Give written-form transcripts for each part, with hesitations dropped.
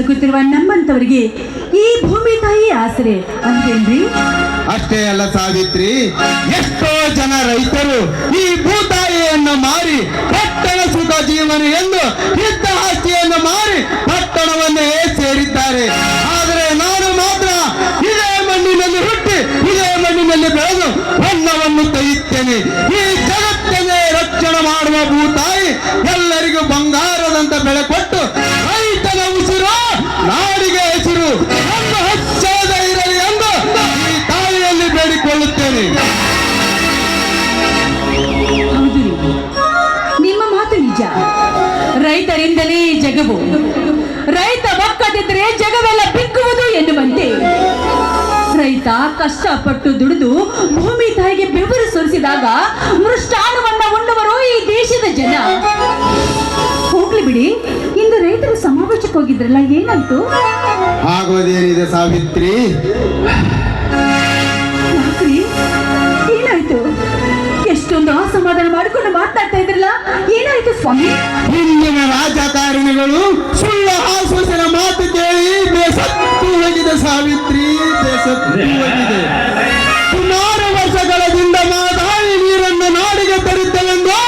ಬದುಕುತ್ತಿರುವ ನಮ್ಮಂತವರಿಗೆ ಈ ಭೂಮಿ ತಾಯಿ ಆಸರೆ ಅಂದೇನ್ರಿ? ಅಷ್ಟೇ ಅಲ್ಲ ಸಾವಿತ್ರಿ, ಎಷ್ಟೋ ಜನ ರೈತರು ಈ ಭೂತಾಯಿಯನ್ನು ಮಾರಿ ಪಟ್ಟಣ ಸುಖ ಜೀವನ ಎಂದು ಇದ್ದ ಆಸ್ತಿಯನ್ನು ಮಾರಿ ಪಟ್ಟಣವನ್ನೇ ಸೇರಿದ್ದಾರೆ. ಆದರೆ ನಾನು ಮಾತ್ರ ಇದೇ ಮಣ್ಣಿನಲ್ಲಿ ಹುಟ್ಟಿ ಇದೇ ಮಣ್ಣಿನಲ್ಲಿ ಬೆಳೆದು ಅನ್ನವನ್ನು ತೆಗೆಯುತ್ತೇನೆ. ಈ ಜಗತ್ತನ್ನೇ ರಕ್ಷಣೆ ಮಾಡುವ ಭೂತಾಯಿ ಎಲ್ಲರಿಗೂ ಬಂಗಾರದಂತ ಬೆಳೆ ಕೊಟ್ಟು ರೈತನ ಉಸಿರು ನಾಡಿಗೆ ಹೆಸರು ನಮ್ಮ ಹಚ್ಚದ ಇರಲಿ ಎಂದು ಈ ತಾಯಿಯಲ್ಲಿ ಬೇಡಿಕೊಳ್ಳುತ್ತೇನೆ. ಹೌದು, ನಿಮ್ಮ ಮಾತು ನಿಜ. ರೈತರಿಂದಲೇ ಈ ಜಗವು, ರೈತ ಒಕ್ಕದಿದ್ದರೆ ಜಗವೆಲ್ಲ ಬಿಕ್ಕುವುದು ಎನ್ನುವಂತೆ ರೈತ ಕಷ್ಟಪಟ್ಟು ದುಡಿದು ಭೂಮಿ ತಾಯಿಗೆ ಬೆವರು ಸುರಿಸಿದಾಗ ಮೃಷ್ಟಾನ್ನವನ್ನ ಉಣ್ಣುವರು ಈ ದೇಶದ ಜನ. ಹೋಗ್ಲಿ ಬಿಡಿ, ಇಂದು ರೈತರು ಸಮಾವೇಶಕ್ಕೆ ಹೋಗಿದ್ರಲ್ಲ, ಏನಂತೂ? ಆಗೋದೇನಿದೆ ಸಾವಿತ್ರಿ? ಯಾಕ್ರಿ, ಏನಾಯ್ತು? ಎಷ್ಟೊಂದು ಅಸಮಾಧಾನ ಮಾಡಿಕೊಂಡು ಮಾತನಾಡ್ತಾ ಇದ್ರಲ್ಲ, ಏನಾಯ್ತು ಸ್ವಾಮಿ? ಹಿಂದಿನ ರಾಜಕಾರಣಿಗಳು ಸುಳ್ಳು ಆಶ್ವಾಸನ ಮಾತು ಕೇಳಿ ಬೇಸತ್ತು ಹೋಗಿದೆ ಸಾವಿತ್ರಿ, ಬೇಸತ್ತು ಹೋಗಿದೆ. ಸುಮಾರು ವರ್ಷಗಳಿಂದ ಮಾತಾಡಿ ನೀರನ್ನು ನಾಡಿಗೆ ತರುತ್ತವೆಂದು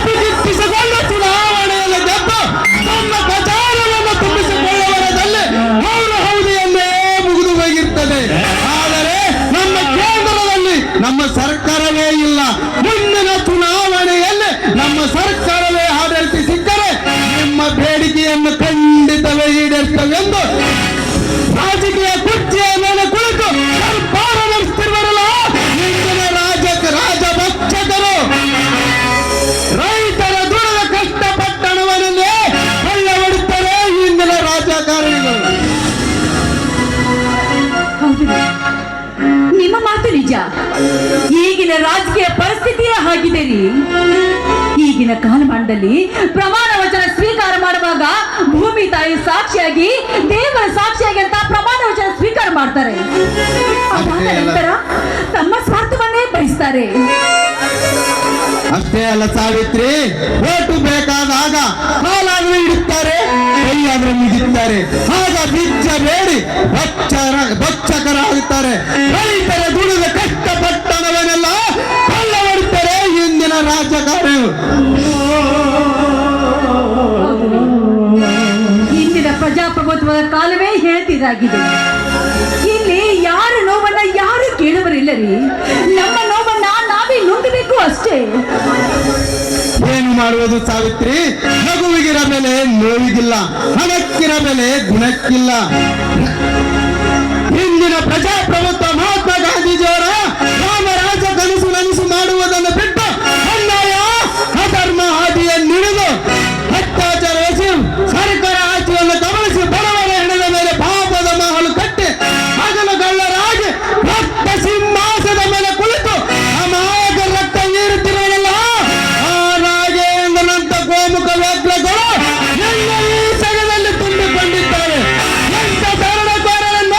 ಗಿಟ್ಟಿಸಿಕೊಂಡು ಚುನಾವಣೆಯಲ್ಲಿ ಗೆದ್ದು ತಮ್ಮ ಪ್ರಚಾರವನ್ನು ತುಂಬಿಸಿಕೊಳ್ಳುವರದಲ್ಲಿ ಅವರು ಹೌದಿಯಲ್ಲೇ ಮುಗಿದು ಹೋಗಿರ್ತದೆ. ಆದರೆ ನಮ್ಮ ಕೇಂದ್ರದಲ್ಲಿ ನಮ್ಮ ಸರ್ಕಾರವೇ ಇಲ್ಲ. ಮುಂದಿನ ಚುನಾವಣೆಯಲ್ಲಿ ನಮ್ಮ ಸರ್ಕಾರವೇ ಆಡಳಿತ ಸಿಕ್ಕರೆ ನಿಮ್ಮ ಬೇಡಿಕೆಯನ್ನು ಖಂಡಿತವೇ ಈಡೇರ್ತವೆಂದು ರಾಜಕೀಯ ಕುರ್ಚಿಯ ಮೇಲೆ ಕುಳಿತು ಸರ್ಕಾರ ನಡೆಸುತ್ತಿರುವರಲ್ಲ ಇಂದಿನ ರಾಜಭಕ್ಷಕರು. ರೈತರ ದುಡಿದ ಕಷ್ಟಪಟ್ಟಣವನ್ನೇ ಕೊಳ್ಳೆಹೊಡುತ್ತಾರೆ ಇಂದಿನ ರಾಜಕಾರಣಿಗಳು. ಹೌದು, ನಿಮ್ಮ ಮಾತು ನಿಜ. ಈಗಿನ ರಾಜಕೀಯ ಪರಿಸ್ಥಿತಿಯೇ ಆಗಿದೆ ರೀ. ಈಗಿನ ಕಾಲಮಾನದಲ್ಲಿ ಪ್ರಮಾಣ ವಚನ ಸ್ವೀಕಾರ ಮಾಡುವಾಗ ಭೂಮಿ ತಾಯಿ ಸಾಕ್ಷಿಯಾಗಿ, ದೇವರ ಸಾಕ್ಷಿಯಾಗಿ ಅಂತ ಪ್ರಮಾಣ ವಚನ ಸ್ವೀಕಾರ ಮಾಡ್ತಾರೆ. ಅದಾದ ನಂತರ ತಮ್ಮ ಸ್ವಾರ್ಥವನ್ನೇ ಬಯಸ್ತಾರೆ. ಅಷ್ಟೇ ಅಲ್ಲ ಸಾವಿತ್ರಿ, ಓಟು ಬೇಕಾದಾಗ ಕಾಲಾದ್ರೂ ಇಡುತ್ತಾರೆ, ಕೈಯಾದ್ರೂ ಮುಗಿಯುತ್ತಾರೆ. ಆಗ ಬಿಚ್ಚ ಬೇಡಿ ಭಕ್ಷಕರಾಗುತ್ತಾರೆ. ರೈತರ ದುಡಿದ ಕಷ್ಟಪಟ್ಟಣವನ್ನೆಲ್ಲ ಕೊಳ್ಳೆಹೊಡುತ್ತಾರೆ ಇಂದಿನ ರಾಜಕಾರಣಿಗಳು. ಇಂದಿನ ಪ್ರಜಾಪ್ರಭುತ್ವದ ಕಾಲವೇ ಹೇಳ್ತಿದ್ದಾಗಿದೆ. ಇಲ್ಲಿ ಯಾರ ನೋವನ್ನ ಯಾರು ಕೇಳುವರಿಲ್ಲ ರೀ. ನಮ್ಮ ನೋವನ್ನ ನಾವೇ ನುಂಗಬೇಕು ಅಷ್ಟೇ. ಏನು ಮಾಡುವುದು ಸಾವಿತ್ರಿ? ನಗುವಿಗಿರ ಬೆಲೆ ನೋವಿಗಿಲ್ಲ, ಹಣಕ್ಕಿರ ಬೆಲೆ ಗುಣಕ್ಕಿಲ್ಲ. ಇಂದಿನ ಪ್ರಜಾಪ್ರಭುತ್ವ ಮಹಾತ್ಮ ಗಾಂಧೀಜಿಯವರ ರಾಮರಾಜ ಕನಸು ನನಸು ಮಾಡುವುದನ್ನು ಬಿಟ್ಟು ಅನ್ಯಾಯ ಅಧರ್ಮ ಹಾದಿಯನ್ನಿಳಿದು ಅತ್ಯಾಚಾರ ಎಸಗಿ ಸರ್ಕಾರ ಆಚೆಯನ್ನು ಗಮನಿಸಿ ಬಡವರ ಹೆಣದ ಮೇಲೆ ಪಾಪದ ಮಹಲು ಕಟ್ಟಿ ಹಗಲುಗಳ್ಳರಾಗಿ ರಕ್ತ ಸಿಂಹಾಸದ ಮೇಲೆ ಕುಳಿತು ಅಮಾಯಕ ರಕ್ತ ನೀರುತ್ತಿರುವಲ್ಲ ಆ ರಾಜೇಂದ್ರನಂತ ಗೋಮುಖ ವ್ಯಾಘ್ರಗಳು ಎಲ್ಲ ಈ ಜಗದಲ್ಲಿ ತುಂಬಿಕೊಂಡಿದ್ದಾರೆ. ಎಂತ ಶರಣಕೋರರನ್ನ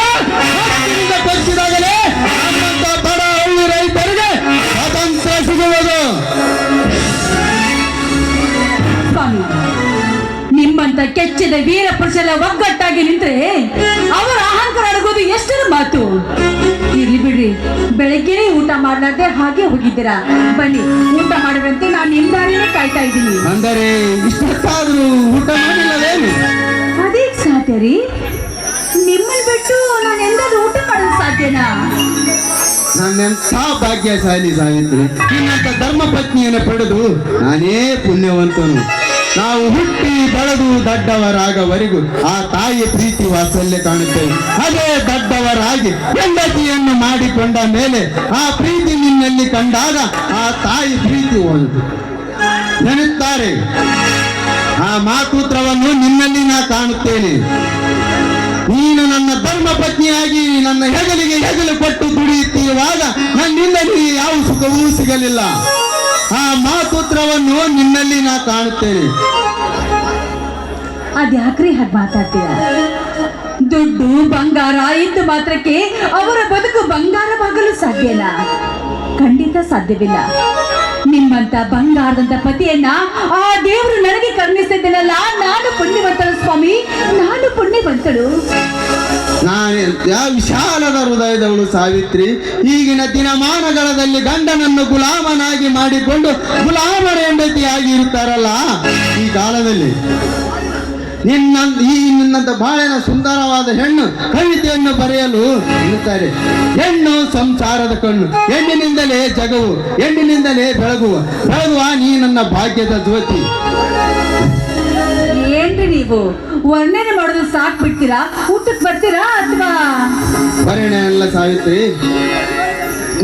ಹತ್ತಿರದ ಕೊಚ್ಚಿದಾಗಲೇ ನಮ್ಮಂತ ಬಡ ಹಳ್ಳಿ ರೈತರಿಗೆ ಸ್ವಾತಂತ್ರ್ಯ ಸಿಗುವುದು. ಸ್ವಾಮಿ, ನಿಮ್ಮಂತ ಕೆಚ್ಚಿದ ವೀರ ಪುರುಷರ ಒಗ್ಗಟ್ಟಾಗಿ ನಿಂತ್ರೆ ಅವರ ಅಹಂಕಾರ ಅಡಗೋದು ಎಷ್ಟರ ಮಾತು. ಇರ್ಲಿ ಬಿಡ್ರಿ, ಬೆಳಗ್ಗೆನೇ ಊಟ ಮಾಡಲಾರ್ದೆ ಹಾಗೆ ಹೋಗಿದ್ದೀರಾ. ಬನ್ನಿ ಊಟ ಮಾಡುವಂತೆ ನಾನು ನಿಮ್ಮ ದಾರಿನೇ ಕಾಯ್ತಾ ಇದ್ದೀನಿ. ಅಂದರೆ ಇಷ್ಟೊತ್ತಾದ್ರೂ ಊಟ ಮಾಡಿಲ್ಲವೇನು? ಅದೇ ಸಾಧ್ಯ ರೀ? ನಿಮ್ಮನ್ನು ಬಿಟ್ಟು ನಾನು ಎಂದಾದ್ರೂ ಊಟ ಮಾಡೋದು ಸಾಧ್ಯನಾ? ನನ್ನೆಂಥ ಭಾಗ್ಯಶಾಲಿ ಸಾವಿತ್ರಿ, ನಿನ್ನಂತ ಧರ್ಮ ಪತ್ನಿಯನ್ನು ಪಡೆದು ನಾನೇ ಪುಣ್ಯವಂತನು. ನಾವು ಹುಟ್ಟಿ ಬೆಳೆದು ದೊಡ್ಡವರಾಗವರೆಗೂ ಆ ತಾಯಿಯ ಪ್ರೀತಿ ವಾತ್ಸಲ್ಯ ಕಾಣುತ್ತೇವೆ. ಅದೇ ದೊಡ್ಡವರಾಗಿ ಹೆಂಡತಿಯನ್ನು ಮಾಡಿಕೊಂಡ ಮೇಲೆ ಆ ಪ್ರೀತಿ ನಿನ್ನಲ್ಲಿ ಕಂಡಾಗ ಆ ತಾಯಿ ಪ್ರೀತಿ ಒಂದು ನೆನೆಯುತ್ತಾರೆ. ಆ ಮಾತೂತ್ರವನ್ನು ನಿನ್ನಲ್ಲಿ ನಾ ಕಾಣುತ್ತೇನೆ. ನೀನು ನನ್ನ ಧರ್ಮ ಪತ್ನಿಯಾಗಿ ನನ್ನ ಹೆಗಲಿಗೆ ಹೆಗಲು ಕೊಟ್ಟು ದುಡಿಯುತ್ತಿರುವಾಗ ನನ್ನಿಂದಲೇ ಯಾವ ಸುಖವೂ ಸಿಗಲಿಲ್ಲ. ಆ ಮಾತೂತ್ರವನ್ನು ನಿನ್ನಲ್ಲಿ ನಾ ಕಾಣುತ್ತೇನೆ. ಅದ್ಯಾಕ್ರಿ ಹಾಗೆ ಮಾತಾಡ್ತೀರ? ದುಡ್ಡು ಬಂಗಾರ ಇದ್ದು ಮಾತ್ರಕ್ಕೆ ಅವರ ಬದುಕು ಬಂಗಾರವಾಗಲು ಸಾಧ್ಯನಾ? ಖಂಡಿತ ಸಾಧ್ಯವಿಲ್ಲ. ನಿಮ್ಮಂತ ಬಂಗಾರದಂತ ಪತಿಯನ್ನ ಆ ದೇವರು ನನಗೆ ಕರುಣಿಸಿದ್ದನಲ್ಲ. ನಾನು ಪುಣ್ಯವಂತಳು ಸ್ವಾಮಿ, ನಾನು ಪುಣ್ಯವಂತಳು. ನಾನು ವಿಶಾಲದ ಹೃದಯದವಳು ಸಾವಿತ್ರಿ. ಈಗಿನ ದಿನಮಾನಗಳಲ್ಲಿ ಗಂಡನನ್ನು ಗುಲಾಮನಾಗಿ ಮಾಡಿಕೊಂಡು ಗುಲಾಮರ ಹೆಂಡತಿಯಾಗಿ ಇರುತ್ತಾರಲ್ಲ, ಈ ಕಾಲದಲ್ಲಿ ನಿನ್ನಂತ ಬಾಳಿನ ಸುಂದರವಾದ ಹೆಣ್ಣು ಕವಿತೆಯನ್ನು ಬರೆಯಲು ಇರುತ್ತಾರೆ. ಹೆಣ್ಣು ಸಂಸಾರದ ಕಣ್ಣು, ಹೆಣ್ಣಿನಿಂದಲೇ ಜಗವು, ಹೆಣ್ಣಿನಿಂದಲೇ ಬೆಳಗುವ ನೀ ನನ್ನ ಭಾಗ್ಯದ ಜ್ಯೋತಿ. ಏನ್ರಿ ನೀವು ವರ್ಣನೆ ಮಾಡೋದು ಸಾಕ್ ಬಿಡ್ತೀರಾ? ಊಟಕ್ಕೆ ಬರ್ತೀರಾ ಅಥವಾ? ವರ್ಣನೆ ಅಲ್ಲ ಸಾವಿತ್ರಿ,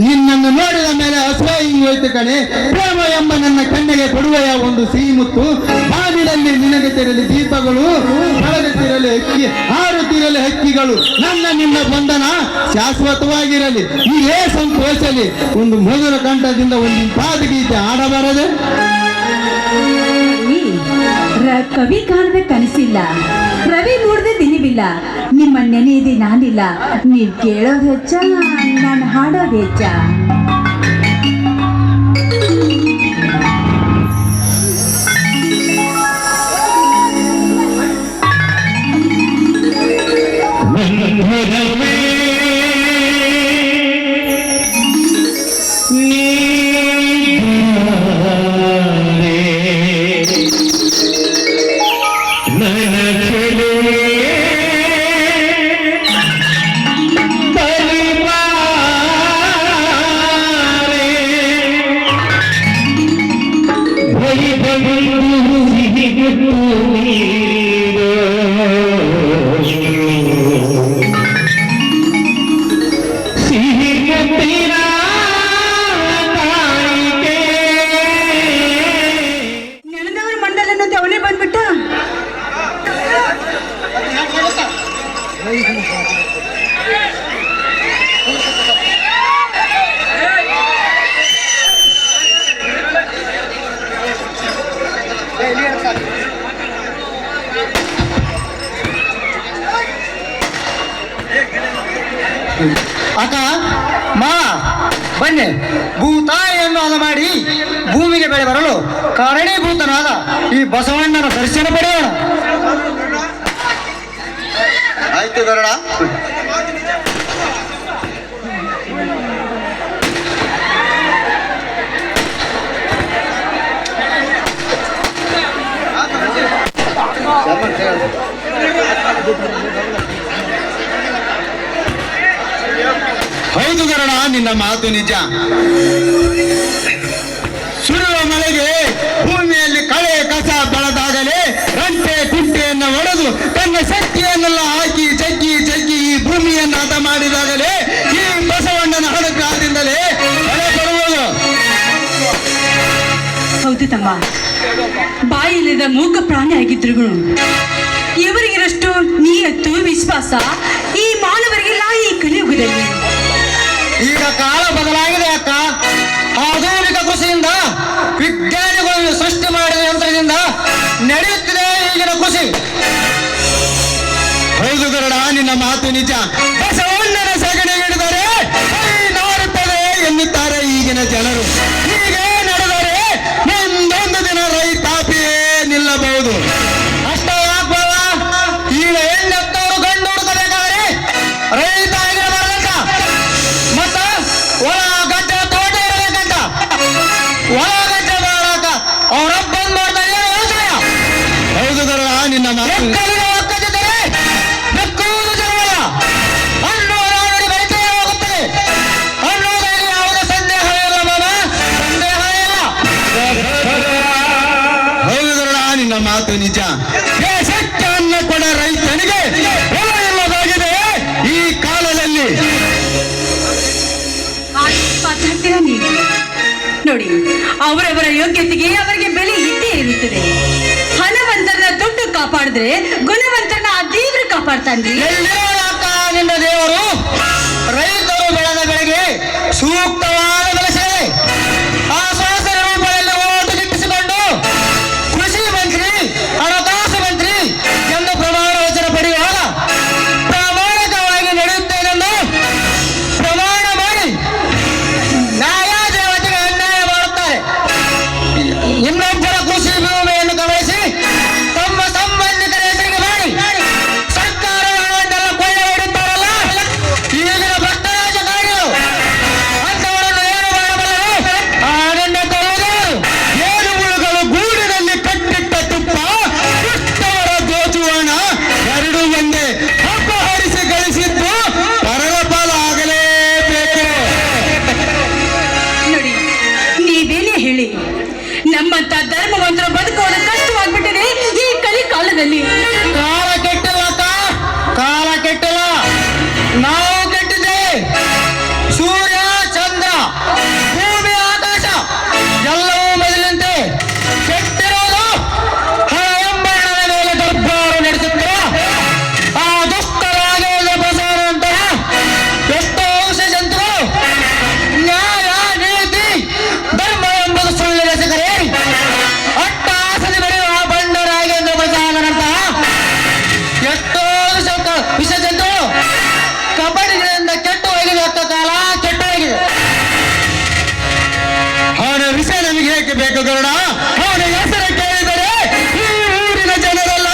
ನಿನ್ನನ್ನು ನೋಡಿದ ಮೇಲೆ ಹಸುವೆ ಹಿಂಗೋಯ್ತು ಕಣೆ. ಪ್ರೇಮ ಎಂಬ ನನ್ನ ಕಣ್ಣಿಗೆ ಕೊಡುವೆಯ ಒಂದು ಸಿಹಿ ಮುತ್ತು. ಬಾಗಿಲಲ್ಲಿ ನಿನಗೆ ತಿರಲಿ ದೀಪಗಳು, ಬೆಳಗುತ್ತಿರಲಿ ಹಕ್ಕಿ, ಹಾರುತ್ತಿರಲಿ ಹಕ್ಕಿಗಳು. ನಿನ್ನ ಬಂಧನ ಶಾಶ್ವತವಾಗಿರಲಿ, ನೀವೇ ಸಂತೋಷಲಿ. ಒಂದು ಮಧುರ ಕಂಠದಿಂದ ಒಂದು ಪಾದ ಗೀತೆ ಆಡಬಾರದೆ? ಕವಿ ಕಾಣದ ಕನಸಿಲ್ಲ, ರವಿ ನೋಡದೆ ದಿನವಿಲ್ಲ, ನಿಮ್ಮ ನೆನೆಯದೆ ನಾನಿಲ್ಲ. ನೀವು ಕೇಳೋದು ಹೆಚ್ಚ, ನಾನು ಹಾಡೋದು ಹೆಚ್ಚ. ಅಕ್ಕ ಮಾ ಬನ್ನಿ, ಭೂತಾಯಿಯನ್ನು ಹದ ಮಾಡಿ ಭೂಮಿಗೆ ಬೆಳೆ ಬರಲು ಕಾರಣೀಭೂತನಾದ ಈ ಬಸವಣ್ಣನ ದರ್ಶನ ಪಡೆಯೋಣ. ಆಯ್ತು ಗರುಡ. ಹೌದು ಗರುಡ, ನಿನ್ನ ಮಾತು ನಿಜ. ಸುಡುವ ಮಳೆಗೆ ಭೂಮಿಯಲ್ಲಿ ಕಳೆ ಕಸ ಬೆಳೆದಾಗಲೇ ರಂಟೆ ಕುಂಟೆಯನ್ನು ಒಡೆದು ತನ್ನ ಶಕ್ತಿಯನ್ನೆಲ್ಲ ಹಾಕಿ ಜಗ್ಗಿ ಜಗ್ಗಿ ಈ ಭೂಮಿಯನ್ನು ಹದ ಮಾಡಿದಾಗಲೇ ಈ ಬಸವಣ್ಣನ ಹಣಕಾದಿಂದಲೇ ಮಳೆ ಬರುವುದು. ಹೌದು ತಮ್ಮ, ಬಾಯಿಲ್ಲದ ಮೂಕ ಪ್ರಾಣಿ ಆಗಿದ್ರು ಇವರಿಗಿರಷ್ಟು ನೀಯತ್ತು ವಿಶ್ವಾಸ ಈ ಮಾನವರಿಗಿಲ್ಲ ಈ ಕಲಿಯುಗದಲ್ಲಿ. ಈಗ ಕಾಲ ಬದಲಾಗಿದೆ ಅಕ್ಕ. ಆಧುನಿಕ ಕೃಷಿಯಿಂದ ವಿಜ್ಞಾನಿಗಳು ಸೃಷ್ಟಿ ಮಾಡಿದ ಯಂತ್ರದಿಂದ ನಡೆಯುತ್ತಿದೆ ಈಗಿನ ಕೃಷಿ. ಹೌದು ಗರುಡ, ನಿನ್ನ ಮಾತು ನಿಜ. ಬಸವಣ್ಣನ ಸಗಣಿ ಹಿಡಿದರೆ ನಾರುತ್ತದೆ ಎನ್ನುತ್ತಾರೆ ಈಗಿನ ಜನರು. ಹೀಗೆ ನಡೆದರೆ ಮುಂದೊಂದು ದಿನ ರೈತಾಪಿಯೇ ನಿಲ್ಲಬಹುದು. ಅಷ್ಟೇ ಆಗ್ಬೋದ? ಈಗ ಹೆಣ್ಣೆತ್ತವರು ಗಂಡು ಹುಡುಕಬೇಕಾದ್ರೆ ರೈತ ಆಗಿರಬಾರ್ದಂತ, ಮತ್ತ ಒಳ ಗಡ್ಡೆ ತೋಟ ಇರಬೇಕಂತ. ಒಳ ಗಡ್ಡೆ ಬಾಳಕ ಅವರಬ್ಬನ್ ಮಾಡ್ತಾ ಯೋಚನೆ. ಹೌದು ಗರುಡ, ನಿನ್ನ ಮಾತು ಒಕ್ಕದಿದ್ದರೆ ಬೆಕ್ಕುವುದು ಜಗಳ. ಹಣ್ಣು ನೋಡಿ ಬೆಳಕೆ ಹೋಗುತ್ತದೆ ಅನ್ನುವುದರಲ್ಲಿ ಯಾವುದೇ ಸಂದೇಹ ಇಲ್ಲ ಮಾಮ, ಸಂದೇಹ ಇಲ್ಲ. ಹೌದು ಗರುಡ, ನಿನ್ನ ಮಾತು ನಿಜ. ದೇಶಕ್ಕೆ ಅನ್ನ ಕೊಡ ರೈತನಿಗೆ ಹೊಲ ಇಲ್ಲದಾಗಿದೆ ಈ ಕಾಲದಲ್ಲಿ. ಮಾತಾಡ್ತೀರಾ ನೀವು? ನೋಡಿ, ಅವರವರ ಯೋಗ್ಯತೆಗೆ ಅವರಿಗೆ ಬೆಲೆ ಇದ್ದೇ ಇರುತ್ತದೆ. ಹಣವಂತರನ್ನ ದುಡ್ಡು ಕಾಪಾಡಿದ್ರೆ ಗುಣವಂತರನ್ನ ಆ ದೇವರು ಕಾಪಾಡ್ತಾನ್ರಿ. ಎಲ್ಲಿರೋಣಕ್ಕ ನಿನ್ನ ದೇವರು? ರೈತರು ಬೆಳೆದ ಬೆಳೆಗೆ ಸೂಕ್ತವಾದ ಬೆಲೆ ಸೇವೆ ಆ ಶಾಸನ ರೂಪದಲ್ಲಿ ಓಟು ಗಿಟ್ಟಿಸಿಕೊಂಡು ಕೃಷಿ ಮಂತ್ರಿ, ಹಣಕಾಸು ಮಂತ್ರಿ ಎಂದು ಪ್ರಮಾಣ ವಚನ ಪಡೆಯುವಾಗ ಪ್ರಾಮಾಣಿಕವಾಗಿ ನಡೆಯುತ್ತೇನೆಂದು ಪ್ರಮಾಣ ಮಾಡಿ ನ್ಯಾಯ ದೇವತೆಗೆ ಅನ್ಯಾಯ ಮಾಡುತ್ತಾರೆ. ಮಾಡಬೇಕು ಗರುಡ. ಅವನ ಹೆಸರು ಕೇಳಿದರೆ ಈ ಊರಿನ ಜನರೆಲ್ಲ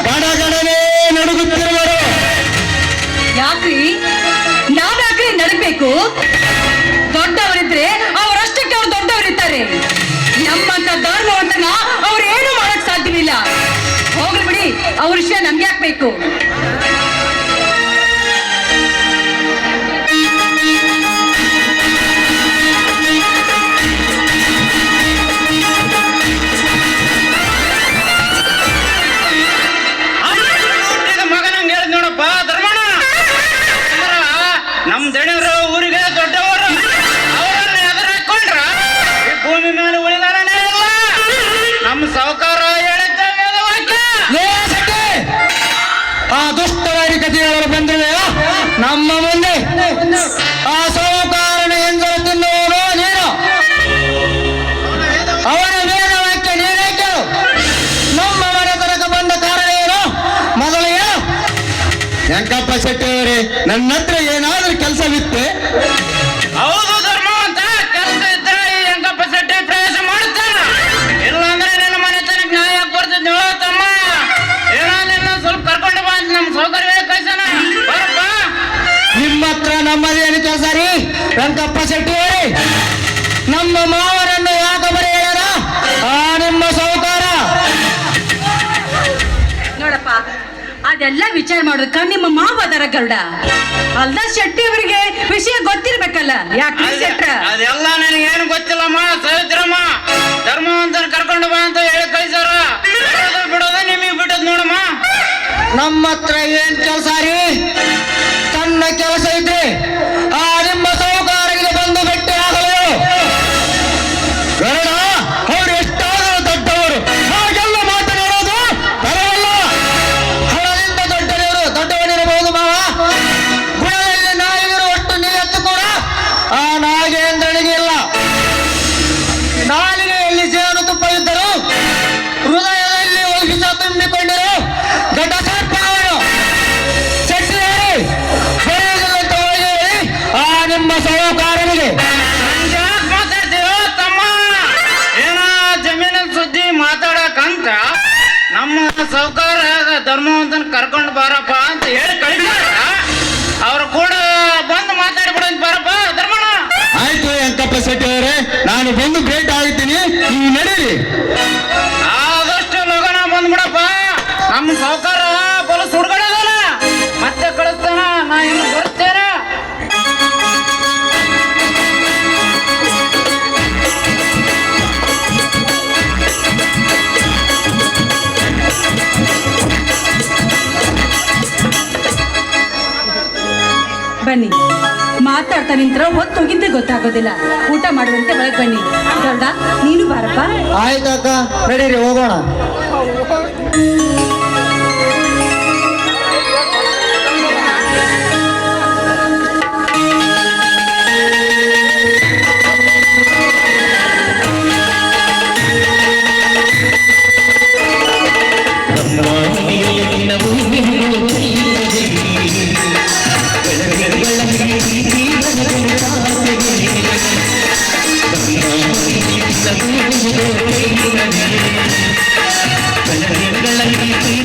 ಗಡಗಡನೆ ನಡುಗುತ್ತಿರುವರು. ಯಾಕ್ರಿ ನಾವ್ಯಾಕ್ರಿ ನಡಬೇಕು? ದೊಡ್ಡವರಿದ್ರೆ ಅವರಷ್ಟಕ್ಕೆ ಅವ್ರು ದೊಡ್ಡವರಿರ್ತಾರೆ. ನಮ್ಮಂತ ಧರ್ಮವಂತನ ಅವ್ರು ಏನು ಮಾಡಕ್ ಸಾಧ್ಯವಿಲ್ಲ. ಹೋಗ್ಲಿ ಬಿಡಿ, ಅವ್ರ ವಿಷಯ ನಮ್ಗೆ ಯಾಕ್ಬೇಕು? ಮಗನಂಗೆ ಹೇಳಿದ್ ನೋಡಪ್ಪ ಧರ್ಮಣ್ಣ. ನಮ್ ದಣಿಯವರು ಊರಿಗೆ ದೊಡ್ಡವರು, ಅವರನ್ನ ಎದುರು ಹಾಕೊಂಡ್ರ ಈ ಭೂಮಿ ಮೇಲೆ ಉಳಿದಾರನೇ ಇಲ್ಲ. ನಮ್ಮ ಸಾವುಕಾರ ಹೇಳಿದ್ದ ವೇದವಾಕ್ಯ. ಆ ದುಷ್ಟವಾದಿ ಕಥೆಯವರು ಬಂದಿವೆ ನಮ್ಮ ಮುಂದೆ. ಆ ಸಾಹುಕಾರನ ಎಂದರು ತಿನ್ನುವನು ನೀನು. ಅವನ ವೇದವಾಕ್ಯ ನೀನೇ ಕೇಳು. ನಮ್ಮ ಮನೆ ತನಕ ಬಂದ ಕಾರಣ ಏನು? ಮೊದಲು ಏನು? ವೆಂಕಪ್ಪ ಶೆಟ್ಟಿ ಅವರೇ, ನನ್ನ ಹತ್ರ ಏನಾದ್ರೂ ಕೆಲಸವಿತ್ತೆ? ಹೌದು ಧರ್ಮವಂತ, ಕೆಲಸ ಇದ್ರೆ ಈ ವೆಂಕಪ್ಪ ಶೆಟ್ಟಿ ಪ್ರವೇಶ ಮಾಡುತ್ತಾನ. ಇಲ್ಲಾಂದ್ರೆ ನಿನ್ನ ಮನೆ ತನಕ ನ್ಯಾಯ ಬರ್ತಿದ್ದೆ ತಮ್ಮ. ಏನೋ ನಿನ್ನ ಸ್ವಲ್ಪ ಕರ್ಕೊಂಡು ಬಾ ಅಂತ ನಮ್ಮ ಸೌಕರ್ಯ ಕಳ್ಸಣ. ಬರಪ್ಪ. ನಿಮ್ಮ ಹತ್ರ ನಮ್ಮದೇನು ಕೆಲಸ ರೀ ವೆಂಕಪ್ಪ ಶೆಟ್ಟಿ ಅವರೇ? ನಮ್ಮ ಮಾವನನ್ನು ಯಾಕೆ ಬರೆಯಲ್ಲ ಆ ನಿಮ್ಮ ಸಾಹುಕಾರ? ನೋಡಪ್ಪ, ಅದೆಲ್ಲ ವಿಚಾರ ಮಾಡೋದಕ್ಕ ನಿಮ್ಮ ಮಾವ ಅದರ ಗರುಡ. ಅಲ್ದ ಶೆಟ್ಟಿ ಅವರಿಗೆ ವಿಷಯ ಗೊತ್ತಿರ್ಬೇಕಲ್ಲ. ಯಾಕ್ರಿ ಶೆಟ್ರ? ಅದೆಲ್ಲ ನನಗೇನು ಗೊತ್ತಿಲ್ಲಮ್ಮ ಸಾವಿತ್ರಮ್ಮ. ಧರ್ಮವಂತನ ಕರ್ಕೊಂಡು ಬಾ ಅಂತ ಹೇಳಿ ಕಳಿಸಾರ. ಬಿಡೋದ ನಿಮಗೆ ಬಿಟ್ಟದ್ ನೋಡಮ್ಮ. ನಮ್ಮ ಹತ್ರ ಏನ್ ಕೆಲಸ ರೀ? ತನ್ನ ಕೆಲಸ ಇದ್ರೆ ಆ ನಿಮ್ಮ ಸಾಹುಕಾರರಿಗೆ ಬಂದು ಭೇಟಿ ಆಗಲು. ಗರುಡ, ಅವ್ರು ಎಷ್ಟಾದರೂ ದೊಡ್ಡವರು, ಹಾಗೆಲ್ಲ ಮಾತನಾಡೋದು ಬರವಲ್ಲ. ಹಣದಿಂದ ದೊಡ್ಡವನಿರಬಹುದು ಮಾವ. ಗುಣದಲ್ಲಿ ನಾಯಿಗಿರುವಷ್ಟು ನಿಯತ್ತು ಕೂಡ ಆ ನಾಗೇಂದ್ರನಿಗೆ ಇಲ್ಲ. ನಾಲಿಗೆಯಲ್ಲಿ ಜೇನುತುಪ್ಪ ಇದ್ದರು, ಹೃದಯದಲ್ಲಿ ವಿಷ ತುಂಬಿಕೊಂಡಿರು ದೊಡ್ಡ ಸರ್ಪ ಅವನು. ಶೆಟ್ಟಿಯವರೇ, ಬರೆಯುವುದಂತ ಹೋಗಿ ಆ ನಿಮ್ಮ ಸಾಹುಕಾರನಿಗೆ. ಯಾಕೆ ಮಾತಾಡ್ತೀವೋ ತಮ್ಮ? ಏನ ಜಮೀನಿನ ಸುದ್ದಿ ಮಾತಾಡಕಂತ ನಮ್ಮ ಸಾವುಕಾರ ಧರ್ಮವಂತನ ಕರ್ಕೊಂಡು ಬಾರಪ್ಪ ಅಂತ ಹೇಳಿ ಕಳಿಸಾರ. ಅವ್ರು ಕೂಡ ಬಂದು ಮಾತಾಡ್ಬಿಡಂತ ಬಾರಪ್ಪ ಧರ್ಮಣ್ಣ. ಆಯ್ತು ವೆಂಕಪ್ಪ ಶೆಟ್ಟಿ ಅವರೇ, ನಾನು ಬಂದು ಭೇಟಿ ಆಗ್ತೀನಿ, ನೀವು ನಡೀರಿ. ಆದಷ್ಟು ಲಗನ ಬಂದ್ಬಿಡಪ್ಪ. ನಮ್ಮ ಸಾವುಕಾರ ಬಲ ಸುಡ್ಗಡದಲ್ಲ, ಮತ್ತೆ ಕಳಿಸ್ತಾನ. ನಾ ಇನ್ನು ಬರ್ತೇನೆ. ಬನ್ನಿ, ಮಾತಾಡ್ತಾ ನಿಂತ್ರ ಹೊತ್ತು ಹೋಗಿದ್ದೆ ಗೊತ್ತಾಗೋದಿಲ್ಲ. ಊಟ ಮಾಡುವಂತೆ ಒಳಗೆ ಬನ್ನಿ. ಗರುಡ, ನೀನು ಬಾರಪ್ಪ. ಆಯ್ತು ಅಕ್ಕ, ನಡೀರಿ ಹೋಗೋಣ. ಬೆಳಗ್ಗೆ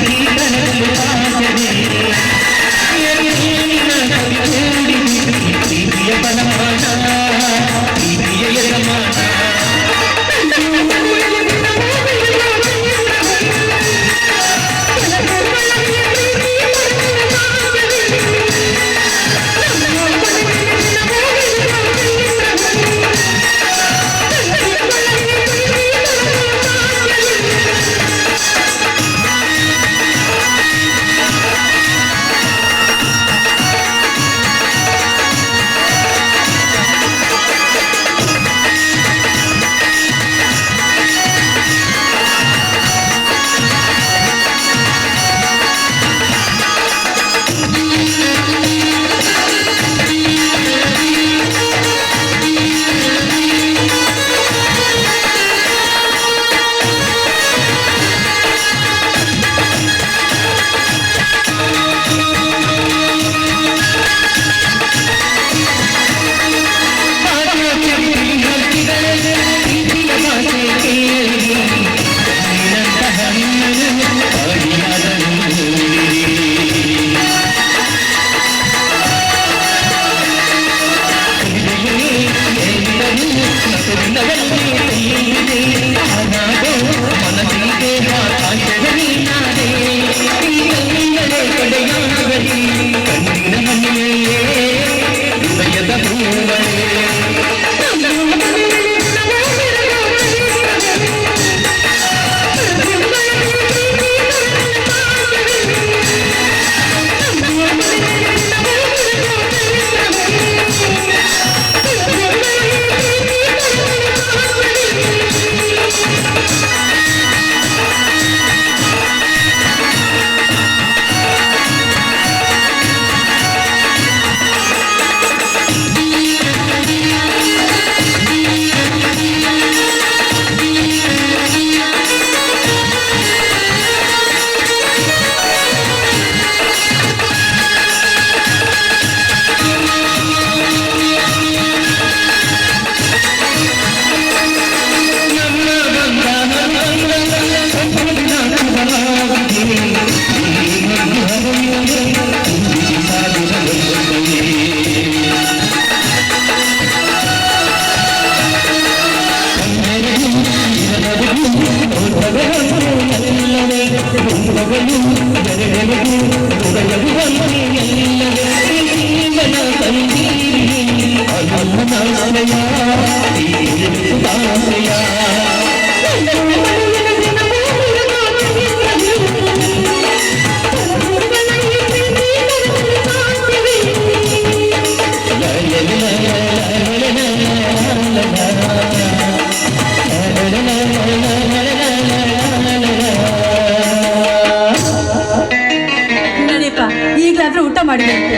ನಡಿಯಪ್ಪ ಈಗಲಾದ್ರೂ ಊಟ ಮಾಡಿದಂತೆ.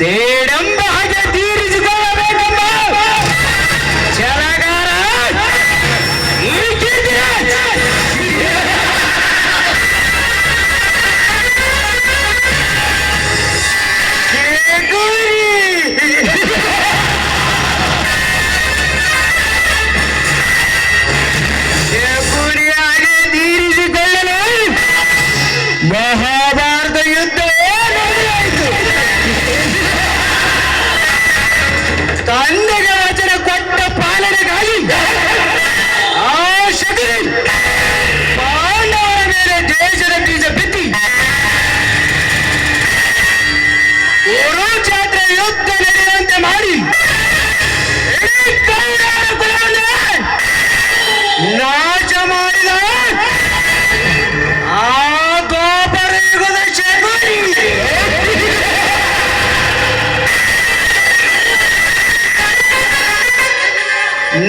ಸೇಡೆಂಬ ಹಾಗೆ ತೀರಿಸಿಕೊಳ್ಳಬೇಕೆಂಬ ಛಲಗಾರ ತೀರಿಸಿಕೊಳ್ಳಲು ಮಹಾಭಾರತ ಯುದ್ಧವೇ ನಡೆಯಿತು. ತಂದೆಗೆ ವಚನ ಕೊಟ್ಟ ಪಾಲನೆಗಾಗಿ ಆ ಶಕುನಿ ಪಾಂಡವರ ಮೇಲೆ ದೇಶದ ಬೀಜ ಬಿತ್ತಿ ಕುರುಕ್ಷೇತ್ರ ಯುದ್ಧ ನಡೆಯುವಂತೆ ಮಾಡಿ ಇಡೀ ಕೌರವರ ಕುಲವನ್ನೇ ನಾಶ ಮಾಡಿದ ಆ ದ್ವಾಪರ ಯುಗದ ಶಕುನಿ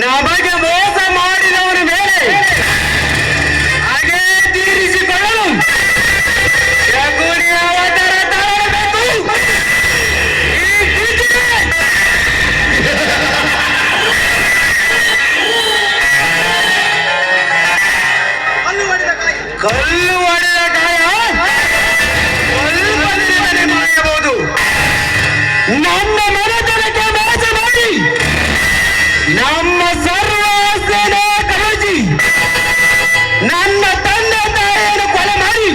ನಮಗೆ ಮೋಸ ಮಾಡಿದವನ ಮೇಲೆ ಹಾಗೆ ತೀರಿಸಿಕೊಳ್ಳಲು ಶಕುನಿ ಅವತಾರ ತಾಳಬೇಕು. ಈ ಕೀರ್ತಿಗೆ ಕಲ್ಲು ಹೊಡೆದ ಗಾಯ ಸ್ವಲ್ಪ ದಿನದಲ್ಲಿ ಮಾಯಬಹುದು. ನಮ್ಮ ಮನೆತನಕ್ಕೆ ಮೋಸ ಮಾಡಿ ನಮ್ಮ ಸರ್ವಸ್ವನೇ ಕಳಚಿ ನನ್ನ ತಂದೆ ತಾಯಿಯನ್ನು ಕೊಲೆ ಮಾಡಿ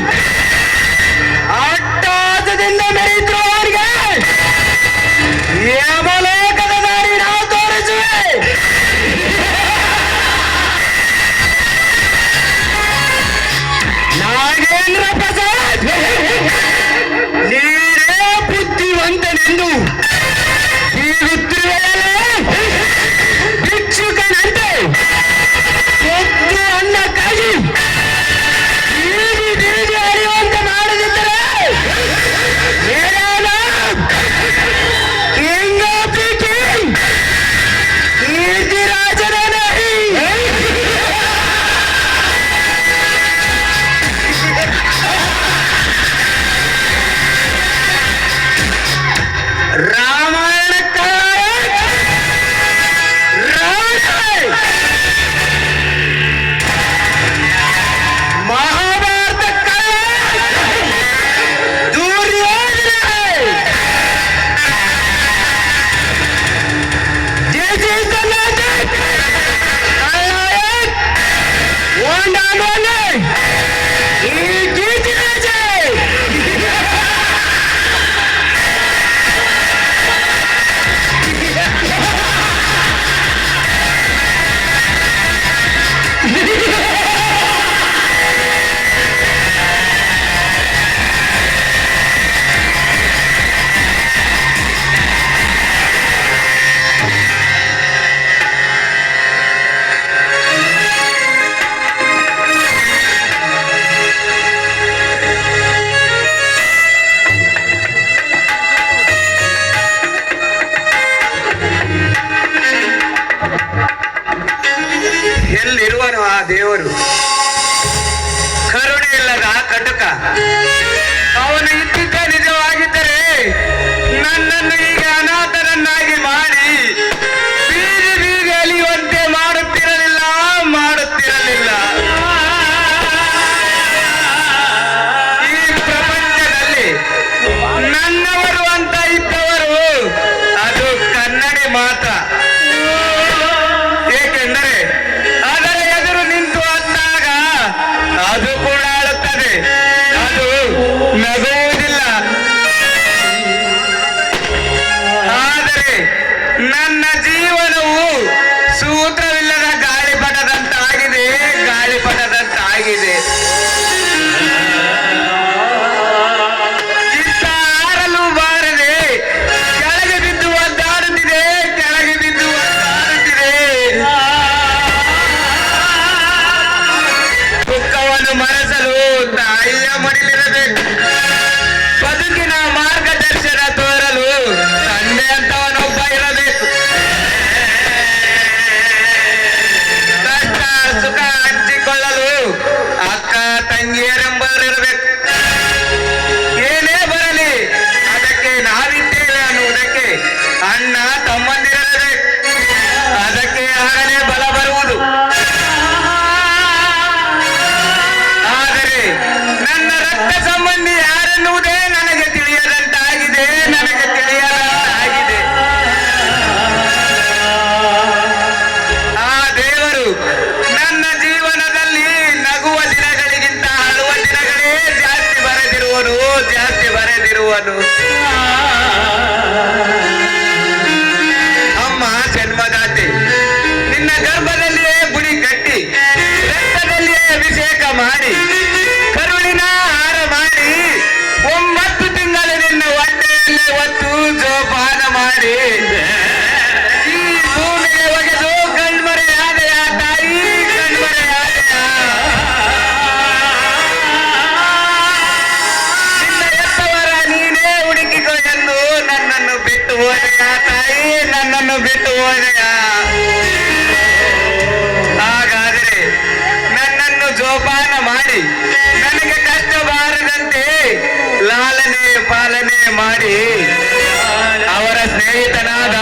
ಅಟ್ಟಾಸದಿಂದ ಮೆರೆಯುತ್ತಿರುವ ಅವರಿಗೆ ಯಮಲೋಕದ ದಾರಿ ನಾವು ತೋರಿಸುವೆ. ನಾಗೇಂದ್ರ ಪ್ರಸಾದ್, ನೀರೇ ಬುದ್ಧಿವಂತನೆಂದು ಬೀಗುತ್ತಿರುವೆಯಲ್ಲ ಭಿಕ್ಷುಕನಂತೆ ಎದ್ದು ಅನ್ನಕ್ಕಾಗಿ ಬೀದಿ ಬೀದಿ ಅರಿಯುವಂತೆ ಮಾಡದಿದ್ದರೆ ಮೇಲಾದ ಕಿಂಗ್ ಆಫ್ ದಿ ಕಿಂಗ್ ಕೀರ್ತಿರಾಜನೇ ರಾಮಾಯಣ ಮಹಾಭಾರತ ದುರ್ಯೋಧನ ಈ ಕೀರ್ತಿರಾಜ ಎಲ್ಲಿರುವನು ಆ ದೇವರು? ಕರುಣೆ ಇಲ್ಲದ ಕಟುಕ. ಅವನು ಇದ್ದಿದ್ದ ನಿಜವಾಗಿದ್ದರೆ ನನ್ನನ್ನು ಈಗ ಅನಾಥರನ್ನಾಗಿ ಮಾಡಿ ಬೀದಿ ಬೀದಿ ಅಲಿಯುವಂತೆ ಮಾಡುತ್ತಿರಲಿಲ್ಲ. ಈ ಪ್ರಪಂಚದಲ್ಲಿ ನನ್ನವರು ಅಂತ ಇದ್ದವರು ಅದು ಕನ್ನಡಿ ಮಾತ್ರ. ಏಕೆಂದರೆ ಅದರ ಎದುರು ನಿಂತು ಅಂದಾಗ ಅದು ಕೂಡ ಅಳುತ್ತದೆ, ಅದು ನಗುವುದಿಲ್ಲ. ಆದರೆ ನನ್ನ ಜೀವನವು ಸೂತ್ರವಿಲ್ಲದ ಗಾಳಿಪಟದಂತಾಗಿದೆ. ಇತ್ತ ಆರಲು ಬಾರದೆ ಕೆಳಗೆ ಬಿದ್ದು ಒದ್ದಾಡುತ್ತಿದೆ. ದುಃಖವನ್ನು ಮರೆಸಲು ತಾಯಿಯ ಮಡಿಲಿರಬೇಕು. ಬದುಕಿನ ಮಾರ್ಗದರ್ಶನ ತೋರಲು ತಂದೆ ಅಂತವನೊಬ್ಬ ಇರಬೇಕು. ಕಷ್ಟ ಸುಖ ಹಂಚಿಕೊಳ್ಳಲು ಅಕ್ಕ ತಂಗಿಯರೆಂಬರಿರಬೇಕು. ಏನೇ ಬರಲಿ ಅದಕ್ಕೆ ನಾವಿದ್ದೇವೆ ಅನ್ನುವುದು ಮಾಡುವನು. ಅಮ್ಮ ಜನ್ಮದಾತೆ, ನಿನ್ನ ಗರ್ಭದಲ್ಲಿಯೇ ಗುಡಿ ಕಟ್ಟಿ ರಕ್ತದಲ್ಲಿಯೇ ಅಭಿಷೇಕ ಮಾಡಿ ಕರುಳಿನ ಹಾರ ಮಾಡಿ 9 ತಿಂಗಳು ನಿನ್ನ ಹೊಟ್ಟೆಯಲ್ಲಿ ಹೊತ್ತು ಜೋಪಾನ ಮಾಡಿ ಈ ಭೂಮಿಗೆ ಒಗೆದು ಕಣ್ಮರೆಯಾದೆಯ ತಾಯಿ, ಕಣ್ಮರೆಯಾದೆಯ. ನಿನ್ನ ಎತ್ತವರ ನೀನೇ ಹುಡುಕಿಕೋ ಎಂದು ನನ್ನನ್ನು ಬಿಟ್ಟು ಹೋದೆಯ ತಾಯಿ, ನನ್ನನ್ನು ಬಿಟ್ಟು ಹೋದೆಯ. ಹಾಗಾದರೆ ನನ್ನನ್ನು ಜೋಪಾನ ಮಾಡಿ ನನಗೆ ಕಷ್ಟ ಬಾರದಂತೆ ಲಾಲನೆ ಪಾಲನೆ ಮಾಡಿ ಅವರ ಸ್ನೇಹಿತನಾದ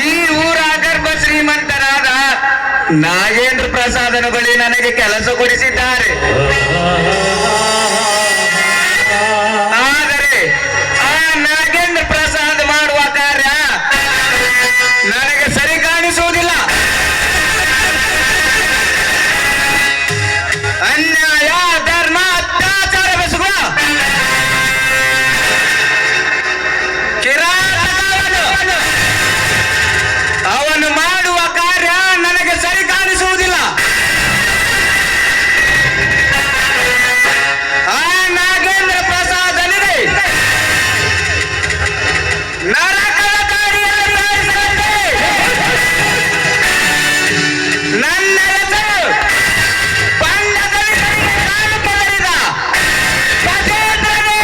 ಈ ಊರ ಗರ್ಭ ಶ್ರೀಮಂತನಾದ ನಾಗೇಂದ್ರ ಪ್ರಸಾದನ ಬಳಿ ನನಗೆ ಕೆಲಸ ಕೊಡಿಸಿದ್ದಾರೆ. ಆದರೆ ಆ ನಾಗೇಂದ್ರ ಪ್ರಸಾದ್ ಮಾಡುವ ಕಾರ್ಯ ನನಗೆ ಸರಿ ಕಾಣಿಸುವುದಿಲ್ಲ. ಅನ್ಯಾಯ, ಧರ್ಮ, ಅತ್ಯಾಚಾರ ಬೆಸುಗುವ ಕಿರಾತಕವನ್ನು ಅವನು ಮಾಡುವ ಕಾರ್ಯ ನನಗೆ ಸರಿ ಕಾಣಿಸುವುದಿಲ್ಲ. ಆ ನಾಗೇಂದ್ರ ಪ್ರಸಾದನಿಗೆ ನರಕದ ದಾರಿಯಲ್ಲಿ ಸಾಗಿಸದಂತೆ ನನ್ನ ಹೆಸರು ಬಂಡದಲಿತರಿಗೆ ಕಾಲು ಕೆದರಿದ ಗಜೇಂದ್ರನೇ.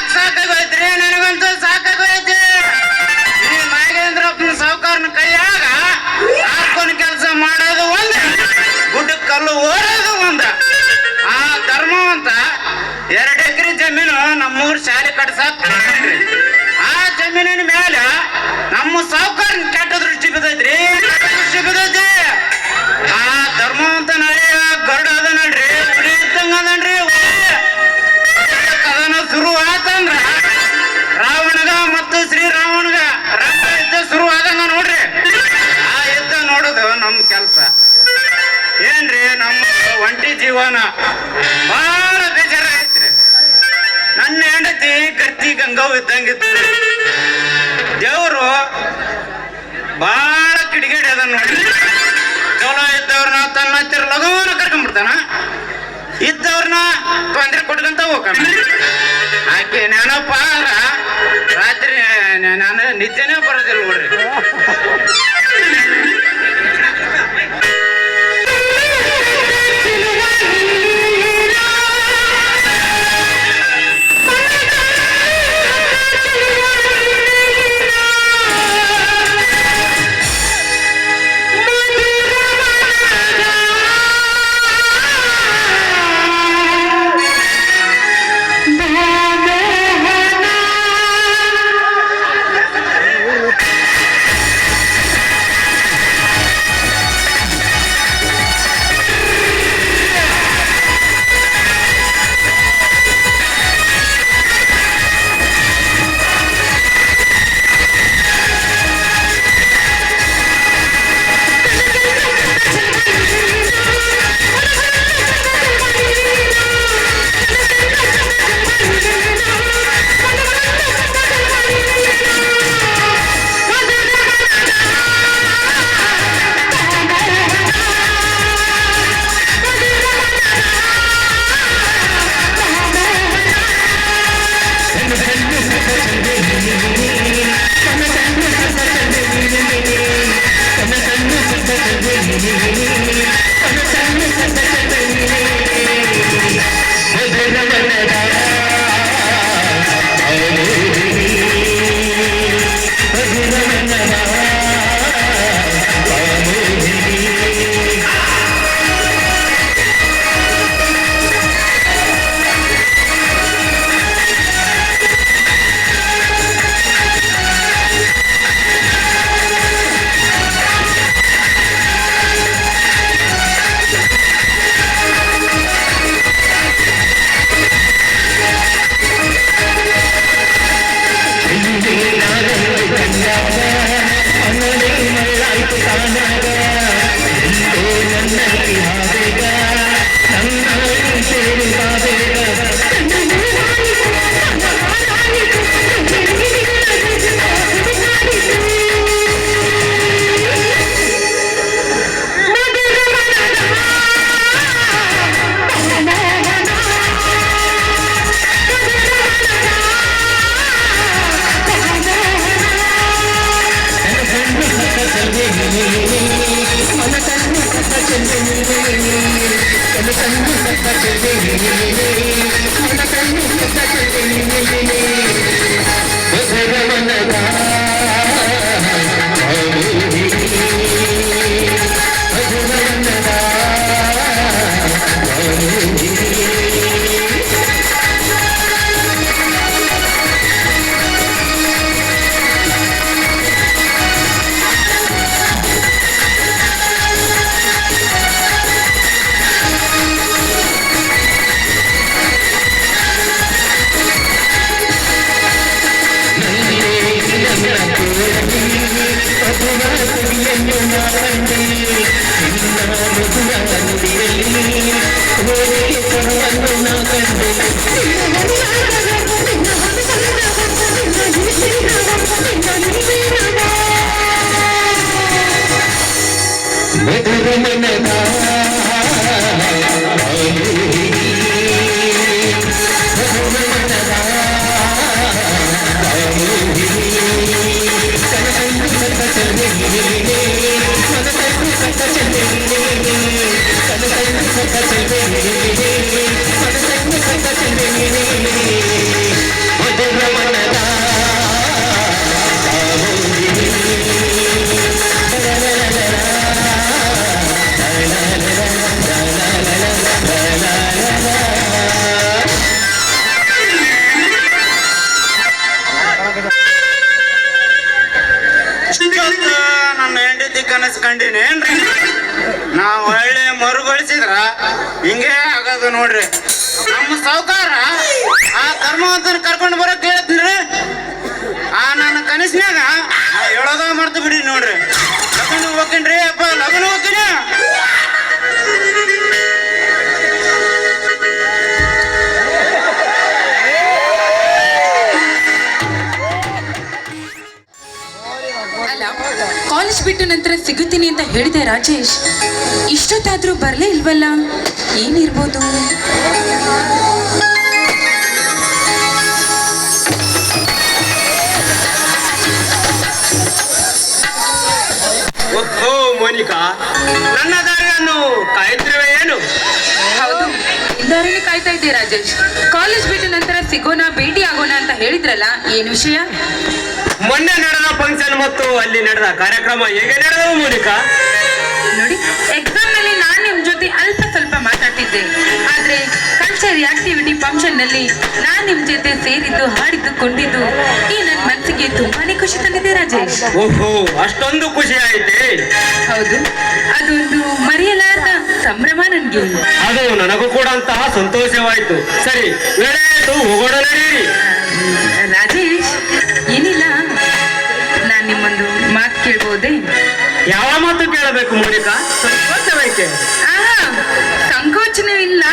ಸಾಕಾಗೋಯ್ತ್ರಿ, ನನಗಂತೂ ಸಾಕಾಗೋಯ್ತು. ಈ ನಾಗೇಂದ್ರಪ್ಪನ ಸಾವುಕಾರನ ಕೈಯಾಗ ಹಾಕೊಂಡು ಕೆಲಸ ಮಾಡೋದು ಒಂದು, ಗುಡ್ಡಕ್ಕೆ ಕಲ್ಲು ಓಡೋದು ಒಂದು. ಆ ಧರ್ಮವಂತ 2 ಎಕರೆ ಜಮೀನು ನಮ್ಮೂರು ಶಾಲೆ ಕಟ್ಸಕ್ ಕೊಟ್ರಿ. ಆ ಜಮೀನಿನ ಮೇಲೆ ನಮ್ಮ ಸಾವುಕಾರನ ಕೆಟ್ಟ ದೃಷ್ಟಿ ಬಿದ್ದೈತ್ರಿ, ಕೆಟ್ಟ ದೃಷ್ಟಿ ಬಿದ್ದೈತಿ. ಆ ಧರ್ಮವಂತ ನಳಿ ಗರುಡ ಅದ ನೋಡ್ರಿ, ಉಳಿ ಇದ್ದಂಗ ಅದನ್ರಿ. ಕದನ ಶುರು ಆತಂದ್ರ ರಾವಣಗ ಮತ್ತು ಶ್ರೀರಾಮನ್ಗ ರಂಗ ಯುದ್ಧ ಶುರು ಆದಂಗ ನೋಡ್ರಿ. ಆ ಯುದ್ಧ ನೋಡೋದು ನಮ್ ಕೆಲ್ಸ ಏನ್ರಿ. ನಮ್ಮ ಒಂಟಿ ಜೀವನ ಬಹಳ ಬೇಜಾರ ಐತ್ರಿ. ನನ್ನ ಹೆಂಡತಿ ಗರ್ತಿ ಗಂಗವ್ ಇದ್ದಂಗಿತ್ತು. ದೇವ್ರು ಬಹಳ ಕಿಡಿಗೇಡಿ ಅದ ನೋಡ್ರಿ. ಚಲೋ ಇದ್ದವ್ರನ್ನ ತನ್ನ ಹತ್ತಿರ ಲಘುವನ್ನ ಕರ್ಕೊಂಡ್ಬಿಡ್ತಾನ, ಇದ್ದವ್ರನ್ನ ತೊಂದ್ರೆ ಕೊಟ್ಕೊಂತ ಹೋಗೋಣ. ಆಕೆ ನೆನಪ ರಾತ್ರಿ ನಾನು ನಿದ್ದೆನೇ ಬರೋದಿಲ್ಲ ನೋಡ್ರಿ. ನನ್ನ ಹೆಂಡತಿ ಕನಸ್ಕೊಂಡಿನೇನ್ರಿ ನಾ ಒಳ್ಳೆ ಮರುಗೊಳಿಸಿದ್ರ ಹಿಂಗೆ ಆಗೋದು ನೋಡ್ರಿ. ನಮ್ಮ ಸಾವುಕಾರ ಆ ಧರ್ಮವಂತನ ಕರ್ಕೊಂಡು ಬರೋಕ್ ಹೇಳ್ತೀನ್ರಿ. ಆ ನನ್ನ ಕನಸಿನಾಗ ಹೇಳೋದ ಮರ್ತು ಬಿಡಿ ನೋಡ್ರಿ. ಲಗ್ನ ಹೋಗ್ತೀನ್ರಿ ಅಪ್ಪ, ಲಗ್ನ ಹೋಗ್ತೀನಿ. ಕಾಲೇಜ್ ಬಿಟ್ಟು ನಂತರ ಸಿಗುತ್ತೀನಿ ಅಂತ ಹೇಳಿದೆ ರಾಜೇಶ್. ಇಷ್ಟೊತ್ತಾದ್ರೂ ಬರಲೇ ಇಲ್ವಲ್ಲ, ಏನಿರ್ಬೋದು? ಓಹೋ ಮೋನಿಕಾ, ನನ್ನ ದಾರಿಯನ್ನು ಕಾಯ್ತಿರುವೆ ಏನು? ಹೌದು, ದಾರಿನೇ ಕಾಯ್ತಾ ಇದ್ದೆ ರಾಜೇಶ್. ಕಾಲೇಜ್ ಬಿಟ್ಟು ನಂತರ ಸಿಗೋಣ, ಭೇಟಿ ಆಗೋಣ ಅಂತ ಹೇಳಿದ್ರಲ್ಲ, ಏನ್ ವಿಷಯ? ಮೊನ್ನೆ ನಡೆದ ಫಂಕ್ಷನ್ ಮತ್ತು ಅಲ್ಲಿ ನಡೆದ ಕಾರ್ಯಕ್ರಮ ಹೇಗೆ ನಡೆದವು ಮೋನಿಕಾ? ನೋಡಿ, ಎಕ್ಸಾಮ್ ನಲ್ಲಿ ನಾನು ನಿಮ್ ಜೊತೆ ಅಲ್ಪ ಸ್ವಲ್ಪ ಮಾತಾಡ್ತಿದ್ದೆ, ಆದ್ರೆ ಕಲ್ಚರ್ ಆಕ್ಟಿವಿಟಿ ಫಂಕ್ಷನ್ ನಲ್ಲಿ ನಾನ್ ನಿಮ್ ಜೊತೆ ಸೇರಿದ್ದು, ಹಾಡಿದ್ದು, ಕೊಂಡಿದ್ದು ಈ ನನ್ನ ಮನಸ್ಸಿಗೆ ತುಂಬಾನೇ ಖುಷಿ ತಂದಿದೆ ರಾಜೇಶ್. ಓಹೋ, ಅಷ್ಟೊಂದು ಖುಷಿ ಆಯ್ತೆ? ಹೌದು, ಅದೊಂದು ಮರೆಯಲಾರದ ಸಂಭ್ರಮ ನನ್ಗೆ. ಅದು ನನಗೂ ಕೂಡ ಅಂತಹ ಸಂತೋಷವಾಯ್ತು. ಸರಿ, ವೇಳೆ ಆಯ್ತು, ಹೋಗೋಣ ನಡೀರಿ. ರಾಜೇಶ್, ಏನಿಲ್ಲ, ನಾನ್ ನಿಮ್ಮೊಂದು ಮಾತು ಕೇಳ್ಬೋದೇ? ಯಾವ ಮಾತು ಕೇಳಬೇಕು ಮೋನಿಕಾ? ಸಂತೋಷಬೇಕೆ? ಸಂಕೋಚನವಿಲ್ಲ,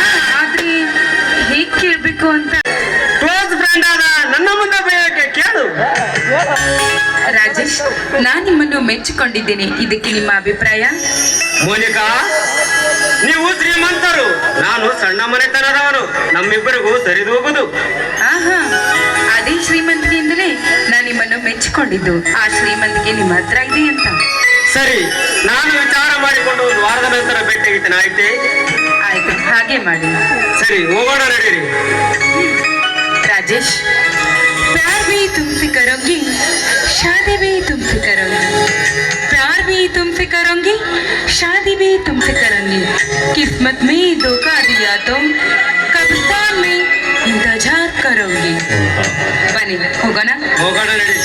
ಆದ್ರೆ ಹೇಗ್ ಕೇಳ್ಬೇಕು ಅಂತ. ಕ್ಲೋಸ್ ಫ್ರೆಂಡ್ ಆದ ನನ್ನ ಮುಂದೆ ಬೇಯಕ್ಕೆ ಕೇಳು. ರಾಜೇಶ್, ನಾನ್ ನಿಮ್ಮನ್ನು ಮೆಚ್ಚಿಕೊಂಡಿದ್ದೇನೆ, ಇದಕ್ಕೆ ನಿಮ್ಮ ಅಭಿಪ್ರಾಯ? ಮೋನಿಕಾ, ನೀವು ಶ್ರೀಮಂತರು, ನಾನು ಸಣ್ಣ ಮನೆತನದವನು, ನಮ್ಮಿಬ್ಬರಿಗೂ ಸರಿದೂಗುದು. ಆಹಾ, ಅದೇ ಶ್ರೀಮಂತಿಕೆಯಿಂದಲೇ ನಾನು ನಿಮ್ಮನ್ನು ಮೆಚ್ಚಿಕೊಂಡಿದ್ದು. ಆ ಶ್ರೀಮಂತಿಕೆ ನಿಮ್ಮ ಹತ್ರ ಇದೆ ಅಂತ. ಸರಿ, ನಾನು ವಿಚಾರ ಮಾಡಿಕೊಂಡು ಒಂದು ವಾರದ ನಂತರ ಭೇಟಿಯಾಗಿದ್ದೇನೆ, ಆಯ್ತೆ? ಆಯ್ತು, ಹಾಗೆ ಮಾಡಿ. ಸರಿ, ಹೋಗೋಣ ನಡೀರಿ. राजेश, प्यार भी तुमसे करूंगी, शादी भी तुमसे करूंगी, प्यार भी तुमसे करूंगी, शादी भी तुमसे करूंगी, किस्मत में धोखा दिया तो कब्रिस्तान में इंतजार करूंगी. बनी होगा ना? ಹೋಗೋಣ ನಡೀರಿ.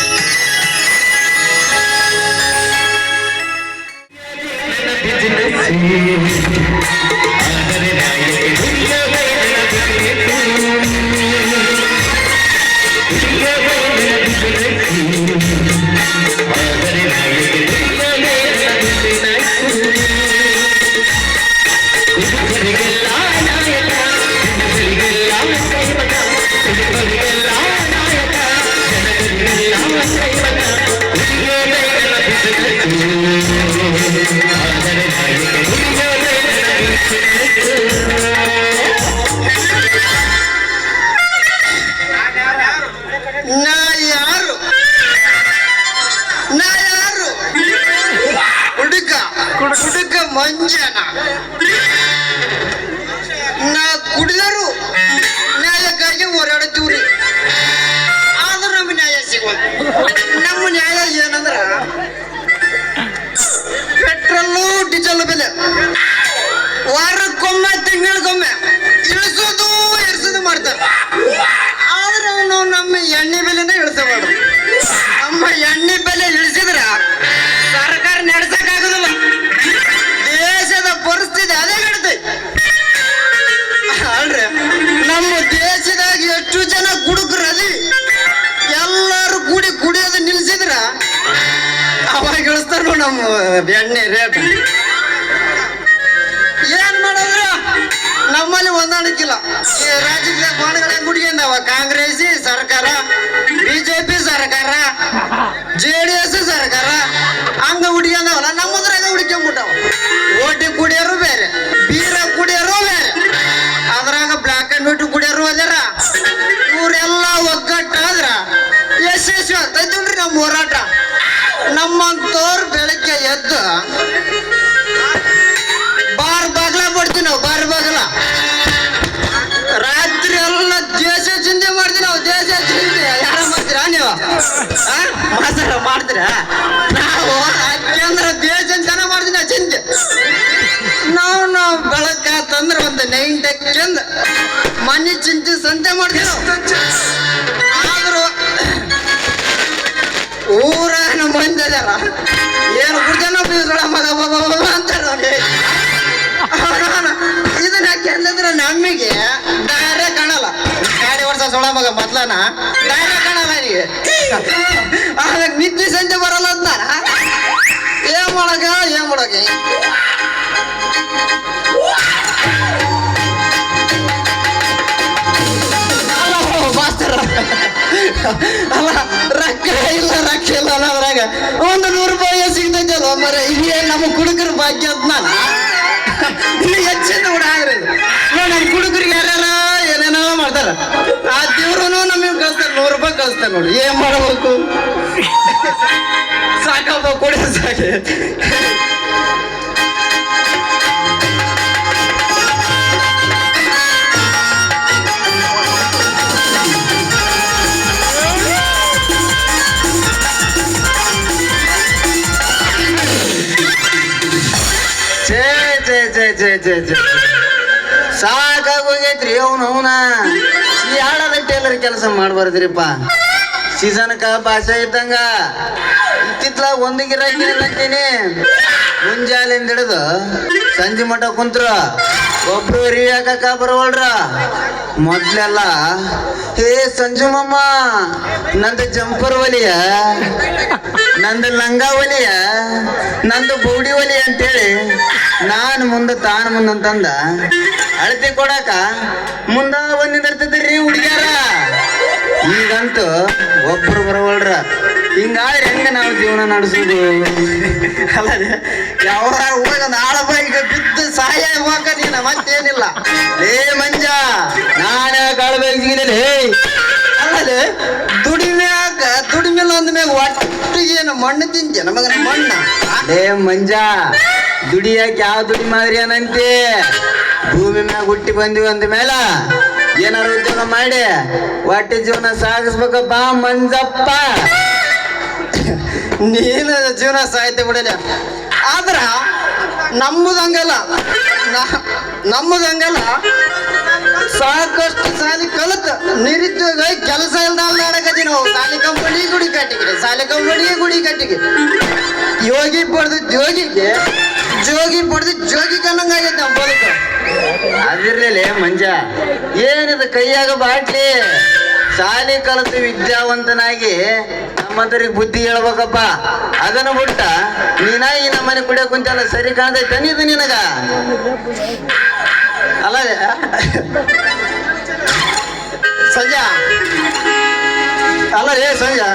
ಮಂಜನ ನಾ ಕುಡಿದರು ನ್ಯಾಯಕ್ಕಾಗಿ ಹೋರಾಡ್ತೀವ್ರಿ, ಆದ್ರೆ ನಮ್ಗೆ ನ್ಯಾಯ ಸಿಗೋದು. ನಮ್ಮ ನ್ಯಾಯ ಏನಂದ್ರ ಪೆಟ್ರೋಲು ಡೀಸೆಲ್ ಬೆಲೆ ವಾರಕ್ಕೊಮ್ಮೆ ತಿಂಗಳಿಗೊಮ್ಮೆ ಇಳಿಸೋದು ಮಾಡ್ತಾರೆ. ಆದ್ರೆ ಅವನು ನಮ್ಮ ಎಣ್ಣೆ ಬೆಲೆನ ಇಳಿಸಬಾರ್ದು. ನಮ್ಮ ಎಣ್ಣೆ ಬೆಲೆ ಇಳಿಸಿದ್ರ ಸರ್ಕಾರ ನಡೆಸಕ್ಕಾಗುದಿಲ್ಲ. ದೇಶದ ಪರಿಸ್ಥಿತಿ ಅದೇ ಹಿಡ್ತೈತಿ ಅಲ್ರಿ. ನಮ್ಮ ದೇಶದಾಗ ಎಷ್ಟು ಜನ ಕುಡುಕರು ಅದಿ, ಎಲ್ಲರೂ ಕೂಡಿ ಕುಡಿಯೋದು ನಿಲ್ಸಿದ್ರ ಅವಾಗ ಇಳಿಸ್ತಾರ ನಮ್ಮ ಎಣ್ಣೆ ರೇಟ್. ಏನ್ ಮಾಡಿದ್ರ ನಮ್ಮಲ್ಲಿ ಹೊಂದಾಣಿಕಿಲ್ಲ. ಈ ರಾಜ್ಯದ ಕೋಣಗಳ ಗುಡಿಗೆಂದವ ಕಾಂಗ್ರೆಸ್ ಸರ್ಕಾರ, ಬಿಜೆಪಿ ಸರ್ಕಾರ, JDS ಸರ್ಕಾರ ಹಂಗ ಹುಡುಗಿಯಂದವಲ್ಲ. ನಮ್ಮದ್ರಾಗ ಹುಡುಕೊಂಡ್ಬಿಟ್ಟವ. ಓಟಿ ಕುಡಿಯೋರು ಬೇರೆ, ಬೀರ ಕುಡಿಯೋರು ಬೇರೆ, ಅದ್ರಾಗ ಬ್ಲಾಕ್ ಅಂಡ್ ವೈಟ್ ಕುಡಿಯೋರು ಅದಾರ. ಇವರೆಲ್ಲ ಒಗ್ಗಟ್ಟಾದ್ರ ಯಶಸ್ವಿ ಆಗ್ತೈತಿ ನಮ್ಮ ಹೋರಾಟ. ನಮ್ಮಂತವ್ರು ಬೆಳಗ್ಗೆ ಎದ್ದು ಬಾರ್ ಬಾಗ್ಲ ಬಿಡ್ತೀವಿ ನಾವು. ಬಾರ್ ಬಾಗ್ಲ ರಾತ್ರಿ ಎಲ್ಲ ದೇಶ ಚಿಂತೆ ಮಾಡ್ತೀವಿ ನಾವು. ದೇಶ ಚಿಂತೆ ಯಾರ ಮಾಡ್ತೀರಾ ನೀವು? ಮಾಡ್ತೀರಾ? ನಾವು ಯಾಕೆಂದ್ರೆ ದೇಶ ಜನ ಮಾಡ್ತೀವಿ ಚಿಂತೆ. ನಾವು ಬೆಳಕಾತಂದ್ರೆ ಒಂದು 9 ಟೆಕ್ಕಿಂದ ಮನೆ ಚಿಂತೆ ಸಂತೆ ಮಾಡ್ತೀವಿ. ಆದ್ರೂ ಊರಾನ ಮಂದಿ ಅದಾರ ಏನು ಗುಡ್ಜನ ಬೀಸೋಳ ಮಗ ಅಂತಾರ. ಇದನ್ನ ಯಾಕೆ ಅಂತಂದ್ರೆ ನಮಗೆ ದಾರ ಕಾಣಲ್ಲ. ಗಾಡಿ ವರ್ಷ ಸೊಳ ಮಗ ಮೊದ್ಲನ ದಾರ ಕಾಣಲ್ಲ ನನಗೆ. ಆಮೇಲೆ ನಿದ್ದೆ ಸಂಜೆ ಬರಲ್ಲ ಅಂತಾರ. ಏನ್ ಮಾಡಕ ಮಾಸ್ತರ ಅಲ್ಲ ರೊಕ್ಕ ಇಲ್ಲ ಅನ್ನೋದ್ರಾಗ ಒಂದು 100 ರೂಪಾಯಿ ಸಿಗ್ತೈತಲ್ಲ ಮರ. ಇದೇ ನಮ್ಮ ಕುಡುಕರ ಭಾಗ್ಯ ಅಂತ ನಾನು ಇನ್ನು ಹೆಚ್ಚಿಂದ ಕೂಡ ಆಗ್ರಿ. ನೋಡಿ ಕುಡುಕರಿಗೆ ಯಾರ್ಯಾರ ಏನೇನೋ ಮಾಡ್ತಾರ. ಆ ದೇವ್ರು ನಮಗೆ ಕಳಿಸ್ತಾರೆ, 100 ರೂಪಾಯಿ ಕಳಿಸ್ತಾರೆ. ನೋಡಿ ಏನ್ ಮಾಡಬೇಕು? ಸಾಕಪ್ಪ ಕೊಡಿ ಸಾಕೆ. ಸಾಕಾಗೋಗೈತ್ರಿ. ಅವನ ಈ ಹಾಡದ ಟೇಲರ್ ಕೆಲಸ ಮಾಡ್ಬಾರ್ದ್ರಿಪ್ಪ. ಸೀಸನ್ಕ ಭಾಷೆ ಇದ್ದಂಗ ಇತ್ತಿತ್ಲಾಗ ಒಂದು ಗಿರಾಕಿ ಅಂತೀನಿ. ಮುಂಜಾಲಿಂದ ಹಿಡಿದು ಸಂಜೆ ಮಠ ಕುಂತ್ರ ಒಬ್ರು ರಿಯಾಕ ಬರವಲ್ರ. ಮೊದ್ಲೆಲ್ಲ ಹೇ ಸಂಜು ಮಮ್ಮ ನಂದು ಜಂಪರ್ ಒಲಿಯ, ನಂದು ಲಂಗ ಒಲಿಯ, ನಂದು ಬೌಡಿ ಒಲಿಯ ಅಂತೇಳಿ ನಾನು ಮುಂದೆ ತಾನು ಮುಂದಂತಂದ ಅಳತಿ ಕೊಡಾಕ ಮುಂದ ಬಂದಿರ್ತಿದ್ರಿ ಹುಡುಗ್ಯಾರ. ಈಗಂತೂ ಒಬ್ರು ಬರವಲ್ರ. ಹಿಂಗಾದ್ರೆ ಹೆಂಗ ನಾವು ಜೀವನ ನಡೆಸೋದು? ಅಲ್ಲ ಯಾವ ಹೋಗೊಂದು ಆಳಬಾಯಿಗ ಬಿದ್ದು ಸಹಾಯ ಹೋಗ ನೀನ ಮತ್ತೇನಿಲ್ಲ. ಏ ಮಂಜ ನಾನೇ ಕಾಳ್ಬೇಕಿಲ್ಲ. ಅಲ್ಲದೆ ದುಡಿಮೆಲ್ಲ ಅಂದ ಮ್ಯಾಗ ಒಟ್ಟಿಗೆ ಏನು ಮಣ್ಣು ತಿಂತೆ ನಮಗ ಮಣ್ಣ. ಏ ಮಂಜ ದುಡಿಯಾಕ ಯಾವ ದುಡಿ ಮಾದ್ರಿ ಏನಂತೆ? ಭೂಮಿ ಮ್ಯಾಗ ಹುಟ್ಟಿ ಬಂದಿವಿ ಅಂದ ಮೇಲ ಏನಾರು ಉದ್ಯೋಗ ಮಾಡಿ ಹೊಟ್ಟೆ ಜೀವನ ಸಾಗಿಸ್ಬೇಕಪ್ಪ ಮಂಜಪ್ಪ. ನೀನು ಜೀವನ ಸಾಹಿತ್ಯ ಬಿಡಲಿ. ಆದ್ರ ನಮ್ಮದಂಗಲ್ಲ ಸಾಕಷ್ಟು ಸಾಲಿ ಕಲಿತು ನಿರುದ್ಯೋಗ ಕೆಲಸ ಇಲ್ದ ಆಡಕತ್ತಿ ನಾವು. ಸಾಲಿ ಕಂಪನಿ ಗುಡಿ ಕಟ್ಟಿಗೆ ಯೋಗಿ ಪಡೆದು ಜೋಗಿ ಕನ್ನಂಗಾಗೈತೆ ನಮ್ಮ ಬದುಕು. ಅದಿರ್ಲಿಲ್ಲ ಮಂಜ, ಏನಿದು ಕೈಯಾಗ ಬಾಟ್ಲಿ. ಶಾಲೆ ಕಲಿತು ವಿದ್ಯಾವಂತನಾಗಿ ನಮ್ಮಂತರಿಗೆ ಬುದ್ಧಿ ಹೇಳ್ಬೇಕಪ್ಪ. ಅದನ್ನು ಬಿಟ್ಟ ನೀನ ಈ ನಮ್ಮನೆ ಕುಡಿಯೋಕೆ ಕುಂತಲ್ಲ ಸರಿ ಕಾಣ್ತೈತೆ ಇದು ನಿನಗ? ಅಲ್ಲ ಸಂಜಾ, ಅಲ್ಲ ರೇ ಸಂಜಾ,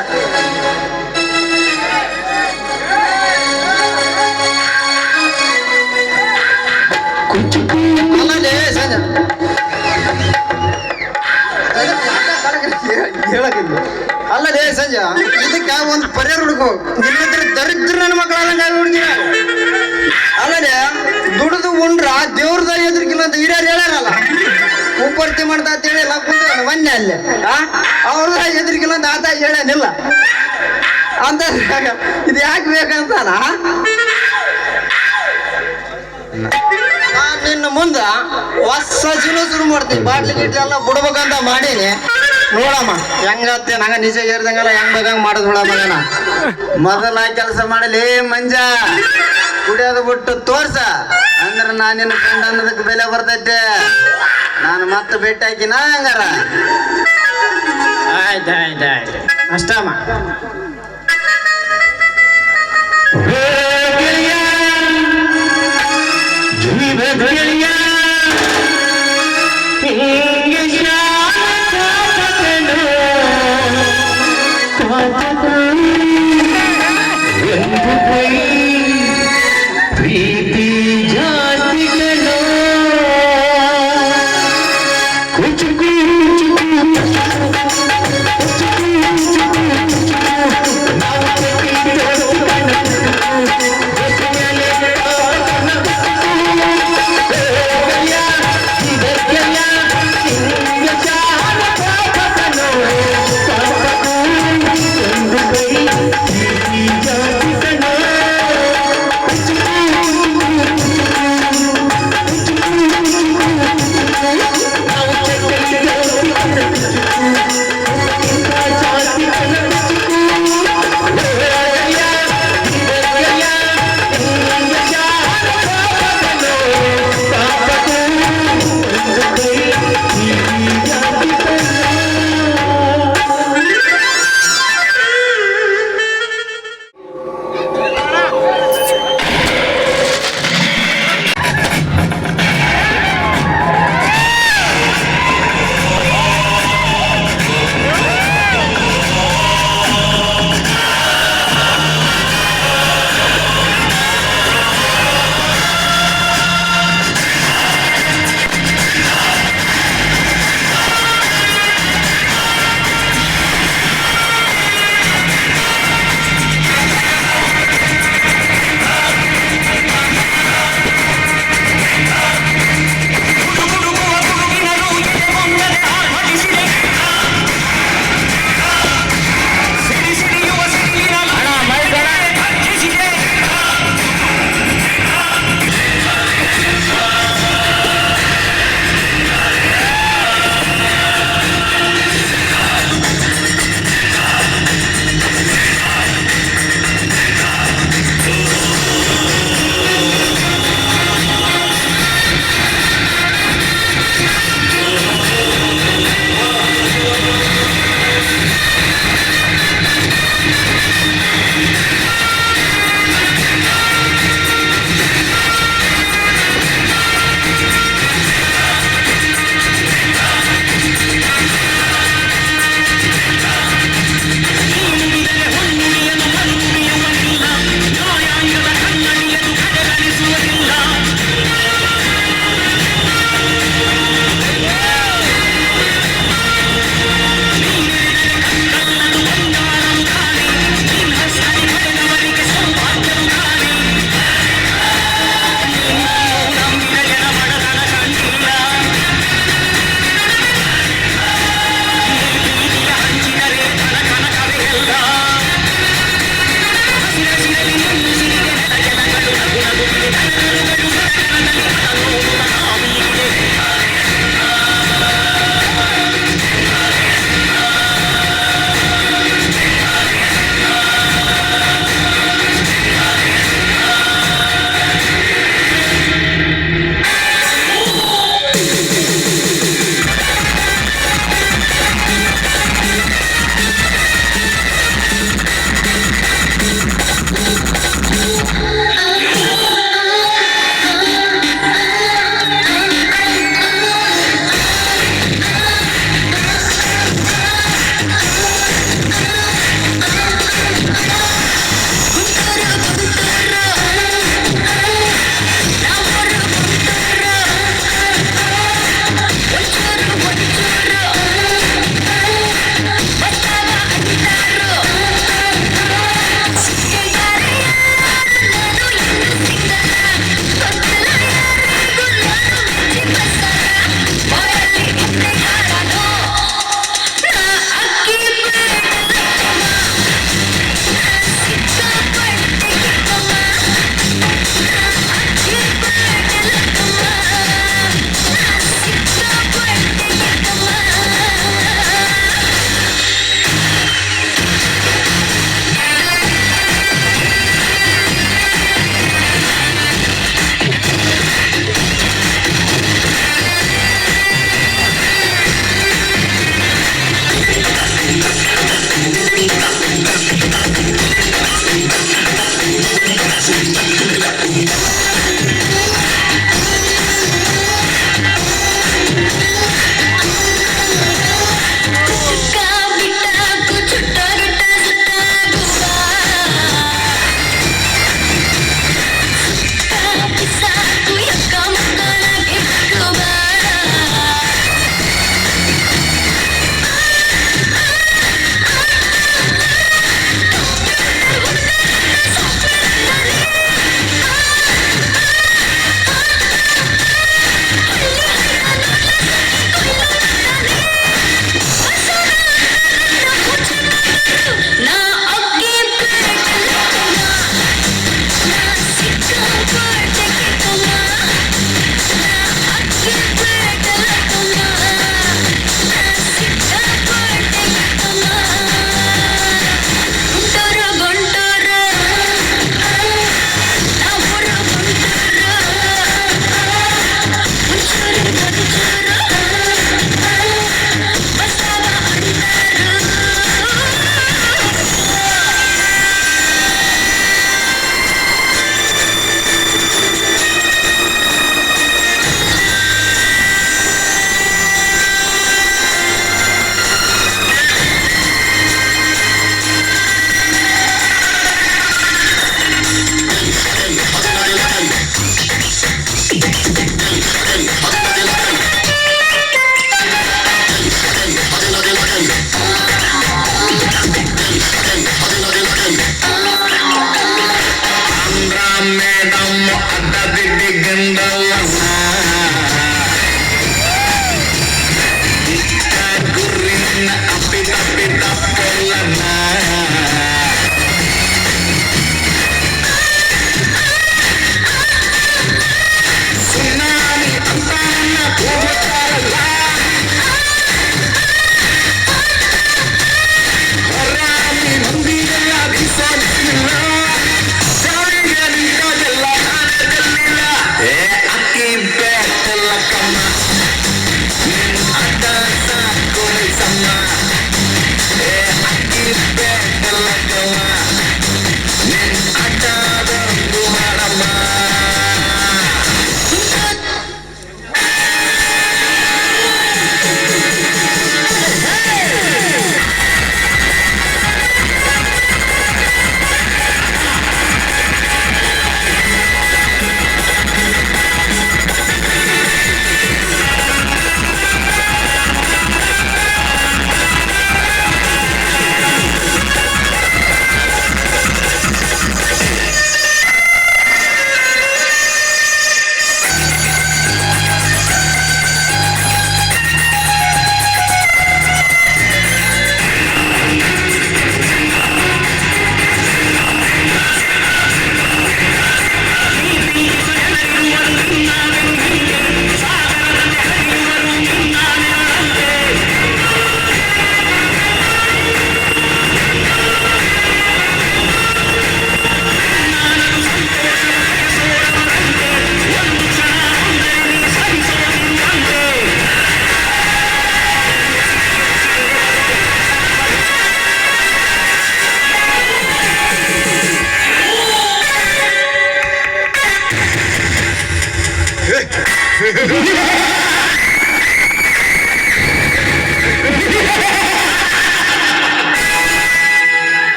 ಅಲ್ಲೇ ಸಂಜಾ ಹೇಳಕ್ಕಿಲ್ಲ. ಅಲ್ಲೇ ಸಂಜಾ, ಇದಕ್ಕ ಒಂದು ಪರಿಹಾರ ಹುಡುಕು. ನಿಲ್ಲಿದ್ರೆ ದರಿದ್ರ ನನ್ನ ಮಕ್ಕಳಾದಂಗ ಹುಡುಗಿ. ಅಲ್ಲೇ ಉಂಡ್ರ ದೇವ್ರದ ಎದುರಿಗಿಲ್ಲ ಅಂತ ಹಿರಿಯರು ಹೇಳ್ಯಾರಲ್ಲ. ಉಪ್ಪರ್ತಿ ಮಾಡ್ತಾ ಅಂತ ಹೇಳಿ ಎಲ್ಲ ಕುಂತ ಮೊನ್ನೆ ಅಲ್ಲಿ ಅವ್ರದ ಎದುರಿಗಿಲ್ಲ ಅಂತ ಆತ ಹೇಳೇನಿಲ್ಲ ಅಂತ ಇದು ಯಾಕೆ ಬೇಕಂತಾನ ನಿನ್ನ ಮುಂದ ಹೊಸ ಜೀವನ ಶುರು ಮಾಡ್ತೀನಿ. ಬಾಟ್ಲಿ ಗಿಟ್ಲಿ ಎಲ್ಲ ಬಿಡ್ಬೇಕಂತ ಮಾಡೀನಿ. ನೋಡಮ್ಮ ಹೆಂಗತ್ತೆ ನಂಗ ನಿಜ ಏರ್ದಂಗಲ್ಲ ಹೆಂಗ್ ಬೇಕಂಗ್ ಮಾಡೋದು ನೋಡ ಮಗನ. ಮೊದಲ ಕೆಲಸ ಮಾಡಲಿ ಮಂಜ, ಕುಡಿಯೋದು ಬಿಟ್ಟು ತೋರ್ಸ ಅಂದ್ರ ನಾನು ನಿನ್ನ ಫ್ರೆಂಡ್ ಅನ್ನೋದಕ್ಕೆ ಬೆಲೆ ಬರ್ತೈತೆ. ನಾನು ಮತ್ತೆ ಭೇಟಿ ಹಾಕಿನ ಹಂಗಾರ ಆಯ್ತು ಅಷ್ಟಮ್ಮ. ಪ್ರೀತಿ ಜಾಸ್ತಿಗಳು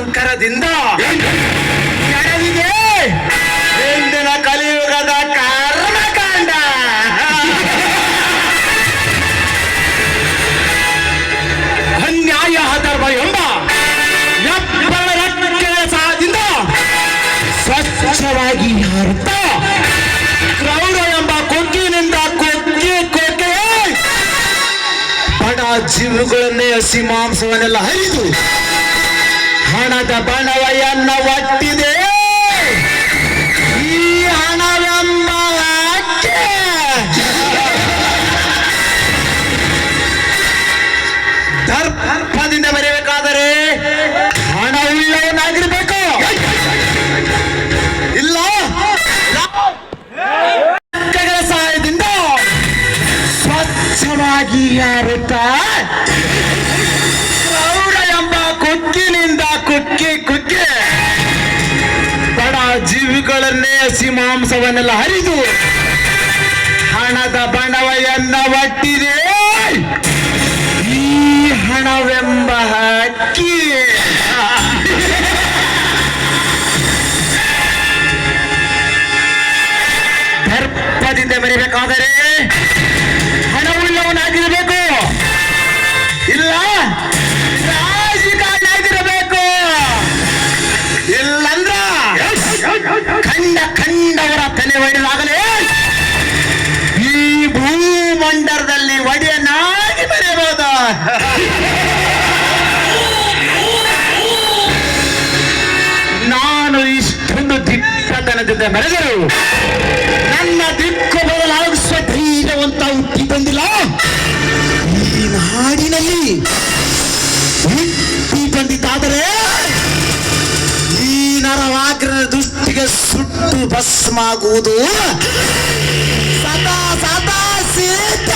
ಅಹಂಕಾರದಿಂದ ನಡೆದಿದೆ ಇಂದಿನ ಕಲಿಯುಗದ ಕರ್ಮಕಾಂಡ. ಅನ್ಯಾಯ ಅಧರ್ಮ ಎಂಬ ಕೆಲಸದಿಂದ ಸ್ವಚ್ಛವಾಗಿ ಹರಿತ ಕ್ರೌರ ಎಂಬ ಕೊಕ್ಕಿನಿಂದ ಕೊಕ್ಕೆ ಬಡ ಜೀವಗಳನ್ನೇ ಹಸಿ ಮಾಂಸವನ್ನೆಲ್ಲ ಹರಿದು ಹಣದ ಬಣವನ್ನ ಒಟ್ಟಿದೆ. ಈ ಹಣವೆಂಬ ಅಕ್ಕೆ ದರ್ಪದಿಂದ ಬರೆಯಬೇಕಾದರೆ ಹಣವುಳ್ಳವನಾಗಿರ್ಬೇಕು. ಇಲ್ಲ ಕೈಗಳ ಸಹಾಯದಿಂದ ಸ್ವಚ್ಛವಾಗಿ ಹರಿತ ಕ್ರೌರ ಎಂಬ ಕೊಕ್ಕಿನಿಂದ ಕುಕ್ಕೆ ಬಡ ಜೀವಿಗಳನ್ನೇ ಹಸಿ ಮಾಂಸವನ್ನೆಲ್ಲ ಹರಿದು ಹಣದ ಬಣವನ್ನ ಒಟ್ಟಿದೆ. ಈ ಹಣವೆಂಬ ಹಕ್ಕಿ ದರ್ಪದಿಂದ ಮೆರೆಯಬೇಕಾದರೆ ಹಣವುಳ್ಳವನಾಗಿರಬೇಕು. ಇಲ್ಲ ರಾಜಕಾರಣಿಯಾಗಿರಬೇಕು. ಇಲ್ಲಂದ್ರ ಕಂಡವರ ತಲೆ ಒಡೆದಾಗಲೇ ಈ ಭೂಮಂಡಲದಲ್ಲಿ ಒಡೆಯನಾಗಿ ಮೆರೆಯಬಹುದು. ನಾನು ಇಷ್ಟೊಂದು ದಿಟ್ಟತನದಿಂದ ಮೆರೆದರು ನನ್ನ ದಿಕ್ಕು ಬದಲಾಗಿಸುವ ಧೈರ್ಯವಂತ ಹುಟ್ಟಿ ಬಂದಿಲ್ಲ. ಈ ನಾಡಿನಲ್ಲಿ ಹುಟ್ಟಿ ಬಂದಿದ್ದಾದರೆ ಈ ನರವಾಗ್ರನ ದೃಷ್ಟಿಗೆ ಸುಟ್ಟು ಭಸ್ಮಾಗುವುದು ಸದಾ ಸದಾ ಸೀತ.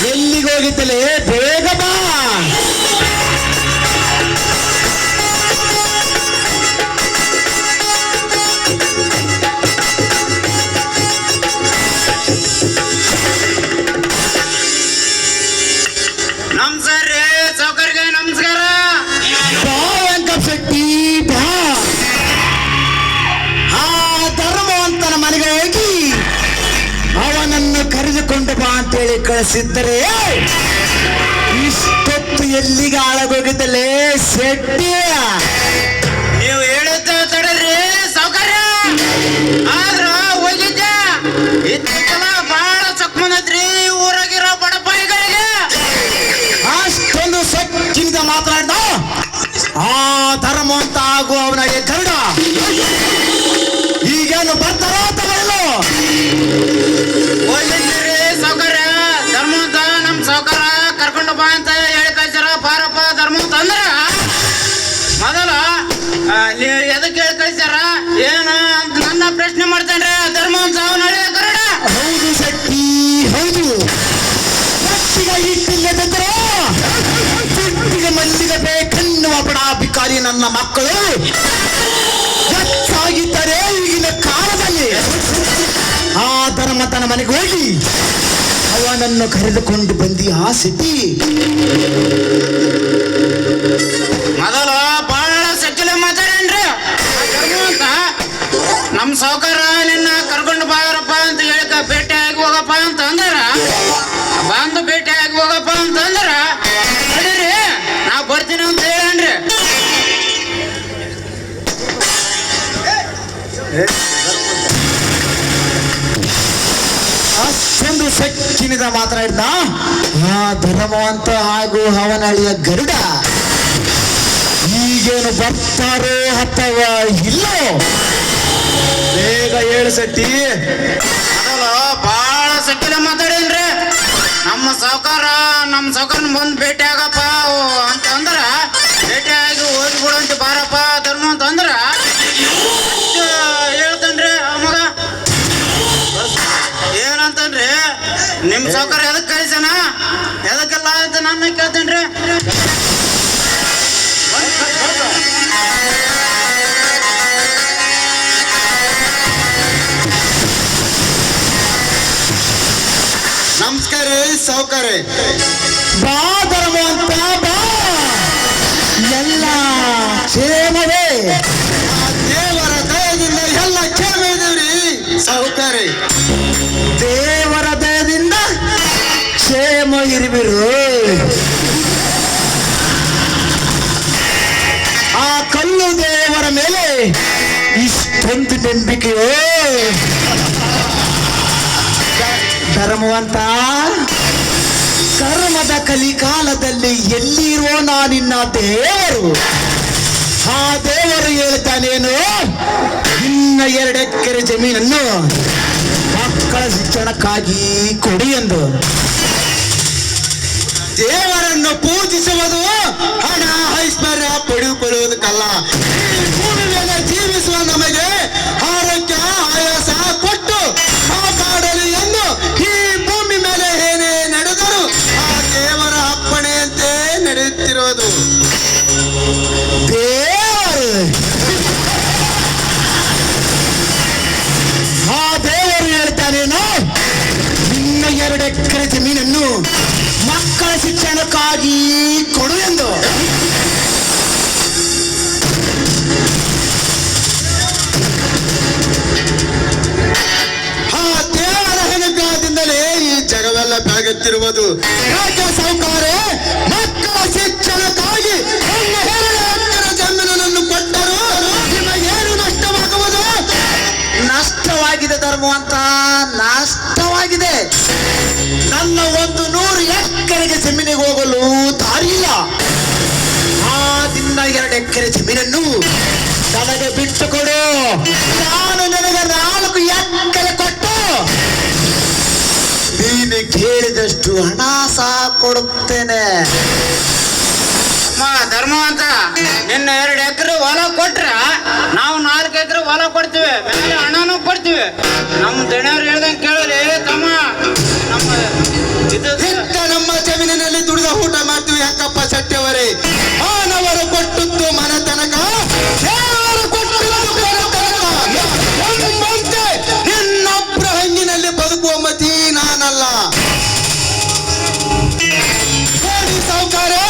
ಎಲ್ಲಿಗೆ ಹೋಗಿದ್ದಲೇ? ಬೇಗ ಬಾ. ನಮಸ್ಕಾರ ರೀ ಸೌಕರ್ಗೆ ನಮಸ್ಕಾರ. ಬಾ ವೆಂಕಟ ಶೆಟ್ಟಿ ಬಾ. ಆ ಧರ್ಮವಂತನ ಮನೆಗೆ ಹೋಗಿ ಅವನನ್ನು ಕರೆದುಕೊಂಡು ಬಾ ಅಂತೇಳಿ ಕಳಿಸಿದ್ದರೆ ಇಷ್ಟೊತ್ತು ಎಲ್ಲಿಗೆ ಹಾಳಾಗೋಗಿದ್ದಲೇ ಶೆಟ್ಟಿ? ನೀವು ಹೇಳಿದ್ದ ತಡ್ರಿ ಸೌಕರ್ಯ. ಆದ್ರ ಹೋಗಿದ್ದೆ ಇತ್ತಲ ಬಹಳ ಸಕ್ಮನತ್ರಿ ಊರಾಗಿರೋ ಬಡಪಾಯಿಗಳಿಗೆ. ಅಷ್ಟೊಂದು ಸಚ್ಚಿಂದ ಮಾತಾಡ್ದ ಆ ಧರ್ಮವಂತ ಹಾಗೂ ಅವನ ಗರುಡ ಈಗೇನು ಬರ್ತಾರೋ ತಗೊಳ್ಳೋ? ಹೋಗಿದ್ರಿ ಸೌಕರ್ಯ. ಧರ್ಮವಂತ ನಮ್ ಸೌಕರ್ಯ ಕರ್ಕೊಂಡು ಬಾ ಅಂತ ಹೇಳಿ ಕಳ್ಸ್ಯಾರ. ಬಾರಪ್ಪ ಧರ್ಮವಂತ ಅಂದ್ರ ಮೊದಲ ನೀವು ಎದಕ್ಕೆ ಹೇಳಿ ಕಳ್ಸ್ಯಾರ ಏನ ಅಂತ ನನ್ನ ಪ್ರಶ್ನೆ ಮಾಡ್ತೇನ್ರಿ ಧರ್ಮವಂತ ಅವನ ಹಳೆ ಗರುಡ. ಹೌದು ಶೆಟ್ಟಿ ಹೌದು. ಗಟ್ಟಿಗೆ ಇಟ್ಟಿಲ್ಲದಿದ್ದರೆ ತುಟ್ಟಿಗೆ ಮಲ್ಲಿಗೆ ಬೇಕೆನ್ನುವ ಬಡ ಬಿಕಾರಿ ನನ್ನ ಮಕ್ಕಳು ಹೆಚ್ಚಾಗಿದ್ದರೆ ಈಗಿನ ಕಾಲದಲ್ಲಿ ಆ ಧರ್ಮತನ ಮನೆಗೆ ಹೋಗಿ ಅವನನ್ನು ಕರೆದುಕೊಂಡು ಬಂದಿ ಆ ಸಿಟಿ. ಮೊದಲು ಬಹಳ ಸೆಕ್ಕಿಲೆ ಮಾತಾಡೇನ್ರಿ ಧರ್ಮವಂತ. ನಮ್ ಸಾವುಕಾರ ನಿನ್ನ ಕರ್ಕೊಂಡು ಬಾರಪ್ಪ ಅಂತ ಹೇಳಿ ಭೇಟಿ ಆಗಿ ಹೋಗಪ್ಪ ಅಂತ ಅಂದ್ರ ಬಂದು ಭೇಟಿ ಆಗಿ ಹೋಗಪ್ಪ ಅಂತ ಅಂದ್ರ ನಡೀರಿ ನಾ ಬರ್ತೀನಿ ಅಂತ ಹೇಳೇನ್ರಿ. ಅಷ್ಟೊಂದು ಸೆಕ್ಕಿನಿಂದ ಮಾತನಾಡಿದ ಆ ಧರ್ಮವಂತ ಹಾಗೂ ಅವನಳಿಯ ಗರುಡ ಈಗೇನು ಬರ್ತಾರೋ ಅಥವಾ ಇಲ್ಲೋ? ಬೇಗ ಹೇಳು ಶೆಟ್ಟಿ. ಮೊದಲು ಬಹಳ ಸೆಕ್ಕಿಲೆ ಮಾತಾಡೇನ್ರಿ. ನಮ್ಮ ಸಾವುಕಾರನ ಬಂದು ಭೇಟಿ ಆಗಪ್ಪ ಅಂತ ಅಂದ್ರ ಭೇಟಿ ಆಗಿ ಹೋಗ್ಬಿಡು ಅಂತ ಬಾರಪ್ಪ ಧರ್ಮ ಅಂತ ಅಂದ್ರ ಹೇಳ್ತೇನ್ರಿ ಆ ಮಗ. ಏನಂತನ್ರಿ ನಿಮ್ ಸಾವುಕಾರ ಎದಕ್ ಕಳಿಸನ ಎದಕ್ಕೆಲ್ಲ ಅಂತ ನನ್ನ ಕೇಳ್ತೇನ್ರಿ. ನಮಸ್ಕಾರ ಸಾವುಕಾರೆ. ಬಾ ಧರ್ಮವಂತ ಬಾ, ಎಲ್ಲ ಕ್ಷೇಮವೇ. ಆ ದೇವರ ದಯದಿಂದ ಎಲ್ಲ ಕ್ಷೇಮ ಇದೇವ್ರಿ ಸಾವುಕಾರೆ. ದೇವರ ದಯದಿಂದ ಕ್ಷೇಮ ಇರುವಿರು. ಆ ಕಲ್ಲು ದೇವರ ಮೇಲೆ ಇಷ್ಟೊಂದು ನಂಬಿಕೆಯೋ ಧರ್ಮವಂತ? ಕರ್ಮದ ಕಲಿಕಾಲದಲ್ಲಿ ಎಲ್ಲಿರೋ ನಾನಿನ್ನ ದೇವರು. ಆ ದೇವರು ಹೇಳ್ತಾನೇನು, ಇನ್ನ 2 ಎಕರೆ ಜಮೀನನ್ನು ಮಕ್ಕಳ ಶಿಕ್ಷಣಕ್ಕಾಗಿ ಕೊಡಿ ಎಂದು. ದೇವರನ್ನು ಪೂಜಿಸುವುದು ಹಣ ಐಶ್ವರ್ಯ ಪಡೆದುಕೊಳ್ಳುವುದಕ್ಕಲ್ಲ. ಈ ಭೂಮಿ ಮೇಲೆ ಜೀವಿಸುವ ನಮಗೆ ಆರೋಗ್ಯ ಆಯಾಸ ಕೊಟ್ಟು ಕಾಪಾಡಲು ಎಂದು ಈ ಭೂಮಿ ಮೇಲೆ ಏನೇ ನಡೆದರೂ ಆ ದೇವರ ಅಪ್ಪಣೆಯಂತೆ ನಡೆಯುತ್ತಿರುವುದು. ದೇವರು, ಆ ದೇವರು ಹೇಳ್ತಾನೇನು, ಇನ್ನ 2 ಎಕರೆ ಜಮೀನನ್ನು ಮಕ್ಕಳ ಶಿಕ್ಷಣಕ್ಕಾಗಿ ಕೊಡು ಎಂದು. ಆ ದೇವರ ಅನುಗ್ರಹದಿಂದಲೇ ಈ ಜಗವೆಲ್ಲ ಬೆಳಗುತ್ತಿರುವುದು. ಯಾಕೆ ಸಾವುಕಾರೆ, ಮಕ್ಕಳ ಶಿಕ್ಷಣಕ್ಕಾಗಿ ನನ್ನ 2 ಎಕರೆ ಜಮೀನನ್ನು ಕೊಟ್ಟರು ನಿಮಗೇನು ನಷ್ಟವಾಗುವುದು? ನಷ್ಟವಾಗಿದೆ ಧರ್ಮವಂತ, ನಷ್ಟವಾಗಿದೆ. ನನ್ನ 100 ಎಕರೆಗೆ ಜಮೀನಿಗೆ ಹೋಗಲು ದಾರಿ ಇಲ್ಲ. ಆ ದಿನ 2 ಎಕರೆ ಜಮೀನನ್ನು ನನಗೆ ಬಿಟ್ಟು ಕೊಡು. ನಾನು ನನಗೆ 4 ಎಕರೆ ಕೊಟ್ಟು ನೀನು ಕೇಳಿದಷ್ಟು ಹಣ ಸಹ ಕೊಡುತ್ತೇನೆ. ಧರ್ಮವಂತ, ನಿನ್ನ 2 ಎಕರೆ ಹೊಲ ಕೊಟ್ರ ನಾವು 4 ಎಕರೆ ಹೊಲ ಕೊಡ್ತೀವಿ, ಮೇಲೆ ಹಣನೂ ಕೊಡ್ತೀವಿ. ನಮ್ಮ ದಣಿಯವ್ರು ಹೇಳ್ದಂಗೆ ಕೇಳಲಿ ತಮ್ಮ. ನಮ್ಮ ಇದು ಇಂಥ ನಮ್ಮ ಜಮೀನಿನಲ್ಲಿ ದುಡಿದ ಊಟ ಮಾಡ್ತೀವಿ ಯಾಕಪ್ಪ ಶೆಟ್ಟಿಯವರೇ. ಮಾನವರು ಕೊಟ್ಟದ್ದು ಮನೆ ತನಕ, ದೇವರು ಕೊಟ್ಟದ್ದು ಕೊನೆ ತನಕ. ಎಂಬಂತೆ ಇನ್ನೊಬ್ಬರ ಹಂಗಿನಲ್ಲಿ ಬದುಕುವ ಮತಿ ನಾನಲ್ಲ. ನೋಡಿ ಸಾವುಕಾರೆ,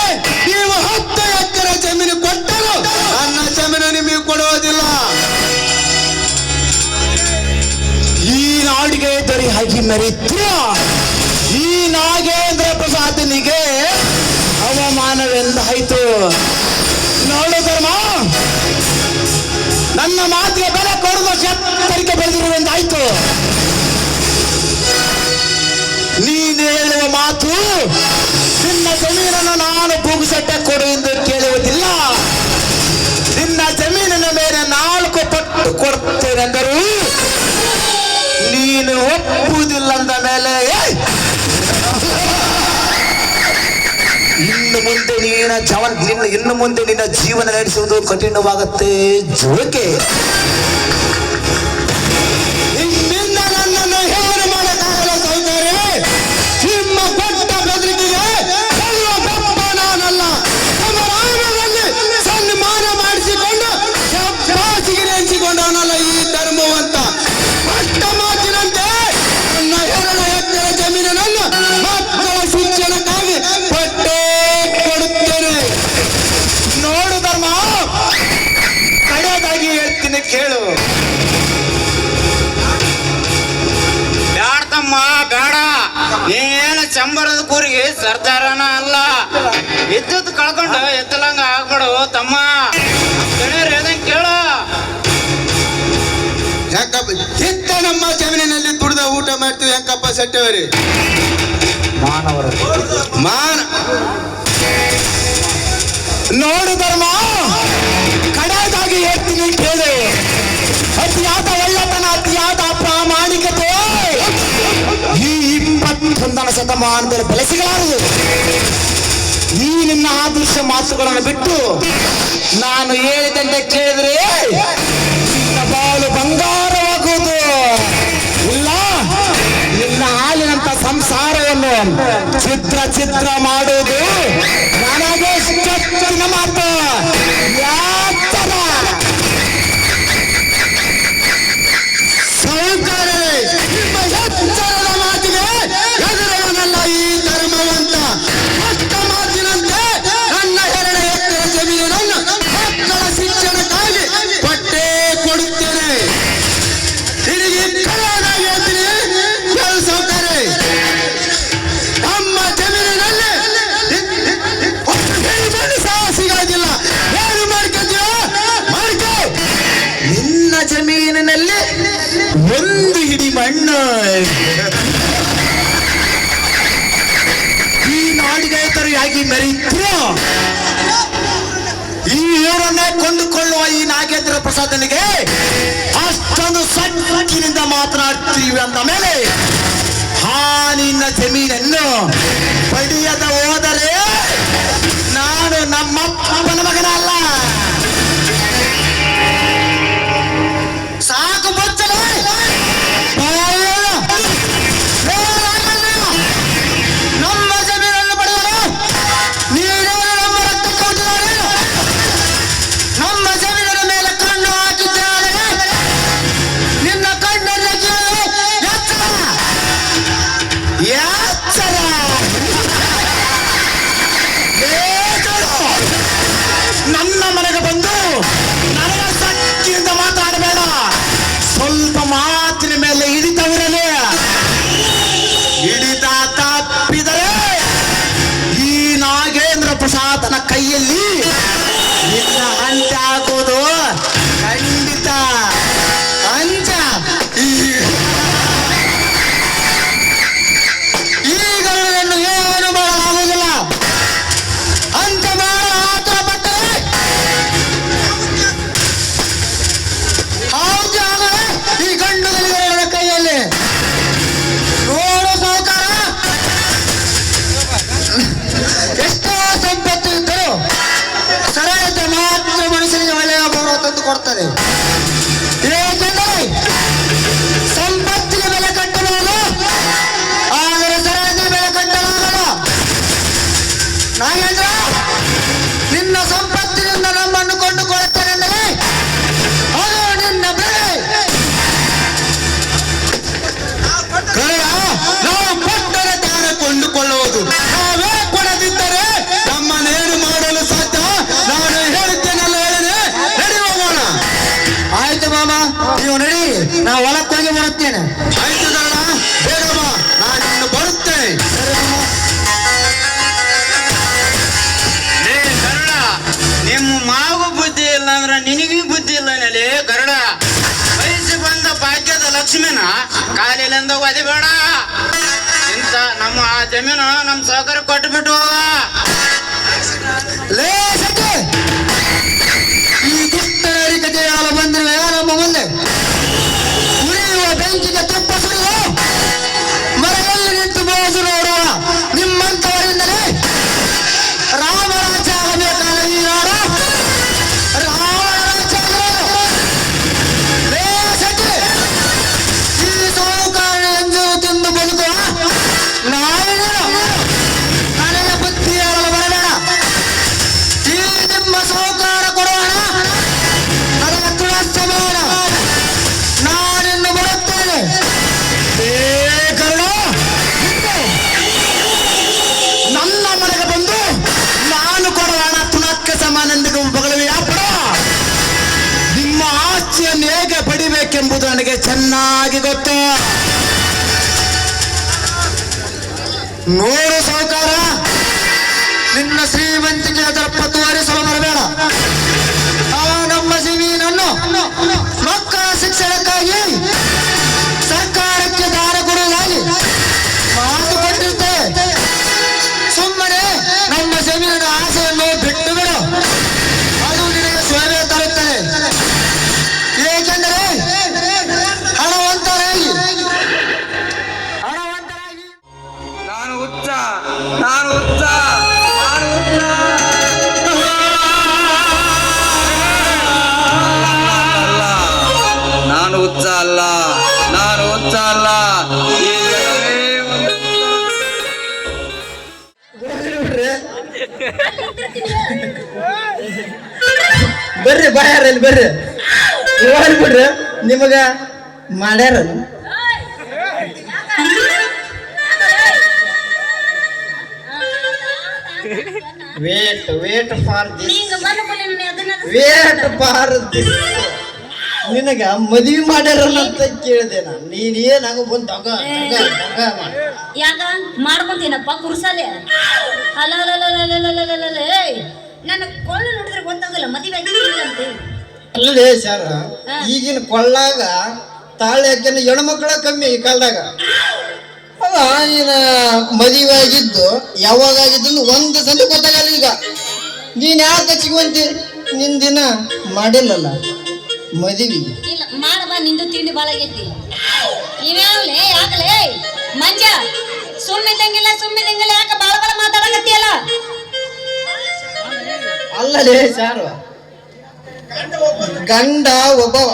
ನೀವು 10 ಎಕರೆ ಜಮೀನು ಕೊಟ್ಟರು ನನ್ನ ಜಮೀನು ನಿಮಗೆ ಕೊಡುವುದಿಲ್ಲ. ಈ ನಾಡಿಗೆ ದೊರೆ ಹಾಗೆ ಮೆರೀತ್ರ ಈ ನಾಗೇಂದ್ರ ಪ್ರಸಾದನಿಗೆ ಅವಮಾನವೆಂದಾಯಿತು. ನೋಡು ಧರ್ಮ, ನನ್ನ ಮಾತಿಗೆ ಬೆಲೆ ಕೊಡುವ ಶಕ್ತರಿಗೆ ಬೆಳೆದಿರುವೆಂದಾಯ್ತು. ನೀನು ಹೇಳುವ ಮಾತು, ನಿನ್ನ ಜಮೀನನ್ನು ನಾನು ಭೂಗುಸೆಟ್ಟ ಕೊಡು ಎಂದು ಕೇಳುವುದಿಲ್ಲ. ನಿನ್ನ ಜಮೀನಿನ ಮೇಲೆ 4 ಪಟ್ಟು ಕೊಡುತ್ತೇನೆಂದರೂ ನೀನು ಒಪ್ಪುವುದಿಲ್ಲ ಅಂದ ಮೇಲೆ ಇನ್ನು ಮುಂದೆ ನಿನ್ನ ಜೀವನ ನಡೆಸುವುದು ಕಠಿಣವಾಗುತ್ತೆ ಜೋಕೆ. ನಿನ್ನ ನನ್ನನ್ನು ಏನು ಮಾಡಕ್ಕಾಗಲ್ಲ ಸಾವುಕಾರೆ. ನಿಮ್ಮ ಕೊಟ್ಟ ಬೆದರಿಕೆಗೆ ಎಲ್ಲ ಬೆಪ್ಪ ನಾನಲ್ಲ. ಸಮಾರಂಭದಲ್ಲಿ ಸನ್ಮಾನ ಮಾಡಿಸಿಕೊಂಡು ಬಾಸಿಗೆ ನೆನೆಸಿಕೊಂಡವನಲ್ಲ ಈ ಧರ್ಮವಂತ. ಕೊಟ್ಟ ಮಾತಿನಂತೆ ನನ್ನ 2 ಎಕರೆ ಜಮೀನನ್ನು ಮಕ್ಕಳ ಶಿಕ್ಷಣಕ್ಕಾಗಿ ಕೊಟ್ಟೇ ಕೊಡುತ್ತೇನೆ. ನೋಡು ಧರ್ಮ, ಕಡೆಯದಾಗಿ ಹೇಳ್ತೀನಿ ಕೇಳು. ಬ್ಯಾಡ ತಮ್ಮ ಬೇಡ. ನೀನೇನು ಚಂಬರದ ಕೂರಿಗೆ ಸರ್ದಾರನ ಅಲ್ಲ. ವಿದ್ಯುತ್ ಕಳ್ಕೊಂಡು ಎತ್ತಲಂಗ ಆಗ್ಬಿಡು ತಮ್ಮ. ದಣಿಯವ್ರು ಹೇಳ್ದಂಗೆ ಕೇಳು. ಯಾಕಪ್ಪ ಇಂಥ ನಮ್ಮ ಜಮೀನಿನಲ್ಲಿ ದುಡಿದ ಊಟ ಮಾಡ್ತೀವಿ ಯಾಕಪ್ಪ ಶೆಟ್ಟಿಯವರೇ. ಮಾನ ನೋಡು ಧರ್ಮ, ಕಡೆಯದಾಗಿ ಹೇಳ್ತೀನಿ ಕೇಳು. ಅತಿಯಾದ ಒಳ್ಳೆತನ, ಅತಿಯಾದ ಪ್ರಾಮಾಣಿಕತೆ ಈ 21ನೇ ಶತಮಾನದಲ್ಲಿ ಬೆಳೆಸಿಗಳಾರದು. ಈ ನಿನ್ನ ಆದರ್ಶ ಮಾತುಗಳನ್ನು ಬಿಟ್ಟು ನಾನು ಹೇಳಿದಂತೆ ಕೇಳಿದ್ರೆ ನಿನ್ನ ಬಾಳು ಬಂಗಾರವಾಗುವುದು. ಇಲ್ಲ, ನಿನ್ನ ಹಾಲಿನಂತ ಸಂಸಾರವನ್ನು ಚಿತ್ರ ಮಾಡುವುದು ಹೆಣ್ಣು. ಈ ನಾಡಿಗೇತರು ಯಾಕೆ ಮೆರೀತ್ರು? ಈ ಊರನ್ನೇ ಕೊಂಡುಕೊಳ್ಳುವ ಈ ನಾಗೇಂದ್ರ ಪ್ರಸಾದನಿಗೆ ಅಷ್ಟೊಂದು ಸಕ್ಕಿನಿಂದ ಮಾತನಾಡ್ತೀವಿ ಅಂದ ಮೇಲೆ ನಿನ್ನ ಜಮೀನನ್ನು ಪಡೆಯದ ಹೋದರೆ ನಾನು ನಮ್ಮಪ್ಪನ ಮಗನಲ್ಲ. ಸಾಕು ಮುಚ್ಚಲೇ. ನಮ್ಮ ಜಮೀನನ್ನು ಪಡೆಯಲು ನೀನೇನು ನಮ್ಮ ರಕ್ತ ಕೊಟ್ಟಿದ್ದಾರೆ? ನಮ್ಮ ಜಮೀನಿನ ಮೇಲೆ ಕಣ್ಣು ಹಾಕಿದ್ದಾರೆ. ನಿನ್ನ ಕಣ್ಣಲ್ಲಿ ಎಚ್ಚರ ಎಚ್ಚರ. ನನ್ನ ಮನೆಗೆ ಬಂದು ನನ್ನ ಸಕ್ಕಿಯಿಂದ ಮಾತಾಡಬೇಡ. ಸ್ವಲ್ಪ ಮಾತಿನ ಮೇಲೆ ಹಿಡಿತವಿರಲಿ. ಹಿಡಿತ ತಪ್ಪಿದರೆ ಈ ನಾಗೇಂದ್ರ ಪ್ರಸಾದನ ಕೈಯಲ್ಲಿ ನಿನ್ನ ಅಂತ್ಯ ಆಗೋದು ಖಂಡಿತ. ಅಂತ್ಯ ಈಗ ಏನು ಮಾಡಲಾಗುವುದಿಲ್ಲ. ಅಂತ್ಯ ಮಾಡ ಆತರ ಪಟ್ಟರೆ ಹೌದು ಆಗಲೇ ಈ ಗಂಡುಗಳ ಕೈಯಲ್ಲಿ. ನೋಡು ಸಾಹುಕಾರ, ಎಷ್ಟೋ ಸಂಪತ್ತು ಇದ್ದರೂ ಸರಳತೆ ಮಾತ್ರ ಮನುಷ್ಯನಿಗೆ ಒಳ್ಳೆಯ ಗೌರವ ತಂದು ಕೊಡ್ತದೆ. ಏಕೆಂದರೆ ಸಂಪತ್ತಿಗೆ ಬೆಲೆ ಕಟ್ಟಬಹುದು, ಆದರೆ ಸರಳತೆ ಬೆಲೆ ಕಟ್ಟಲಾಗಲ್ಲ. ನಾಗೇಂದ್ರ, ನಿನ್ನ ಸಂಪತ್ತಿನಿಂದ ನಮ್ಮನ್ನು ಕೊಂಡುಕೊಳ್ಳುತ್ತೇನೆಂದರೆ ಅದು ನಿನ್ನ ಬೆಲೆ. ನಾವು ಕೊಟ್ಟರೆ ತಾನೇ ಕೊಂಡುಕೊಳ್ಳುವುದು. ನಾವೇ ಕೊಡದಿದ್ದರೆ ನಮ್ಮನ್ನೇನು ಮಾಡಲು ಸಾಧ್ಯ? ನಾನು ಹೇಳಿದ್ದೇನೆಲ್ಲ ಹೇಳಿದೆ. ನಡಿ ಹೋಗೋಣ. ಆಯ್ತು ಮಾಮ, ನೀವು ನಡಿ, ನಾವು ಒಳಕ್ಕೆ ಹೋಗಿ ಬರುತ್ತೇನೆ. ಆಯ್ತು ಗರುಡ, ಬೇಗ ಬಾ, ನಾನು ಇನ್ನು ಬರುತ್ತೇನೆ. ಲೇ ಗರುಡ, ನಿಮ್ಮ ಮಾವು ಬುದ್ಧಿ ಇಲ್ಲ ಅಂದ್ರೆ ನಿನಗೂ ಬುದ್ಧಿ ಇಲ್ಲ ನೆಲೆ ಗರುಡ. ವಯಸ್ಸು ಬಂದ ಭಾಗ್ಯದ ಲಕ್ಷ್ಮಿನ ಕಾಲಿಲಿಂದ ಒದಿಬೇಡ. ಇಂತ ನಮ್ಮ ಆ ಜಮೀನು ನಮ್ಮ ಸಹಕಾರ ಕೊಟ್ಟುಬಿಟ್ಟು ಹೋಗ. ಲೇ ಸತ್ಯ, ಈ ದುಷ್ಟರಿಕತೆ ಯಾರು ಬಂದಿರುವ ನಮ್ಮ ಮುಂದೆ ಉರಿಯುವ ಬೆಂಕಿಗೆ ತುಪ್ಪ ಸುರಿದು ಮರದಲ್ಲಿ ನಿಂತು ಬೋಸು ನೋಡುವ ನಿಮ್ಮಂತವರಿಂದಲೇ ರಾಮರಾಜ್ಯ ಆಗಬೇಕಾದ ಈ ನಾಡ ರಾಮರಾಜ್ಯ ಆಗಬೇಕು. ಲೇ ಸತ್ಯ, ಈ ಸಾಹುಕಾರ ಎಂದು ತಿಂದು ಬದುಕುವ ನಾವೇನೇನು ನನಗೆ ಬುದ್ಧಿ ಹೇಳಲು ಬರಬೇಡ. ಈ ನಿಮ್ಮ ಸಾಹುಕಾರ ಕೊಡೋಣ, ನನಗೆ ತುಳಸ ಬೇಡ. ನಾನಿನ್ನು ಬರುತ್ತೇನೆ. ನನ್ನ ಮನೆಗೆ ಬಂದು ನಾನು ಕೊಡುವ ಹಣ ತುಣಕ್ಕೆ ಸಮಾನಂದಿಗೆ ಬಗಲುವೆ ಯಾಪಡ. ನಿಮ್ಮ ಆಸ್ತಿಯನ್ನು ಹೇಗೆ ಪಡಿಬೇಕೆಂಬುದು ನನಗೆ ಚೆನ್ನಾಗಿ ಗೊತ್ತು. ನೋಡು ಸಾಹುಕಾರ, ನಿನ್ನ ಶ್ರೀಮಂತಿಕೆ ದರ್ಪ ತೋರಿಸಲು ಬರಬೇಡ. ನಮ್ಮ ಜಮೀನನ್ನು ಮಕ್ಕಳ ಶಿಕ್ಷಣಕ್ಕಾಗಿ ಸರ್ಕಾರಕ್ಕೆ ದಾನ ಕೊಡುವುದಾಗಿ ಮಾತು ಕೊಟ್ಟಿರ್ತೇವೆ. ಸುಮ್ಮನೆ ನಮ್ಮ ಜಮೀನಿನ ಆಸೆಯನ್ನು ಬಿಟ್ಟು ಬಿಡು, ಅದು ನಿನಗೆ ಶೋಭೆ ತರುತ್ತದೆ. ಏಕೆಂದರೆ ಹಣವಂತರಾಗಿ ನಾನು ಹುಚ್ಚ, ನಾನು ಹುಚ್ಚ, ನಾನು ಹುಚ್ಚ. ನಾನು ಹುಚ್ಚ ಅಲ್ಲ, ನಾನು ಹುಚ್ಚ ಅಲ್ಲ. ಈ ಜಗವೇ ಒಂದು ಬರ್ರಿ ಬಾಯಾರಲ್ಲಿ ಬರ್ರಿ, ಬಿಡ್ರಿ ನಿಮಗ ಮಾಡ್ಯಾರ. ವೇಟ್ ಫಾರ್ ನಿನಗ ಮದ್ವಿ ಮಾಡ್ಯಾರಲ್ಲ ಅಂತ ಕೇಳಿದೆ ನಾನು. ನೀನ್ ಏನಾಗ ಬಂದ್ ಯಾಕ ಮಾಡ್ಕೊಂತೀನಪ್ಪ ಕುರ್ಸಾಲೆ ಅಲ್ಲ ನನ್ನ ಕೊಳ್ಳು ನೋಡಿದ್ರೆ ಗೊತ್ತಾಗಲ್ಲ ಮದುವೆ ಆಗಿಲ್ಲ ಅಂತ. ಅಲ್ಲೇ ಸರ್, ಈಗಿನ ಕೊಳ್ಳಾಗ ತಾಳಿ ಹಾಕ್ಯನ ಹೆಣ್ಮಕ್ಳ ಕಮ್ಮಿ ಈ ಕಾಲದಾಗ. ಅಲ್ಲ ನೀನ ಮದುವೆ ಆಗಿದ್ದು ಯಾವಾಗ ಆಗಿದ್ದು ಒಂದು ಸಲ ಗೊತ್ತಾಗಲ್ಲ. ಈಗ ನೀನ್ ಯಾಕೆ ಹಚ್ಕೊಂತಿ? ನಿನ್ ದಿನ ಮಾಡಿಲ್ಲಲ್ಲ ಮದುವೆ. ಇಲ್ಲ ಮಾಡಬ, ನಿಂದು ತಿಂಡಿ ಭಾಳ ಆಗೈತಿ. ಇವ್ಯಾವ್ಲೇ ಯಾಕಲೇ ಮಂಜ ಸುಮ್ಮಿದಂಗಿಲ್ಲ ಯಾಕೆ ಬಾಳ ಮಾತಾಡಕತ್ತಿಯಲ್ಲ? ಅಲ್ಲಲೇ ಸಾರು, ಗಂಡ ಒಬ್ಬವ,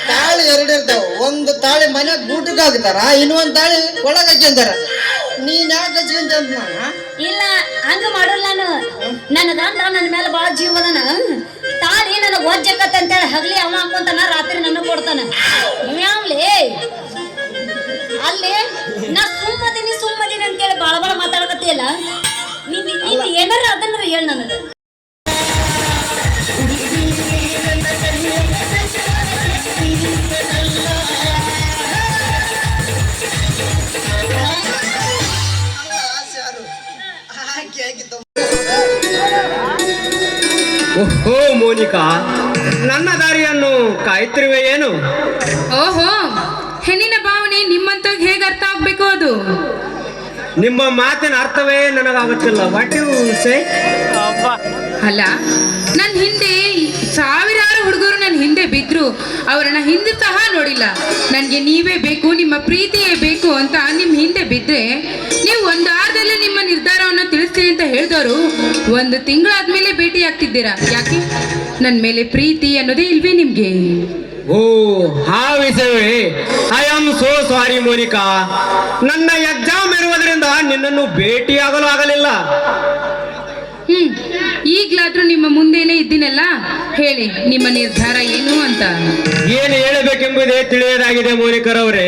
ತಾಳಿ ಎರಡು ಇರ್ತಾವ. ಒಂದು ತಾಳಿ ಮನ್ಯಾಗ ಗೂಟಕ್ಕೆ ಹಾಕ್ತಾರ, ಇನ್ನೊಂದ್ ತಾಳಿ ಒಳಗ ಹಾಕ್ಯಂತಾರ. ನೀನ್ ಯಾಕೆ ಹಚ್ಕೊಂತ ಅಂತ ಇಲ್ಲ ಹಂಗ ಮಾಡೋಲ್ಲ ನಾನು. ನನ್ನ ಗಂಡ ನನ್ನ ಮೇಲೆ ಬಾಳ ಜೀವದನ. ತಾಳಿ ನನಗೆ ಒಜ್ಜಕತ್ತ ಅಂತೇಳಿ ಹಗಲಿ ಅವ ಹಾಕೊಂತಾನ, ರಾತ್ರಿ ನನಗೆ ಕೊಡ್ತಾನ. ಇವ್ಯಾವ್ಲೇ ಅಲ್ಲಿ ನಾ ಸುಮ್ಮದಿನಿ ಅಂತೇಳಿ ಬಾಳ ಮಾತಾಡಕತ್ತಿಯಲ್ಲ. ನೀನ್ ಏನಾರ ಅದನ್ನ ಹೇಳ ನನಗೆ. ಓಹೋ ಮೋನಿಕಾ, ನನ್ನ ದಾರಿಯನ್ನು ಕಾಯ್ತಿರುವೆ ಏನು? ಓಹೋ, ಹೆಣ್ಣಿನ ಭಾವನೆ ನಿಮ್ಮಂತ ಹೇಗೆ ಅರ್ಥ ಆಗ್ಬೇಕು? ಅದು ನಿಮ್ಮ ಮಾತಿನ ಅರ್ಥವೇ ನನಗಾಗುತ್ತಿಲ್ಲ. What you say? ಅಲ್ಲ, ನನ್ನ ಹಿಂದೆ ಸಾವಿರಾರು ಹುಡುಗರು ನನ್ನ ಹಿಂದೆ ಬಿದ್ರು, ಅವರನ್ನ ಹಿಂದೆ ಸಹ ನೋಡಿಲ್ಲ. ನನಗೆ ನೀವೇ ಬೇಕು, ನಿಮ್ಮ ಪ್ರೀತಿಯೇ ಬೇಕು ಅಂತ ನಿಮ್ಮ ಹಿಂದೆ ಬಿದ್ದರೆ ನೀವು ಒಂದು ವಾರದಲ್ಲೇ ನಿಮ್ಮ ನಿರ್ಧಾರವನ್ನು ತಿಳಿಸ್ತೀನಿ ಅಂತ ಹೇಳಿದವರು 1 ತಿಂಗಳಾದ್ಮೇಲೆ ಭೇಟಿ ಆಗ್ತಿದ್ದೀರಾ. ಯಾಕೆ? ನನ್ನ ಮೇಲೆ ಪ್ರೀತಿ ಅನ್ನೋದೇ ಇಲ್ವೇ ನಿಮ್ಗೆ? ಓ ಹಾ ವಿಷಯವೇ. I am so sorry Monica. ನನ್ನ ಎಕ್ಸಾಮ್ ಇರುವುದರಿಂದ ನಿನ್ನನ್ನು ಭೇಟಿಯಾಗಲು ಆಗಲಿಲ್ಲ. ಈಗ್ಲಾದ್ರೂ ನಿಮ್ಮ ಮುಂದೆನೇ ಇದ್ದೀನಲ್ಲ, ಹೇಳಿ ನಿಮ್ಮ ನಿರ್ಧಾರ ಏನು ಅಂತ. ಏನು ಹೇಳಬೇಕೆಂಬುದೇ ತಿಳಿಯದಾಗಿದೆ ಮೋನಿಕರವರೇ.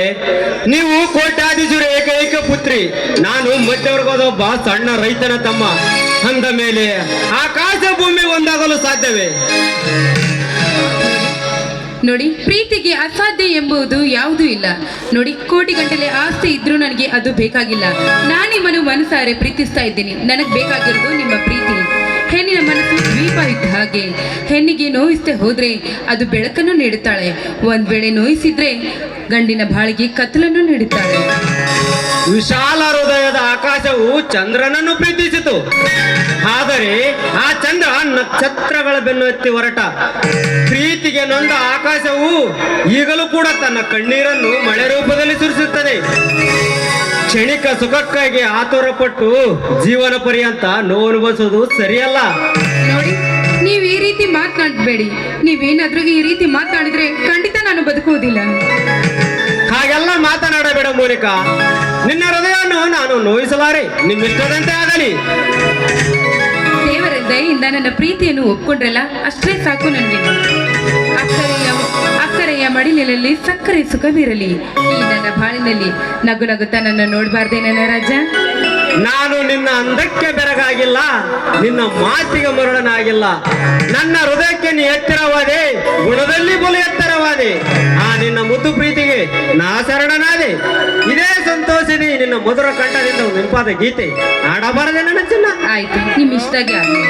ನೀವು ಕೋಟ್ಯಾಧೀಶರ ಏಕೈಕ ಪುತ್ರಿ, ನಾನು ಮಧ್ಯವರ್ಗದ ಒಬ್ಬ ಸಣ್ಣ ರೈತನ ತಮ್ಮ. ಅಂದ ಮೇಲೆ ಆಕಾಶ ಭೂಮಿ ಒಂದಾಗಲು ಸಾಧ್ಯವೇ? ನೋಡಿ, ಪ್ರೀತಿಗೆ ಅಸಾಧ್ಯ ಎಂಬುದು ಯಾವುದೂ ಇಲ್ಲ. ನೋಡಿ, ಕೋಟಿಗಟ್ಟಲೆ ಆಸ್ತಿ ಇದ್ರೂ ನನಗೆ ಅದು ಬೇಕಾಗಿಲ್ಲ. ನಾನು ನಿಮ್ಮನ್ನು ಮನಸಾರೆ ಪ್ರೀತಿಸ್ತಾ ಇದ್ದೀನಿ. ನನಗೆ ಬೇಕಾಗಿರೋದು ನಿಮ್ಮ ಪ್ರೀತಿ. ಹೆಣ್ಣಿನ ಮನಸ್ಸು ದ್ವೀಪ ಇದ್ದ ಹಾಗೆ. ಹೆಣ್ಣಿಗೆ ನೋಯಿಸದೆ ಹೋದ್ರೆ ಅದು ಬೆಳಕನ್ನು ನೀಡುತ್ತಾಳೆ, ಒಂದ್ ವೇಳೆ ನೋಯಿಸಿದ್ರೆ ಗಂಡಿನ ಬಾಳಿಗೆ ಕತ್ತಲನ್ನು ನೀಡುತ್ತಾಳೆ. ವಿಶಾಲ ಹೃದಯದ ಆಕಾಶವು ಚಂದ್ರನನ್ನು ಪ್ರೀತಿಸಿತು, ಆದರೆ ಆ ಚಂದ್ರ ನಕ್ಷತ್ರಗಳ ಬೆನ್ನು ಎತ್ತಿ ಹೊರಟ. ಪ್ರೀತಿಗೆ ನೊಂದ ಆಕಾಶವು ಈಗಲೂ ಕೂಡ ತನ್ನ ಕಣ್ಣೀರನ್ನು ಮಳೆ ರೂಪದಲ್ಲಿ ಸುರಿಸುತ್ತದೆ. ಕ್ಷಣಿಕ ಸುಖಕ್ಕಾಗಿ ಆತುರಪಟ್ಟು ಜೀವನ ಪರ್ಯಂತ ನೋವು ಅನುಭವಿಸೋದು ಸರಿಯಲ್ಲ. ನೋಡಿ, ನೀವು ಈ ರೀತಿ ಮಾತನಾಡಬೇಡಿ. ನೀವೇನಾದ್ರೂ ಈ ರೀತಿ ಮಾತನಾಡಿದ್ರೆ ಖಂಡಿತ ನಾನು ಬದುಕುವುದಿಲ್ಲ. ಹಾಗೆಲ್ಲ ಮಾತನಾಡಬೇಡ ಮೋನಿಕಾ. ನಿನ್ನ ಹೃದಯವನ್ನು ನಾನು ನೋಯಿಸಲಾರೆ, ನಿಮ್ಮಿಷ್ಟದಂತೆ ಆಗಲಿ. ದೇವರ ದಯೆಯಿಂದ ನನ್ನ ಪ್ರೀತಿಯನ್ನು ಒಪ್ಕೊಂಡ್ರಲ್ಲ, ಅಷ್ಟೇ ಸಾಕು ನನಗೆ. ಅಕ್ಕರೆಯ ಮಡಿಲಿನಲ್ಲಿ ಸಕ್ಕರೆ ಸುಖವಿರಲಿ. ಈ ನನ್ನ ಬಾಳಿನಲ್ಲಿ ನಗು ನಗುತ್ತಾ ನನ್ನ ನೋಡಬಾರ್ದೆ ನನ್ನ ರಾಜ? ನಾನು ನಿನ್ನ ಅಂದಕ್ಕೆ ಬೆರಗಾಗಿಲ್ಲ, ನಿನ್ನ ಮಾತಿಗೆ ಮರುಳನಾಗಿಲ್ಲ. ನನ್ನ ಹೃದಯಕ್ಕೆ ನೀ ಎತ್ತರವಾದೆ, ಗುಣದಲ್ಲಿ ಬಲು ಎತ್ತರವಾದೆ. ಆ ನಿನ್ನ ಮುದ್ದು ಪ್ರೀತಿಗೆ ನಾ ಶರಣನಾದೆ. ಇದೇ ಸಂತೋಷದಿ ನಿನ್ನ ಮಧುರ ಕಂಠದಿಂದ ಒಂದು ನೆನಪಾದ ಗೀತೆ ಆಡಬಾರದೆ ನನ್ನ ಚಿನ್ನ? ಆಯ್ತು, ನಿಮ್ ಇಷ್ಟಾಗಿ ಆಗಲಿ.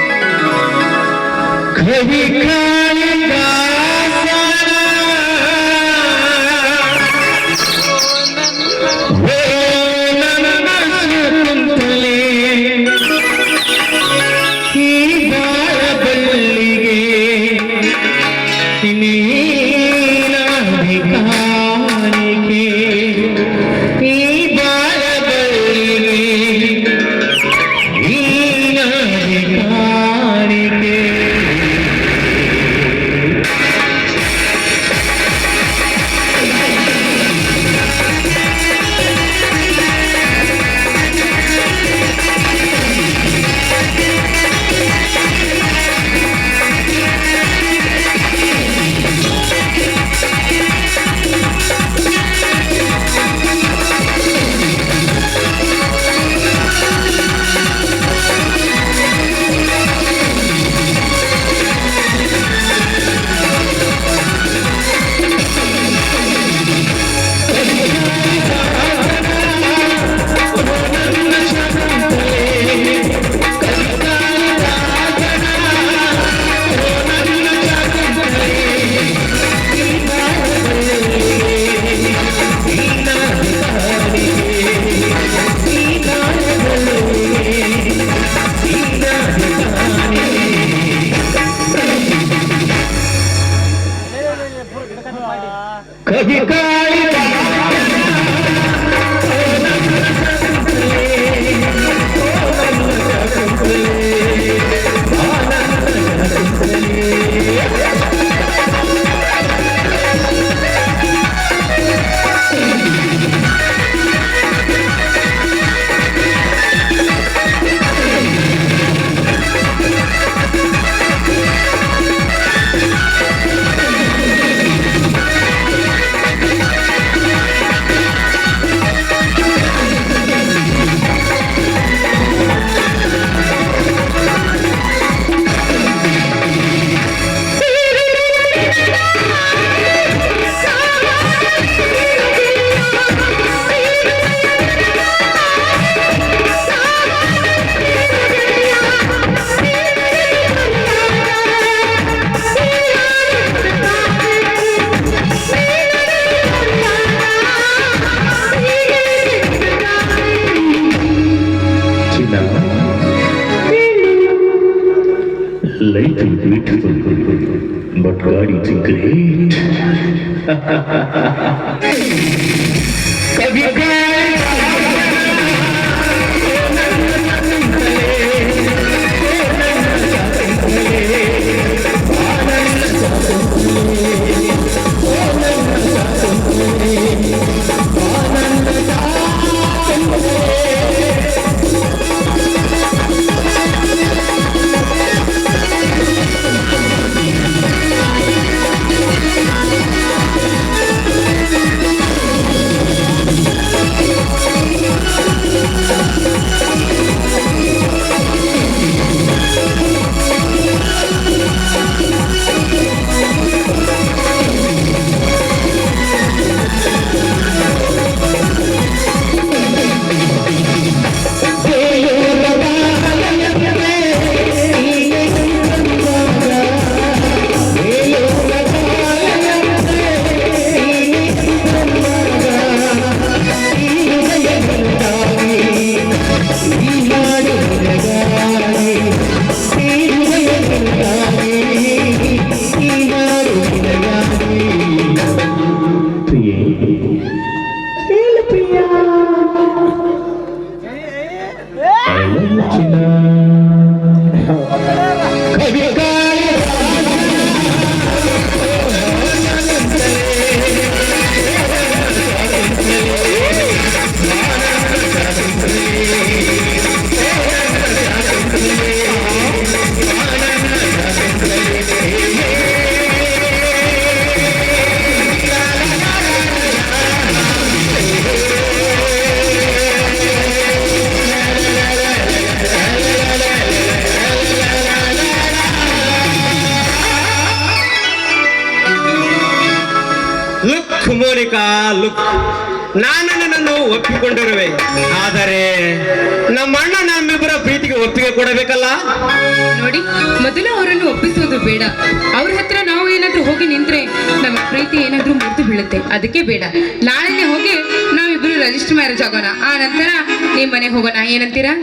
Life is beautiful, but God is great. Monica look, ನಾನು ನಿನ್ನನ್ನು ಒಪ್ಪಿಕೊಂಡಿರುವೆ, ಆದರೆ ನಮ್ಮ ಅಣ್ಣ ನಮ್ಮಿಬ್ಬರ ಪ್ರೀತಿಗೆ ಒಪ್ಪಿಗೆ ಕೊಡಬೇಕಲ್ಲ. ನೋಡಿ, ಮೊದಲು ಅವರನ್ನು ಒಪ್ಪಿಸೋದು ಬೇಡ. ಅವ್ರ ಹತ್ರ ನಾವು ಏನಾದ್ರೂ ಹೋಗಿ ನಿಂತ್ರೆ ನಮ್ಮ ಪ್ರೀತಿ ಏನಾದ್ರೂ ಮುರಿದು ಬೀಳುತ್ತೆ. ಅದಕ್ಕೆ ಬೇಡ. ನಾಳೆನೆ ಹೋಗಿ ನಾವಿಬ್ರು ರಿಜಿಸ್ಟರ್ ಮ್ಯಾರೇಜ್ ಆಗೋಣ. ಆ ನಂತರ ನಿಮ್ಮ ಮನೆಗೆ ಹೋಗೋಣ. ಏನಂತೀರಾ?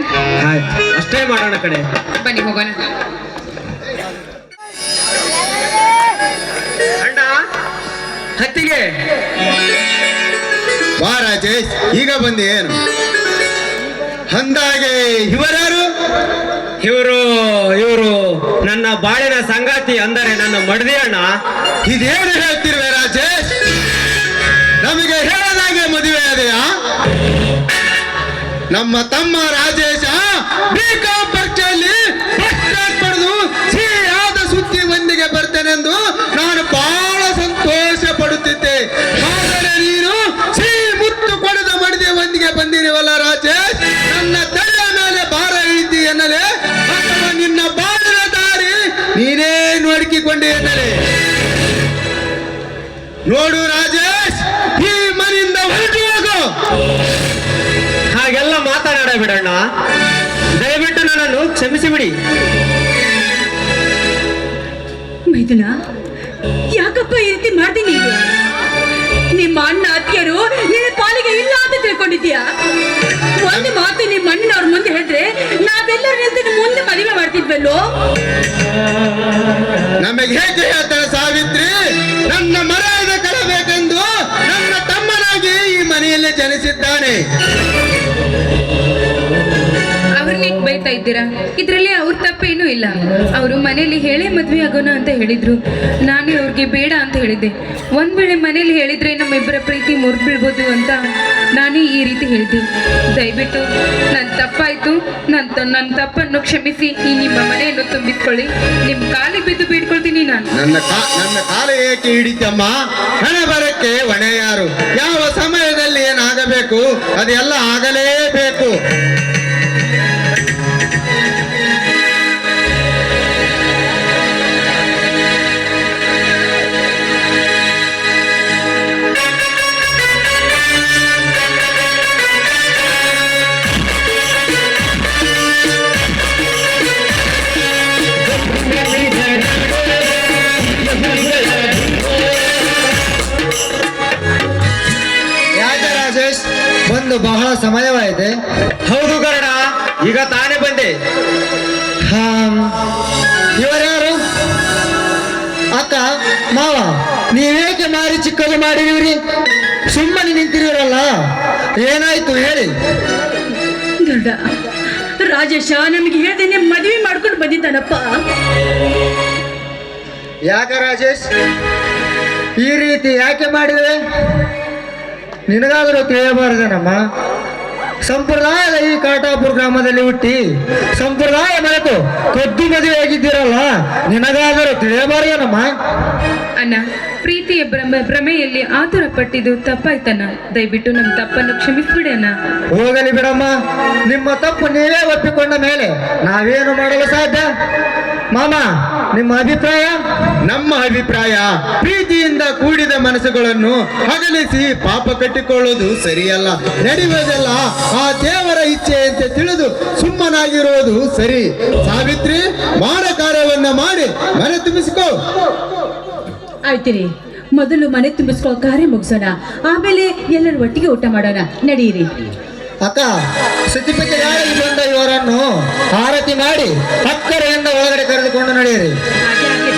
ಅಷ್ಟೇ ಮಾಡೋಣ ಕಡೆ. ಬನ್ನಿ ಹೋಗೋಣ. ಅಣ್ಣ ಹತ್ತಿಗೆ ಬಾ ರಾಜೇಶ್, ಈಗ ಬಂದಿ ಏನು? ಅಂದಾಗೆ ಇವರ್ಯಾರು? ಇವರು ನನ್ನ ಬಾಳಿನ ಸಂಗಾತಿ, ಅಂದರೆ ನನ್ನ ಮಡದಿ ಅಣ್ಣ. ಇದೇನು ಹೇಳ್ತಿರುವೆ ರಾಜೇಶ್? ನಮಗೆ ಹೇಳದಾಗೆ ಮದುವೆ ಅದೆಯಾ? ನಮ್ಮ ತಮ್ಮ ರಾಜೇಶ ಬಿಕಾಂ ಪರೀಕ್ಷೆಯಲ್ಲಿ ಪಡೆದು ಸಿಹಿಯಾದ ಸುದ್ದಿ ಒಂದಿಗೆ ಬರ್ತೇನೆಂದು ನಾನು ಬಹಳ ಸಂತೋಷ ಪಡುತ್ತಿದ್ದೆ. ಆದರೆ ನೀನು ಸಿಹಿ ಮುತ್ತು ಕೊಡದ ಮಡದಿ ಒಂದಿಗೆ ಬಂದಿರುವಲ್ಲ ರಾಜೇಶ್, ನನ್ನ ತಲೆಯ ಮೇಲೆ ಭಾರ ಇಳಿತಿ ಎನ್ನಲೆ, ಅಥವಾ ನಿನ್ನ ಬಾಳಿನ ದಾರಿ ನೀನೇ ನೋಡಿಕೊಂಡೆ ಎನ್ನಲೆ? ನೋಡು ರಾಜೇಶ್, ಈ ಮನೆಯಿಂದ ಹೊರಟು ಹೋಗು. ಹಾಗೆಲ್ಲ ಮಾತನಾಡಬೇಡಣ್ಣ, ದಯವಿಟ್ಟು ನನ್ನನ್ನು ಕ್ಷಮಿಸಿಬಿಡಿ. ಮೈದುನ, ಯಾಕಪ್ಪ ಈ ರೀತಿ ಮಾಡ್ತೀನಿ? ನಿಮ್ಮ ಅಣ್ಣ ಅತ್ತಿಯರು ನಿನ್ನ ಪಾಲಿಗೆ ಇಲ್ಲ ಅಂತ ತಿಳ್ಕೊಂಡಿದ್ಯಾ? ಒಂದು ಮಾತು ನಿಮ್ಮ ಅಣ್ಣನವ್ರ ಮುಂದೆ ಹೇಳಿದ್ರೆ ನಾವೆಲ್ಲರೂ ನಿಂತು ಮುಂದೆ ಮದುವೆ ಮಾಡ್ತಿದ್ವಲ್ಲೋ. ನಮಗೆ ಹೇಗೆ ಹೇಳ್ತಾರೆ ಸಾವಿತ್ರಿ, ನನ್ನ ಮರ್ಯಾದೆ ಕಳಬೇಕೆಂದು ಅವ್ರನ್ನ ಯಾಕೆ ಬೈತಾ ಇದ್ದೀರಾ? ಇದರಲ್ಲಿ ಅವ್ರ ತಪ್ಪೇನೂ ಇಲ್ಲ. ಅವರು ಮನೇಲಿ ಹೇಳೇ ಮದ್ವೆ ಆಗೋಣ ಅಂತ ಹೇಳಿದ್ರು. ನಾನೇ ಅವ್ರಿಗೆ ಬೇಡ ಅಂತ ಹೇಳಿದ್ದೆ. ಒಂದ್ ವೇಳೆ ಮನೇಲಿ ಹೇಳಿದ್ರೆ ನಮ್ಮಿಬ್ಬರ ಪ್ರೀತಿ ಮುರಿದ್ಬಿಡ್ಬೋದು ಅಂತ ನಾನೇ ಈ ರೀತಿ ಹೇಳಿದ್ದೆ. ದಯವಿಟ್ಟು ನನ್ನ ತಪ್ಪಾಯ್ತು, ನನ್ನ ತಪ್ಪನ್ನು ಕ್ಷಮಿಸಿ ಈ ನಿಮ್ಮ ಮನೆಯನ್ನು ತುಂಬಿಸ್ಕೊಳ್ಳಿ. ನಿಮ್ಮ ಕಾಲಿಗೆ ಬಿದ್ದು ಬೇಡ್ಕೊಳ್ತೀನಿ ನಾನು. ನನ್ನ ಕಾಲ ಏಕೆ ಹಿಡಿತಮ್ಮ? ಹಣೆ ಬರಕ್ಕೆ ಹೊಣೆ ಯಾರು? ಯಾವ ಸಮಯದಲ್ಲಿ ಏನಾಗಬೇಕು ಅದೆಲ್ಲ ಆಗಲೇಬೇಕು. ಯಾಕೆ ರಾಜೇಶ್, ಬಂದು ಬಹಳ ಸಮಯವಾಯಿತೆ? ಹೌದು ಕರ್ಣ, ಈಗ ತಾನೇ ಬಂದೆ. ಇವರ್ಯಾರು? ಅಕ್ಕ, ಮಾವ, ನೀವೇಕೆ ಮಾರಿ ಚಿಕ್ಕದು ಮಾಡಿದಿರಿ? ಸುಮ್ಮನೆ ನಿಂತಿರಲ್ಲ, ಏನಾಯ್ತು ಹೇಳಿ? ಗರುಡ, ರಾಜೇಶ ನಮಗೆ ಹೇಳ್ದೇನೆ ಮದುವೆ ಮಾಡ್ಕೊಂಡು ಬಂದಿದ್ದಾನಪ್ಪ. ಯಾಕೆ ರಾಜೇಶ್ ಈ ರೀತಿ ಯಾಕೆ ಮಾಡಿದೆ? ನಿನಗಾದರೂ ತಿಳಿಯಬಾರದೇನಮ್ಮ? ಸಂಪ್ರದಾಯದ ಈ ಕಾಟಾಪುರ ಗ್ರಾಮದಲ್ಲಿ ಹುಟ್ಟಿ ಸಂಪ್ರದಾಯ ಮರೆತು ಕದ್ದು ಮದುವೆ ಆಗಿದ್ದೀರಲ್ಲ, ನಿನಗಾದರೂ ತಿಳಿಯಬಾರದೇನಮ್ಮ? ಅಣ್ಣ, ಪ್ರೀತಿಯ ಭ್ರಮೆಯಲ್ಲಿ ಆತುರ ಪಟ್ಟಿದ್ದು ತಪ್ಪಾಯ್ತಣ್ಣ. ದಯವಿಟ್ಟು ನಮ್ಮ ತಪ್ಪನ್ನು ಕ್ಷಮಿಸ್ಬಿಡಿ ಅಣ್ಣ. ಹೋಗಲಿ ಬಿಡಮ್ಮ, ನಿಮ್ಮ ತಪ್ಪು ನೀವೇ ಒಪ್ಪಿಕೊಂಡ ಮೇಲೆ ನಾವೇನು ಮಾಡಲು ಸಾಧ್ಯ? ಮಾಮ, ನಿಮ್ಮ ಅಭಿಪ್ರಾಯ? ನಮ್ಮ ಅಭಿಪ್ರಾಯ, ಪ್ರೀತಿಯಿಂದ ಕೂಡಿದ ಮನಸ್ಸುಗಳನ್ನು ಅಗಲಿಸಿ ಪಾಪ ಕಟ್ಟಿಕೊಳ್ಳುವುದು ಸರಿಯಲ್ಲ. ನಡೆಯುವುದೆಲ್ಲ ಆ ದೇವರ ಇಚ್ಛೆಯಂತೆ ತಿಳಿದು ಸುಮ್ಮನಾಗಿರುವುದು ಸರಿ. ಸಾವಿತ್ರಿ, ಮಾಡ ಕಾರ್ಯವನ್ನ ಮಾಡಿ ಮನೆ ತುಂಬಿಸಿಕೋ. ಆಯ್ತಿರಿ, ಮೊದಲು ಮನೆ ತುಂಬಿಸ್ಕೊಳ್ಳೋ ಕಾರ್ಯ ಮುಗಿಸೋಣ, ಆಮೇಲೆ ಎಲ್ಲರೂ ಒಟ್ಟಿಗೆ ಊಟ ಮಾಡೋಣ. ನಡೀರಿ. ಅಕ್ಕ, ಸತಿಪತಿ ಯಾರಿಗೆ ಬಂದ ಇವರನ್ನು ಆರತಿ ಮಾಡಿ ಅಕ್ಕರೆಯಿಂದ ಒಳಗಡೆ ಕರೆದುಕೊಂಡು ನಡೆಯಿರಿ. ಹಾಗೆ ಆಗ್ಲಿ.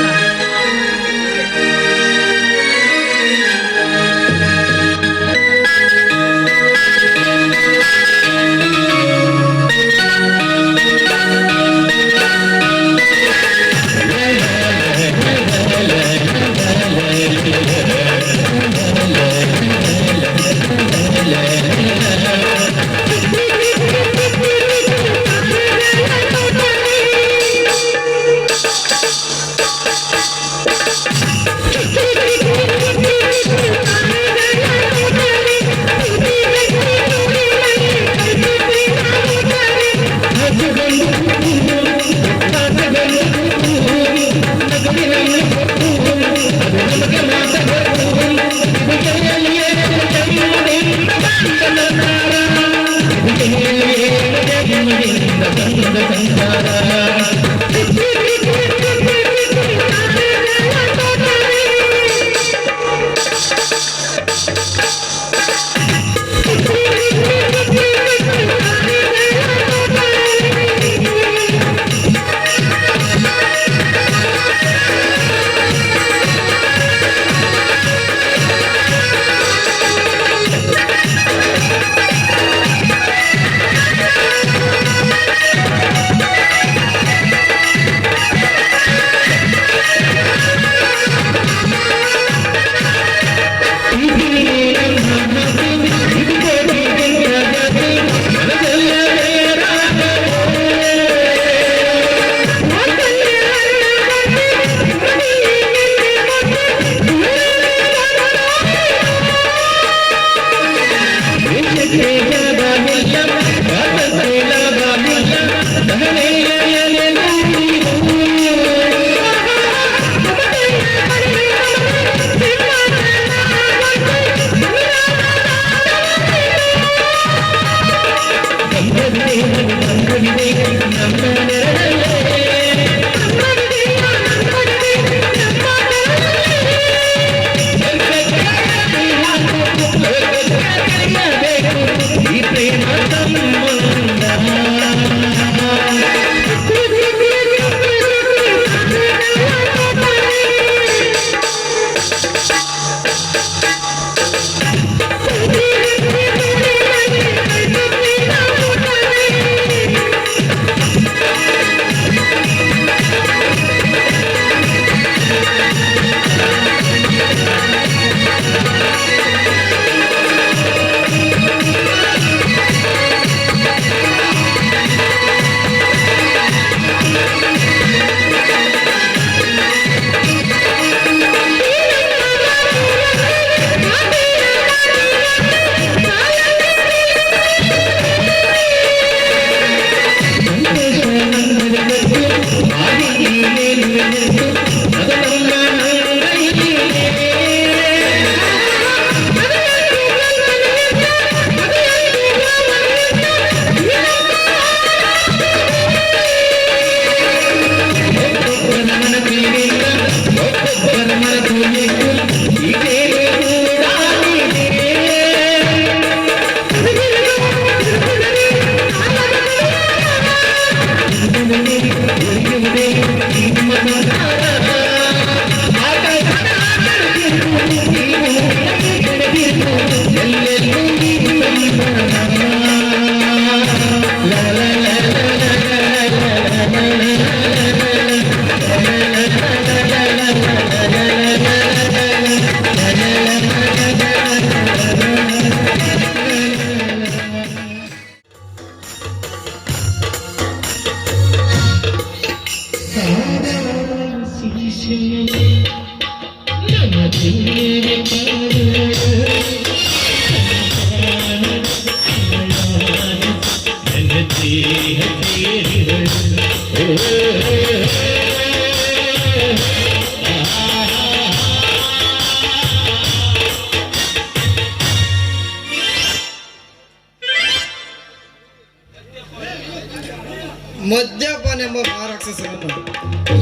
ಮದ್ಯಪಾನ ಎಂಬ ಮಹಾರಾಕ್ಷಸರನ್ನು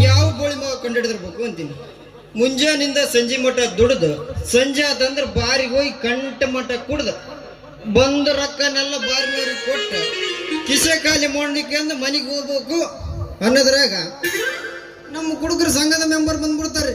ಯಾವ ಬೋಳಿ ಮಗ ಕಂಡಿಡಿದಿರ್ಬೇಕು ಅಂತೀನಿ. ಮುಂಜಾನಿಂದ ಸಂಜೆ ಮಠ ದುಡ್ದು ಸಂಜೆ ಆತಂದ್ರೆ ಬಾರಿಗೆ ಹೋಗಿ ಕಂಠ ಮಠ ಕುಡ್ದು ಬಂದ ರೊಕ್ಕನೆಲ್ಲ ಬಾರಿ ಮಾರಿ ಕೊಟ್ಟು ಕಿಸೆ ಖಾಲಿ ಮಾಡ್ಲಿಕ್ಕೆ ಅಂದ ಮನೆಗೆ ಹೋಗ್ಬೇಕು ಅನ್ನೋದ್ರಾಗ ನಮ್ಮ ಹುಡುಗರ ಸಂಘದ ಮೆಂಬರ್ ಬಂದ್ಬಿಡ್ತಾರೆ.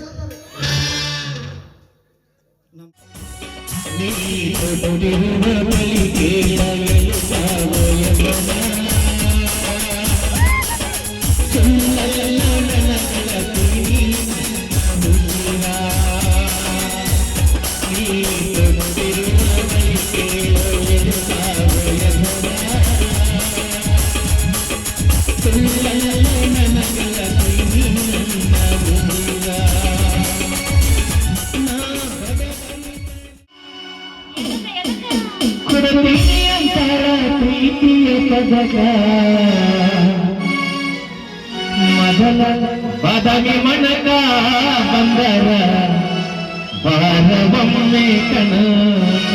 ಮೊದಲ ಬಾದಾಮಿ ಮನಕ ಬಂದರ ಬಾರವೊಮ್ಮೆ ಕನಕ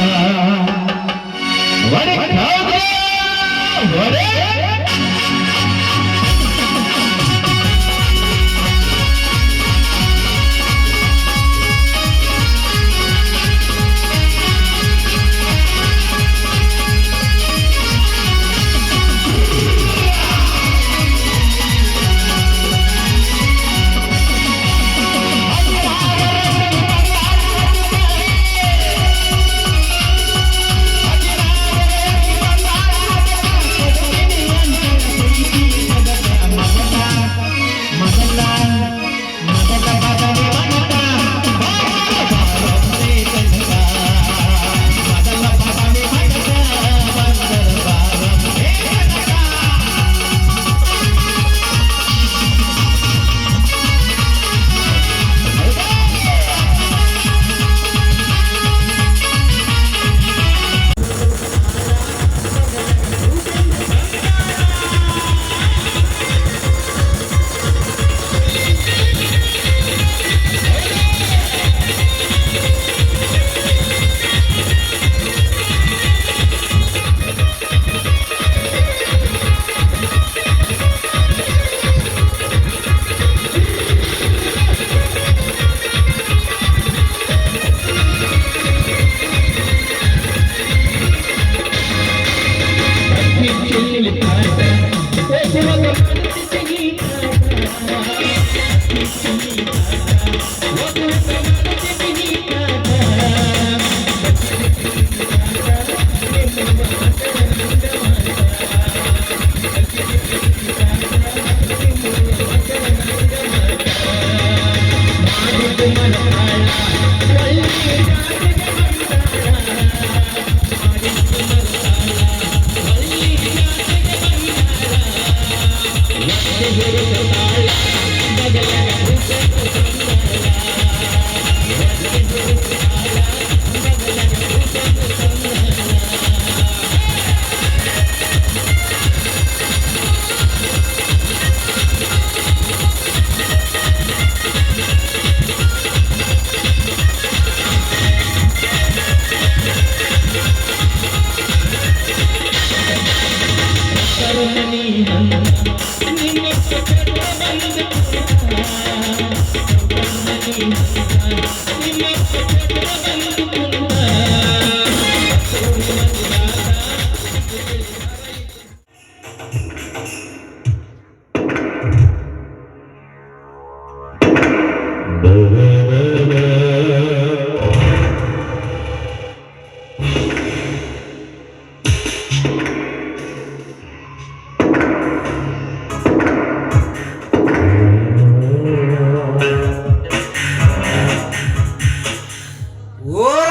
ಓರ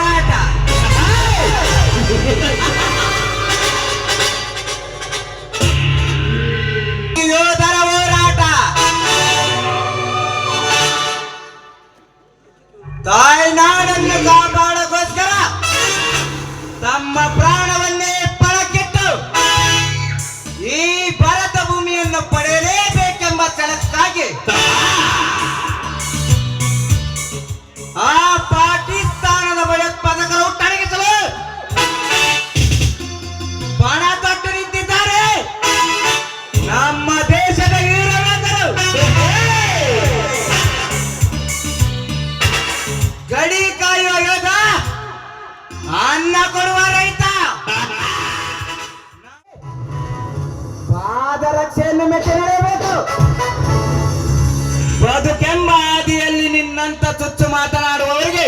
ಬದುಕೆಂಬ ಹಾದಿಯಲ್ಲಿ ನಿನ್ನಂತ ತುಚ್ಚು ಮಾತನಾಡುವವರಿಗೆ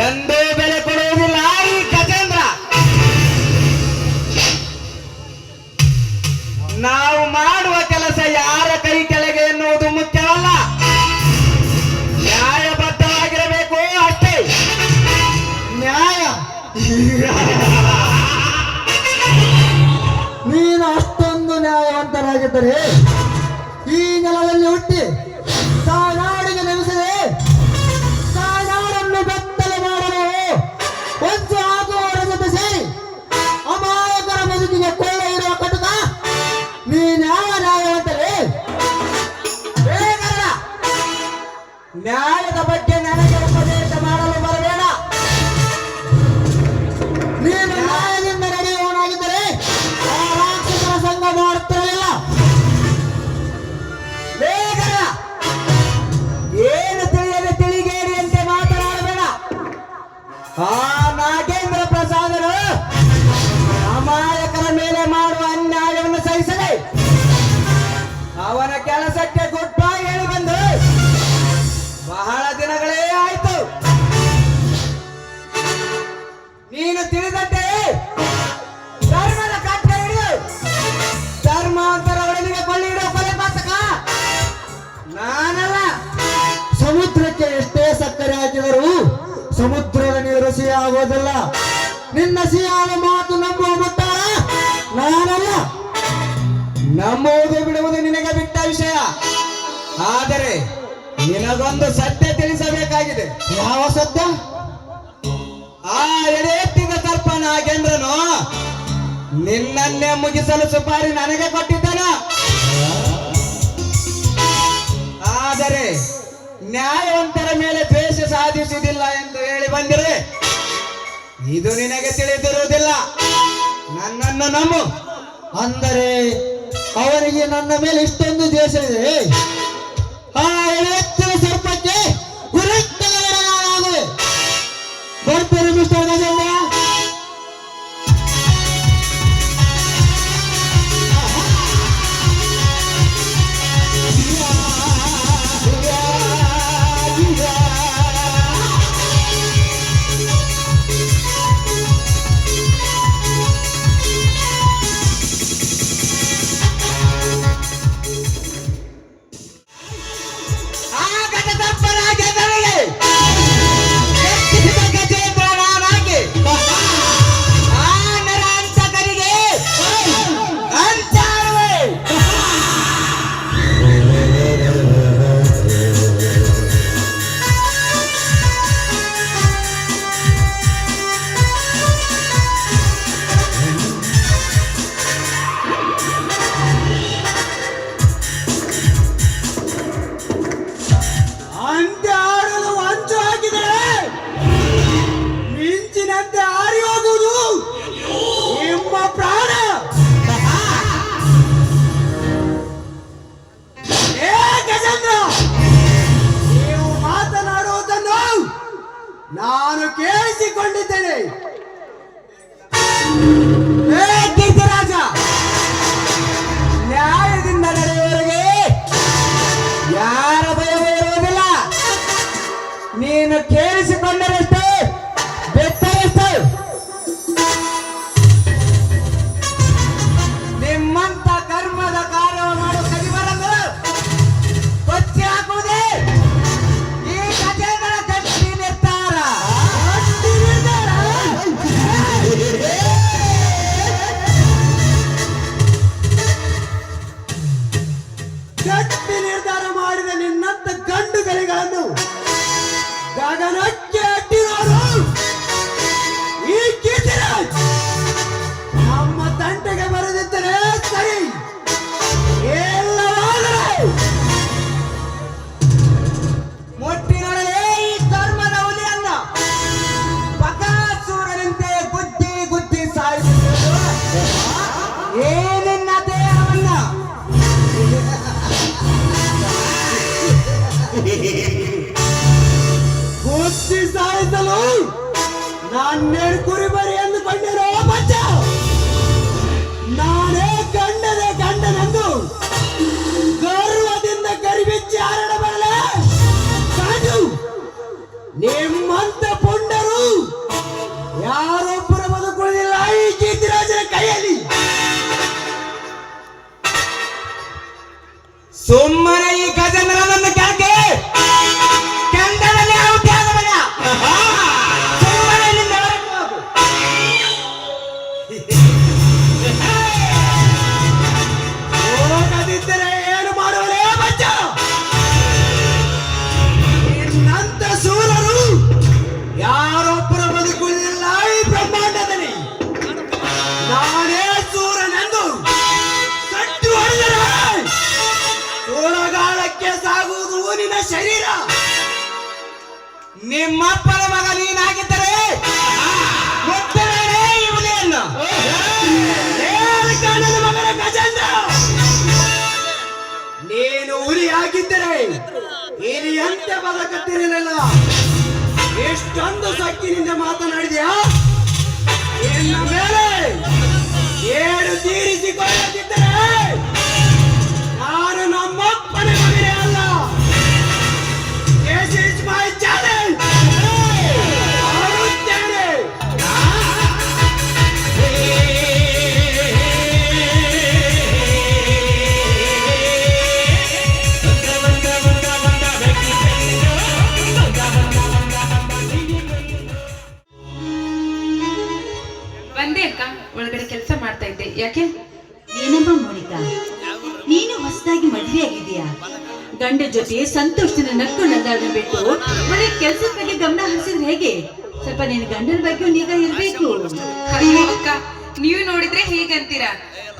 ಎಂದೂ ಬೆಲೆ ಕೊಡುವುದಿಲ್ಲ ಈ ಗಜೇಂದ್ರ. ನಾವು ಮಾಡುವ ಕೆಲಸ ಯಾರ ಕೈ ಕೆಳಗೆ ಎನ್ನುವುದು ಮುಖ್ಯವಲ್ಲ, ನ್ಯಾಯಬದ್ಧವಾಗಿರಬೇಕು ಅಷ್ಟೇ. ನ್ಯಾಯ ನೀನು ಅಷ್ಟೊಂದು ನ್ಯಾಯವಂತರಾಗಿದ್ದರೆ ಈ ನೆಲದಲ್ಲಿ ಹುಟ್ಟಿ ತಾನಾಡಿಗೆ ನೆಲೆಸಿದೆ ತಾನಾಡನ್ನು ಬೆತ್ತಲೆ ಮಾಡಲು ಹೊಂಚು ಹಾಕುವವರ ಜೊತೆ ಸೇರಿ ಅಮಾಯಕರ ಬದುಕಿಗೆ ಕೊಳ್ಳೆ ಇರುವ ಕಟುಕ ನೀನ್ಯಾವ ನ್ಯಾಯವಂತರೇ? ಬೇಗಲ್ಲ, ನ್ಯಾಯದ ಬಗ್ಗೆ ನನಗೆ ಉಪದೇಶ ಮಾಡಲು ಬರಬೇಡ. ನೀನು ನ್ಯಾಯದಿಂದ ನಡೆಯುವವನಾಗಿದ್ದರೆ ಆ ರಾಕ್ಷಸರ ಸಂಘ ಮಾಡುತ್ತಿರಲಿಲ್ಲ. ಬೇಗಲ್ಲ, ಏನು ತಿಳಿಯದೆ ತಿಳಿಗೇಡಿಯಂತೆ ಮಾತನಾಡಬೇಡ. ಆ ನಾಗೇಂದ್ರ ಪ್ರಸಾದರು ಅಮಾಯಕರ ಮೇಲೆ ಮಾಡುವ ಅನ್ಯಾಯವನ್ನು ಸಹಿಸದೆ ಅವನ ಕೆಲಸಕ್ಕೆ ಗುಡ್ ಬೈ ಹೇಳಿ ಬಂದು ಬಹಳ ದಿನಗಳೇ ಆಯ್ತು. ನೀನು ತಿಳಿದಂತೆ ಧರ್ಮದ ಕಟ್ಟೆ ಹಿಡಿದು ಧರ್ಮಾಂತರ ಒಳಗೆ ಕೊಳ್ಳಿ ಇಡೋ ಕೊಲೆ ಪಾತಕ ನಾನಲ್ಲ. ಸಮುದ್ರಕ್ಕೆ ಎಷ್ಟೇ ಸಕ್ಕರೆ ಹಾಕಿದರೂ ಸಮುದ್ರದ ನೀರು ಸಿಹಿ ಆಗೋದಿಲ್ಲ. ನಿನ್ನ ಸಿಹಿಯಾದ ಮಾತು ನಂಬುವ ಮುಟ್ಟಾಳ ನಾನಲ್ಲ. ನಂಬುವುದು ಬಿಡುವುದು ನಿನಗೆ ಬಿಟ್ಟ ವಿಷಯ. ಆದರೆ ನಿನಗೊಂದು ಸತ್ಯ ತಿಳಿಸಬೇಕಾಗಿದೆ. ಯಾವ ಸತ್ಯ? ಆ ಎಡೆ ಎತ್ತಿದ ಸರ್ಪ ನಾಗೇಂದ್ರನು ನಿನ್ನನ್ನೇ ಮುಗಿಸಲು ಸುಪಾರಿ ನನಗೆ ಕೊಟ್ಟಿದ್ದಾನ. ಆದರೆ ನ್ಯಾಯವಂತರ ಮೇಲೆ ದ್ವೇಷ ಸಾಧಿಸುವುದಿಲ್ಲ ಎಂದು ಹೇಳಿ ಬಂದಿರೆ ಇದು ನಿನಗೆ ತಿಳಿದಿರುವುದಿಲ್ಲ. ನನ್ನನ್ನು ನಂಬು. ಅಂದರೆ ಅವರಿಗೆ ನನ್ನ ಮೇಲೆ ಇಷ್ಟೊಂದು ದ್ವೇಷ ಇದೆ. ಆ ಎತ್ತಿನ ಸರ್ಪಕ್ಕೆ ಗುರುತ್ತಲಾಗುವೆ. ಬರ್ತೀರಿ ಮಿಸ್ಟರ್ ಗಜೇಂದ್ರ? ನಾನು ಕೇಳಿಸಿಕೊಂಡಿದ್ದೇನೆ. ರಾಜ ನ್ಯಾಯದಿಂದ ನಡೆಯುವವರೆಗೆ ಯಾರ ಭಯವೂ ಇರುವುದಿಲ್ಲ. ನೀನು ಕೇಳಿಸಿಕೊಂಡರಷ್ಟೇ ಬೆತ್ತರಷ್ಟೇ. ನಿಮ್ಮಂತ ಕರ್ಮದ ಕಾರ್ಯ ಮಾಡುವ ಕದಿಬರನ್ನು ಕೊಚ್ಚಿ ಹಾಕುವುದೇ ಈ ಗಜೇಂದ್ರ ಗಟ್ಟಿ ನಿರ್ಧಾರ. ಗಟ್ಟಿ ನಿರ್ಧಾರ ಮಾಡಿದ ನಿನ್ನಂತ ಗಂಡುಗಳಿಗಳನ್ನು ಗಗನಕ್ಕೆ ಅಟ್ಟಿರೋರು ಈ ಕೀರ್ತಿರಾಜ್ ನಮ್ಮ ತಂಟೆಗೆ ಬರೆದಿದ್ದರೆ ಸರಿ. ಎಲ್ಲವಾದರೆ ಮುಟ್ಟಿನೊಡನೆ ಈ ಧರ್ಮದ ಹುಲಿಯನ್ನ ಬಕಾಸೂರನಂತೆ ಗುದ್ದಿ ಗುದ್ದಿ ಸಾಯಿಸಿದ್ರು ಏನಿನ್ನ ದೇಹವನ್ನ ಗುದ್ದಿ ಸಾಯಿಸಲು ನಾನೇನು ಕುರಿಬರಿ ಎಂದುಕೊಂಡಿರೋ ಬಚ್ಚ. ನಾನೇ ಗಂಡನೇ ಗಂಡನೆಂದು ಗರ್ವದಿಂದ ಕರಿಬಿಚ್ಚಿ ಶರೀರ. ನಿಮ್ಮಪ್ಪನ ಮಗ ನೀನಾಗಿದ್ದರೆ ಮುತ್ತನೇ ಈ ಹುಲಿಯನ್ನು. ಕಾಣದ ಮಗನ ಗಜೇಂದ್ರ, ನೀನು ಹುಲಿ ಆಗಿದ್ದರೆ ಹಿರಿಯಂತೆ ಬದುಕುತ್ತಿರಲಿಲ್ಲ. ಎಷ್ಟೊಂದು ಸೊಕ್ಕಿನಿಂದ ಮಾತನಾಡಿದ್ಯಾ? ಇನ್ನು ಮೇಲೆ ಏಳು ತೀರಿಸಿಕೊಳ್ಳದಿದ್ದರೆ ನಾನು ನಮ್ಮಪ್ಪನ ಮಗನೇ ಅಲ್ಲ. This is my challenge. ಆಡುತ್ತೇನೆ. ಬಂದೆ ಅಕ್ಕ, ಒಳಗಡೆ ಕೆಲಸ ಮಾಡ್ತಾ ಇದ್ದೆ. ಯಾಕೆ? ಏನಮ್ಮ ಮೋನಿಕಾ, ನೀನು ಹೊಸದಾಗಿ ಮದುವೆ ಆಗಿದೀಯಾ? ಗಂಡ ಜೊತೆ ಸಂತೋಷದಿಂದ ನಕ್ಕು ನಗಾಡೋದು ಬಿಟ್ಟು ಒಳ್ಳೆ ಕೆಲಸದ ಬಗ್ಗೆ ಗಮನ ಹರಿಸಿದ್ರೆ ಹೇಗೆ? ಸ್ವಲ್ಪ ನಿನ್ನ ಗಂಡನ ಬಗ್ಗೆ ನಿಗಾ ಇರ್ಬೇಕು. ಅಯ್ಯೋ ಅಕ್ಕ, ನೀವು ನೋಡಿದ್ರೆ ಹೀಗಂತೀರಾ?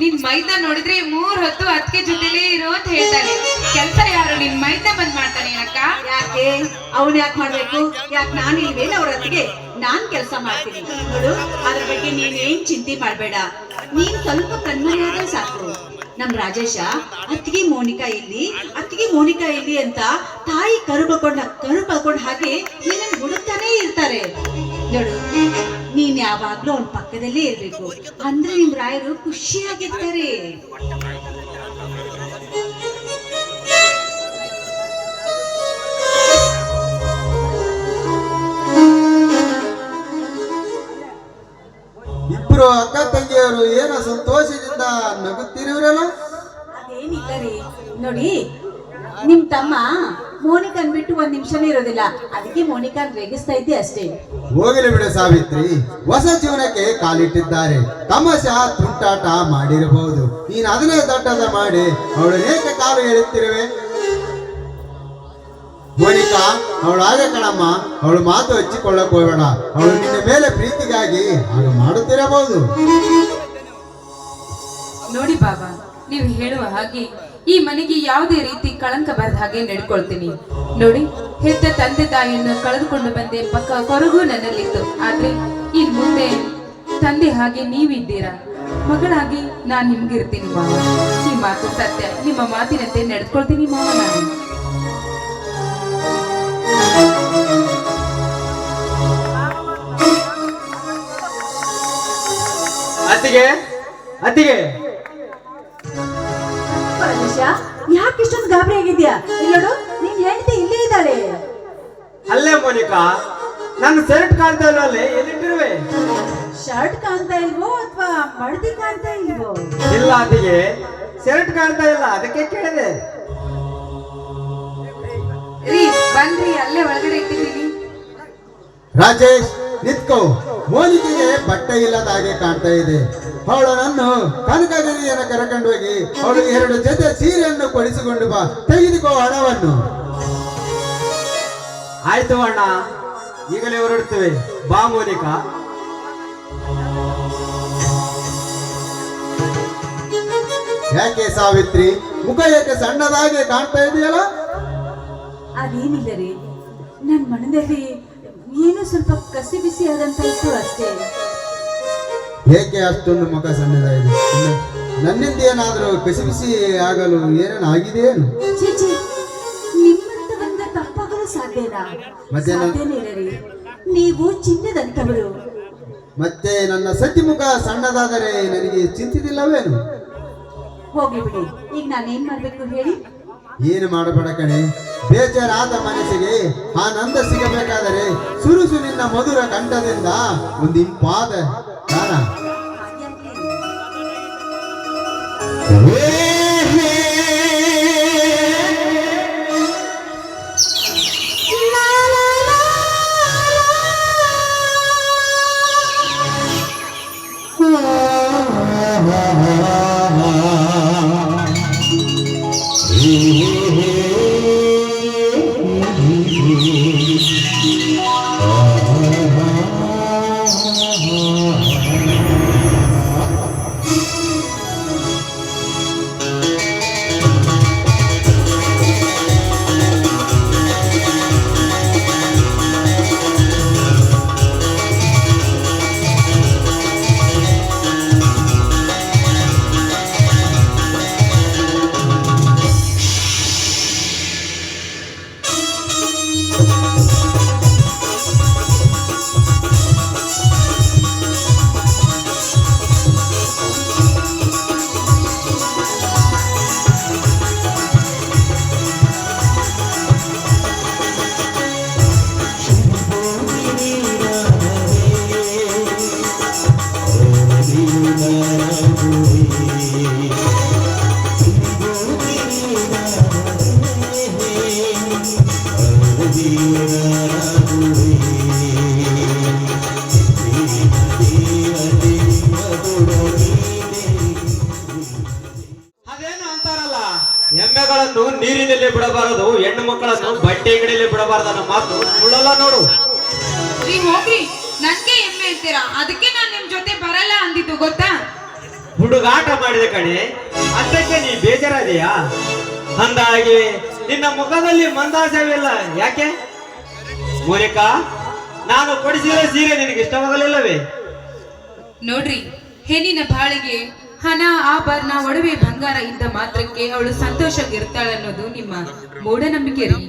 ನಿನ್ ಮೈದ ನೋಡಿದ್ರೆ 3 ಹೊತ್ತು ಅದಕ್ಕೆ ಜೊತೆಲೇ ಇರೋ ಅಂತ ಹೇಳ್ತಾನೆ. ಕೆಲಸ ಯಾರು? ನಿನ್ ಮೈದ ಬಂದ್ ಮಾಡ್ತಾನೆ ಅಕ್ಕ. ಯಾಕೆ ಅವನು ಯಾಕೆ ಮಾಡ್ಬೇಕು? ಯಾಕೆ ನಾನು ಇಲ್ವೇನ ಅವ್ರ ಹತ್ತಿಗೆ? ನಾನ್ ಕೆಲಸ ಮಾಡ್ತೀನಿ ನೋಡು, ಅದ್ರ ಬಗ್ಗೆ ನೀನ್ ಏನ್ ಚಿಂತೆ ಮಾಡ್ಬೇಡ. ನೀನ್ ಸ್ವಲ್ಪ ಕಣ್ಮರೆಯಾದ್ರೆ ಸಾಕು. ನಮ್ ರಾಜೇಶ ಅತ್ತಿಗೆ ಮೋನಿಕಾ ಇಲ್ಲಿ ಅಂತ ತಾಯಿ ಕರು ಕಳ್ಕೊಂಡ್ ಹಾಗೆ ನಿನ್ನ ಹುಡುಕ್ತಾನೆ ಇರ್ತಾರೆ ನೋಡು. ನೀನ್ ಯಾವಾಗ್ಲೂ ಅವನ ಪಕ್ಕದಲ್ಲೇ ಇರ್ಬೇಕು, ಅಂದ್ರೆ ನಿಮ್ ರಾಯರು ಖುಷಿಯಾಗಿರ್ತಾರೆ. ಇಬ್ರು ಅಕ್ಕ ತಂಗಿಯವರು ಏನೋ ಸಂತೋಷದಿಂದ ನಗುತ್ತಿರುವರಲ್ಲ. ಅದೇನಿಲ್ಲ ರೀ, ನೋಡಿ ನಿಮ್ ತಮ್ಮ ಮೋನಿಕಾನ್ ಬಿಟ್ಟು 1 ನಿಮಿಷನೇ ಇರೋದಿಲ್ಲ, ಅದಕ್ಕೆ ಮೋನಿಕಾನ್ ರೇಗಿಸ್ತಾ ಇದ್ದೆ ಅಷ್ಟೇ. ಹೋಗಲಿ ಬಿಡು ಸಾವಿತ್ರಿ, ಹೊಸ ಜೀವನಕ್ಕೆ ಕಾಲಿಟ್ಟಿದ್ದಾರೆ. ತಮಾಷೆ ತುಂಟಾಟ ಮಾಡಿರಬಹುದು, ನೀನು ಅದನ್ನೇ ದಟ್ಟದ ಮಾಡಿ ಅವಳು ಏಕೆ ಕಾಲು ಎಳುತ್ತಿರುವೆ? ಮೋನಿಕಾ ಅವಳಾಗೆ ಕಣಮ್ಮ, ಅವಳು ಮಾತು ಹಚ್ಚಿಕೊಳ್ಳಕ್ ಹೋಗಬೇಡ. ಅವಳು ನಿನ್ನ ಮೇಲೆ ಪ್ರೀತಿಗಾಗಿ ಆಗ ಮಾಡುತ್ತಿರಬಹುದು. ನೋಡಿ ಬಾಬಾ, ನೀವು ಹೇಳುವ ಹಾಗೆ ಈ ಮನೆಗೆ ಯಾವುದೇ ರೀತಿ ಕಳಂಕ ಬರದ ಹಾಗೆ ನಡ್ಕೊಳ್ತೀನಿ. ನೋಡಿ, ಹೆತ್ತ ತಂದೆ ತಾಯಿಯನ್ನು ಕಳೆದುಕೊಂಡು ಬಂದೆ, ಪಕ್ಕ ಕೊರಗು ನನ್ನಲ್ಲಿತ್ತು. ಆದ್ರೆ ಇನ್ ಮುಂದೆ ತಂದೆ ಹಾಗೆ ನೀವಿದ್ದೀರಾ, ಮಗಳಾಗಿ ನಾನ್ ನಿಮ್ಗಿರ್ತೀನಿ ಮಾವ. ಈ ಮಾತು ಸತ್ಯ, ನಿಮ್ಮ ಮಾತಿನಂತೆ ನಡೆದುಕೊಳ್ತೀನಿ ಮಾವ ನಾನು. ಅತ್ತಿಗೆ ಯಾಕೆ ಇಷ್ಟೊಂದು ಗಾಬರಿ ಆಗಿದ್ಯಾ? ಇಲ್ಲೋಡು, ನೀನ್ ಹೆಂಡತಿ ಇಲ್ಲೇ ಇದ್ದಾಳೆ. ಅಲ್ಲೇ ಮೋನಿಕಾ, ನನ್ನ ಶರ್ಟ್ ಕಾಣ್ತಾ ಇಲ್ಲವಲ್ಲೇ, ಎಲ್ಲಿಟ್ಟಿರುವೆ? ಶರ್ಟ್ ಕಾಣ್ತಾ ಇಲ್ವೋ ಅಥವಾ ಮಡದಿ ಕಾಣ್ತಾ ಇಲ್ವೋ? ಇಲ್ಲ ಅತ್ತಿಗೆ, ಶರ್ಟ್ ಕಾಣ್ತಾ ಇಲ್ಲ, ಅದಕ್ಕೆ ಕೇಳಿದೆ. ರೀ ಬನ್ರಿ, ಅಲ್ಲೇ ಒಳಗಡೆ ಇಟ್ಟಿದ್ದೀನಿ. ರಾಜೇಶ್ ನಿತ್ಕೋ, ಮೋನಿಕೆಗೆ ಬಟ್ಟೆ ಇಲ್ಲದ ಹಾಗೆ ಕಾಣ್ತಾ ಇದೆ. ಅವಳನ್ನು ಕನಕಗಿರಿಯನ್ನು ಕರೆಕೊಂಡು ಹೋಗಿ ಅವಳಿಗೆ 2 ಜೊತೆ ಸೀರೆಯನ್ನು ಕೊಡಿಸಿಕೊಂಡು ಬಾ, ತೆಗೆದುಕೋ ಹಣವನ್ನು. ಆಯ್ತು ಅಣ್ಣ, ಈಗಲೇ ಹೊರಡ್ತೇವೆ. ಬಾ ಮೋನಿಕಾ. ಯಾಕೆ ಸಾವಿತ್ರಿ, ಮುಖ ಯಾಕೆ ಸಣ್ಣದಾಗಿ ಕಾಣ್ತಾ ಇದೆಯಲ್ಲ? ಅದೇನಿಲ್ಲ ರೀ, ನನ್ ಮನದಲ್ಲಿ ಏನೋ ಸ್ವಲ್ಪ ಕಸಿ ಬಿಸಿ ಆದಂತ ಇತ್ತು ಅಷ್ಟೇ. ಏಕೆ ಅಷ್ಟೊಂದು ಮುಖ ಸಣ್ಣದಾಗಿದೆ? ನನ್ನಿಂದ ಏನಾದರೂ ಕಸಿ ಬಿಸಿ ಆಗಲು ಏನೇನು ಆಗಿದೆಯೇನು? ಚೀಚಿ, ನಿಮ್ಮಂತ ಬಂದ ತಪ್ಪಾಗಲು ಸಾಧ್ಯನಾ? ಸಾಧ್ಯನೇ ಇಲ್ಲ ರೀ, ನೀವು ಚಿನ್ನದಂತವರು. ಮತ್ತೆ ನನ್ನ ಸತ್ಯಮುಖ ಸಣ್ಣದಾದರೆ ನನಗೆ ಚಿಂತಿದಿಲ್ಲವೇನು? ಹೋಗ್ಲಿ ಬಿಡಿ, ಈಗ ನಾನೇನ್ ಮಾಡ್ಬೇಕು ಹೇಳಿ? ಏನು ಮಾಡಬೇಡ ಕಣೆ, ಬೇಜಾರಾದ ಮನಸ್ಸಿಗೆ ಆನಂದ ಸಿಗಬೇಕಾದರೆ ಸುರುಸು ನಿನ್ನ ಮಧುರ ಕಂಠದಿಂದ ಒಂದು ಇಂಪಾದ ಗಾನ. ಹೆಣ್ಣು ಮಕ್ಕಳನ್ನು ಬಟ್ಟೆ ಅಂಗಡಿಯಲ್ಲಿ ಬಿಡಬಾರ್ದ ನಮ್ಮ ಮಾತು ಸುಳ್ಳಲ್ಲ ನೋಡು. ರೀ ಹೋಗ್ರಿ, ನನ್ಗೆ ಹೆಮ್ಮೆ ಅಂತೀರಾ, ಅದಕ್ಕೆ ನಾನ್ ನಿಮ್ ಜೊತೆ ಬರಲ್ಲ ಅಂದಿದ್ದು ಗೊತ್ತಾ? ಹುಡುಗಾಟ ಮಾಡಿದ ಕಣೆ, ಅದಕ್ಕೆ ನೀ ಬೇಜಾರಾದೆಯಾ? ಅಂದಾಗೆ ನಿನ್ನ ಮುಖದಲ್ಲಿ ಮಂದಾಸವಿಲ್ಲ ಯಾಕೆ? ಮೋನಿಕಾ, ನಾನು ಕೊಡಿಸಿದ ಸೀರೆ ನಿನಗೆ ಇಷ್ಟವಾಗಲಿಲ್ಲವೇ? ನೋಡ್ರಿ, ಹೆಣ್ಣಿನ ಬಾಳಿಗೆ ಹಣ, ಆಭರಣ, ಒಡವೆ, ಬಂಗಾರ ಇದ್ದ ಮಾತ್ರಕ್ಕೆ ಅವಳು ಸಂತೋಷವಾಗಿರ್ತಾಳೆ ಅನ್ನೋದು ನಿಮ್ಮ ಮೂಢನಂಬಿಕೆ ರೀ.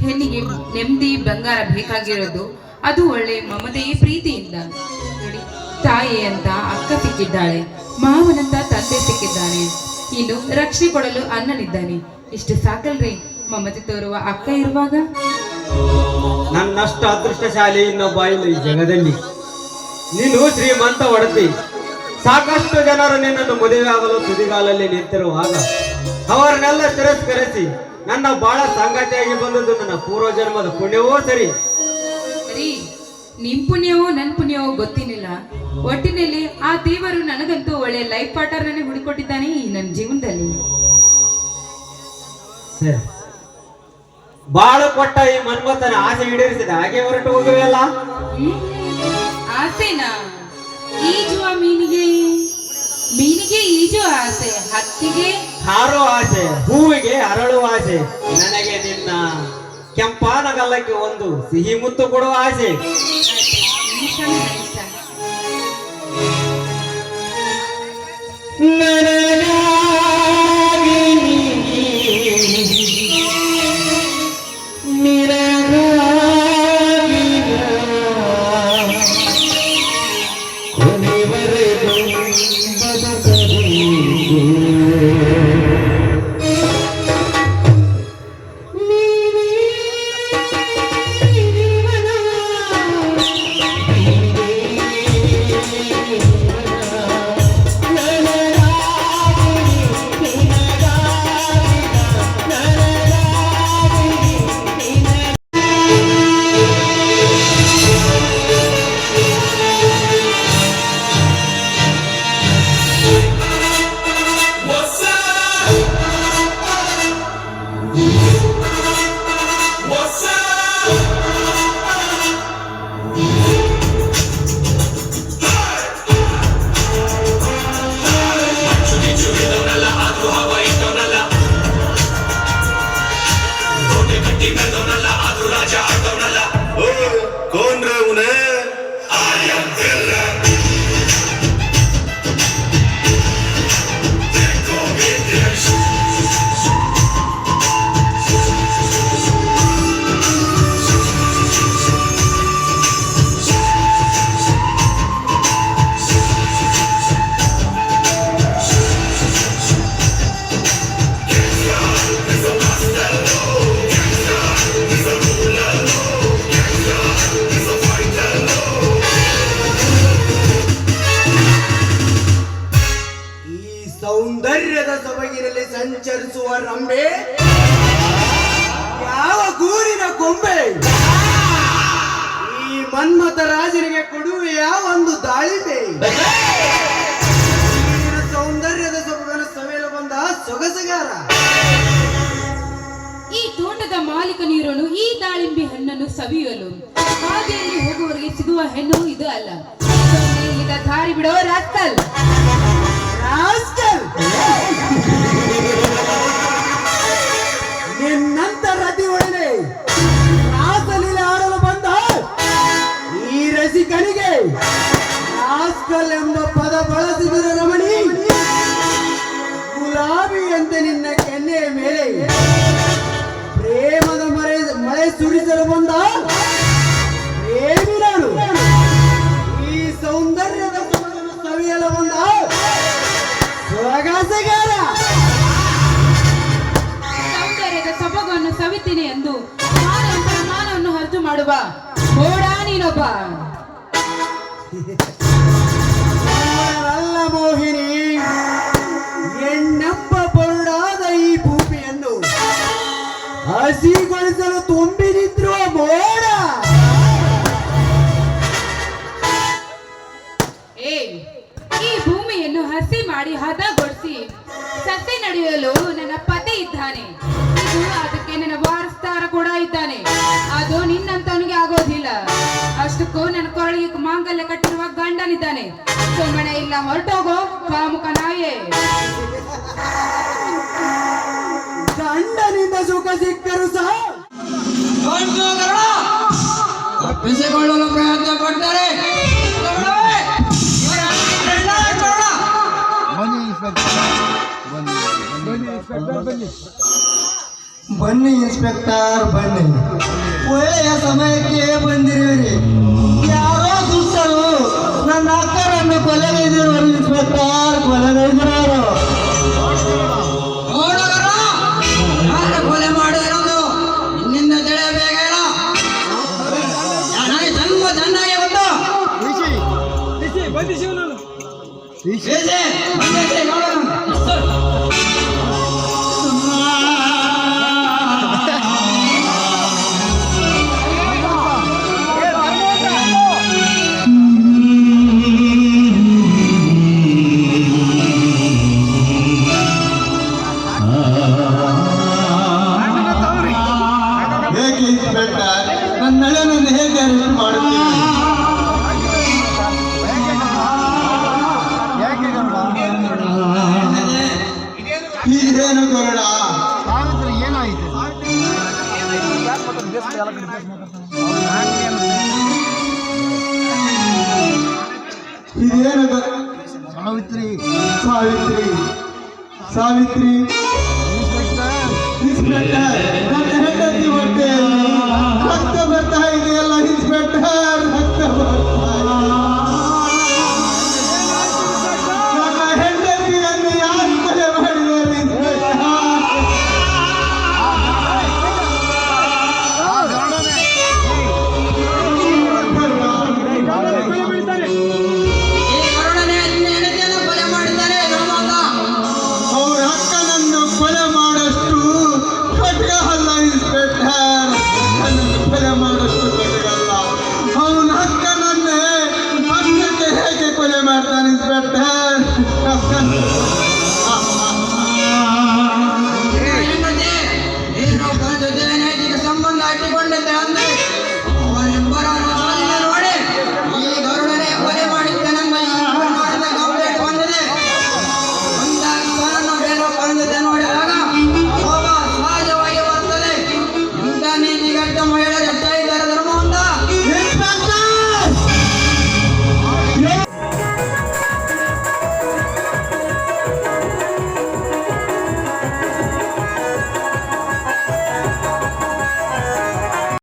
ಹೆಣ್ಣಿಗೆ ನೆಮ್ಮದಿ, ಬಂಗಾರ ಬೇಕಾಗಿರೋದು ಅದು ಒಳ್ಳೆ ಮಮತೆಯೇ, ಪ್ರೀತಿಯಿಂದ. ನೋಡಿ, ತಾಯಿ ಅಂತ ಅಕ್ಕ ಸಿಕ್ಕಿದ್ದಾಳೆ, ಮಾವನಂತ ತಂದೆ ಸಿಕ್ಕಿದ್ದಾನೆ, ಇನ್ನು ರಕ್ಷಣೆ ಕೊಡಲು ಅಣ್ಣನಿದ್ದಾನೆ. ಇಷ್ಟು ಸಾಕಲ್ರಿ ಮಮತೆ ತೋರುವ ಅಕ್ಕ ಇರುವಾಗ? ನನ್ನಷ್ಟು ಅದೃಷ್ಟಶಾಲಿ ಇನ್ನೊಬ್ಬ ಇಲ್ಲ ಈ ಜಗದಲ್ಲಿ. ನೀನು ಶ್ರೀಮಂತ ಒಡತಿ, ಸಾಕಷ್ಟು ಜನರು ನಿನ್ನನ್ನು ಮದುವೆ ಆಗಲು ತುದಿಗಾಲಲ್ಲಿ ನಿಂತಿರುವಾಗ ಅವರನ್ನೆಲ್ಲ ತಿರಸ್ಕರಿಸಿ ನನ್ನ ಬಹಳ ಸಂಗಾತಿಯಾಗಿ ಬಂದದ್ದು ನನ್ನ ಪೂರ್ವ ಜನ್ಮದ ಪುಣ್ಯವೋ ಸರಿ. ರೀ, ನಿಮ್ ಪುಣ್ಯವೋ ನನ್ ಪುಣ್ಯವೋ ಗೊತ್ತಿನಿಲ್ಲ, ಒಟ್ಟಿನಲ್ಲಿ ಆ ದೇವರು ನನಗಂತೂ ಒಳ್ಳೆ ಲೈಫ್ ಪಾರ್ಟ್ನರ್ ನನಗೆ ಹುಡುಕೊಟ್ಟಿದ್ದಾನೆ ಈ ನನ್ನ ಜೀವನದಲ್ಲಿ. ಸರಿ, ಬಾಳು ಕೊಟ್ಟ ಈ ಮನ್ಮಥನ ಆಸೆ ಈಡೇರಿಸಿದ ಹಾಗೆ ಹೊರಟು ಹೋಗುವೆಯಲ್ಲ? ಆಸೆನಾ? ಈಜುವ ಮೀನಿಗೆ ಈಜುವ ಆಸೆ, ಹಕ್ಕಿಗೆ ಹಾರೋ ಆಸೆ, ಹೂವಿಗೆ ಅರಳುವ ಆಸೆ, ನನಗೆ ನಿನ್ನ ಕೆಂಪಾನಗಲ್ಲಕ್ಕೆ ಒಂದು ಸಿಹಿ ಮುತ್ತು ಕೊಡುವ ಆಸೆ. ಸೌಂದರ್ಯದ ಸೊಬಗಿನಲ್ಲಿ ಸಂಚರಿಸುವ ರಂಬೆ, ಯಾವ ಗೂರಿನ ಕೊಂಬೆ, ಈ ಮನ್ಮಥ ರಾಜನಿಗೆ ಕೊಡುವೆಯ ಒಂದು ದಾಳಿಂಬೆ. ಸೌಂದರ್ಯದ ಸೊಬಗನ್ನು ಸವೆಯಲು ಬಂದ ಸೊಗಸಗಾರ. ಈ ತೋಟದ ಮಾಲೀಕನಿರೋನು ಈ ದಾಳಿಂಬೆ ಹಣ್ಣನ್ನು ಸವಿಯಲು ಹಾದಿಯಲ್ಲಿ ಹೋಗುವವರಿಗೆ ಸಿಗುವ ಹೆಣ್ಣು ಇದು ಅಲ್ಲ. ಈಗ ದಾರಿ ಬಿಡೋ ರಾಸ್ಕಲ್. ನಿನ್ನಂತ ರತಿ ಒಡನೆ ರಾಸಲೀಲೆ ಆಡಲು ಬಂದ ಈ ರಸಿಕನಿಗೆ ರಾಸ್ಕಲ್ ಎಂಬ ಪದ ಬಳಸಿದರೆ ರಮಣಿ, ಗುಲಾಬಿಯಂತೆ ನಿನ್ನ ಕೆನ್ನೆಯ ಮೇಲೆ ಪ್ರೇಮದ ಮಳೆ ಸುರಿಸಲು ಬಂದ ಪ್ರೇಮಿ ನಾನು. ಈ ಸೌಂದರ್ಯದ ಸವಿಯಲು ಬಂದ ಸೊಗಸಗಾರ. ಸೌಂದರ್ಯದ ಸೊಬಗನ್ನು ಸವಿತೀನಿ ಎಂದು ಮಾನವನ್ನು ಹರಿದು ಮಾಡುವ ಓಡ ನೀನೊಬ್ಬ. ಅಲ್ಲ ಮೋಹಿನಿ, ಎಣ್ಣೆಂಬ ಬರುಡಾದ ಈ ಭೂಮಿಯನ್ನು ಹಸಿಗೊಳಿಸಲು ತುಂಬಿನಿದ್ರುವ ಮೋಡ. ಈ ಭೂಮಿಯನ್ನು ಹಸಿ ಮಾಡಿ ಹದಗೊಳಿಸಿ ಸಸಿ ನಡೆಯಲು ನನ್ನ ಪತಿ ಇದ್ದಾನೆ. ಇದು ಅದಕ್ಕೆ ನನ್ನ ವಾರಸ್ದಾರ ಕೂಡ ಇದ್ದಾನೆ. ಅದು ನಿನ್ನಂತವನಿಗೆ ಆಗೋದಿಲ್ಲ. ಅಷ್ಟಕ್ಕೂ ನನ್ನ ಕೊರಳಿಗೆ ಮಾಂಗಲ್ಯ ಕಟ್ಟಿರುವ ಗಂಡನಿದ್ದಾನೆ. ಸುಮ್ಮನೆ ಇಲ್ಲ, ಹೊರಟೋಗೋ ಕಾಮುಕ ನಾಯೇ. ಗಂಡನಿಂದ ಸುಖ ಸಿಕ್ಕರು ಸಹ ತಪ್ಪಿಸಿಕೊಳ್ಳಲು ಪ್ರಯತ್ನ ಪಡ್ತಾರೆ. ಬನ್ನಿ ಇನ್ಸ್ಪೆಕ್ಟರ್, ಬನ್ನಿ. ಒಳ್ಳೆಯ ಸಮಯಕ್ಕೆ ಬಂದಿರುವಿರಿ. ಯಾರೋ ದುಷ್ಟರು ನನ್ನ ಅಕ್ಕರನ್ನು ಕೊಲೆಗೈದಿರುವರು ಇನ್ಸ್ಪೆಕ್ಟರ್, ಕೊಲೆಗೈದಿರೋರು. ಕೊಲೆ ಮಾಡಿರೋದು ನಿನ್ನಿಂದ ತಿಳಿಯಬೇಕ. ಜನ್ಮ ಚೆನ್ನಾಗಿ ಬಂದು ಹೇಗೆ ಇನ್ಸ್ಪೆಕ್ಟರ್, ನನ್ನ ನಳೆಯನ್ನು ಹೇಗೆ ಅರೆಸ್ಟ್ ಮಾಡುತ್ತೀರಿ? ಇದೇನು ಗರುಡ? ಇದೇನು ಸಾವಿತ್ರಿ ಸಾವಿತ್ರಿ ಸಾವಿತ್ರಿ ಇನ್ಸ್ಪೆಕ್ಟರ್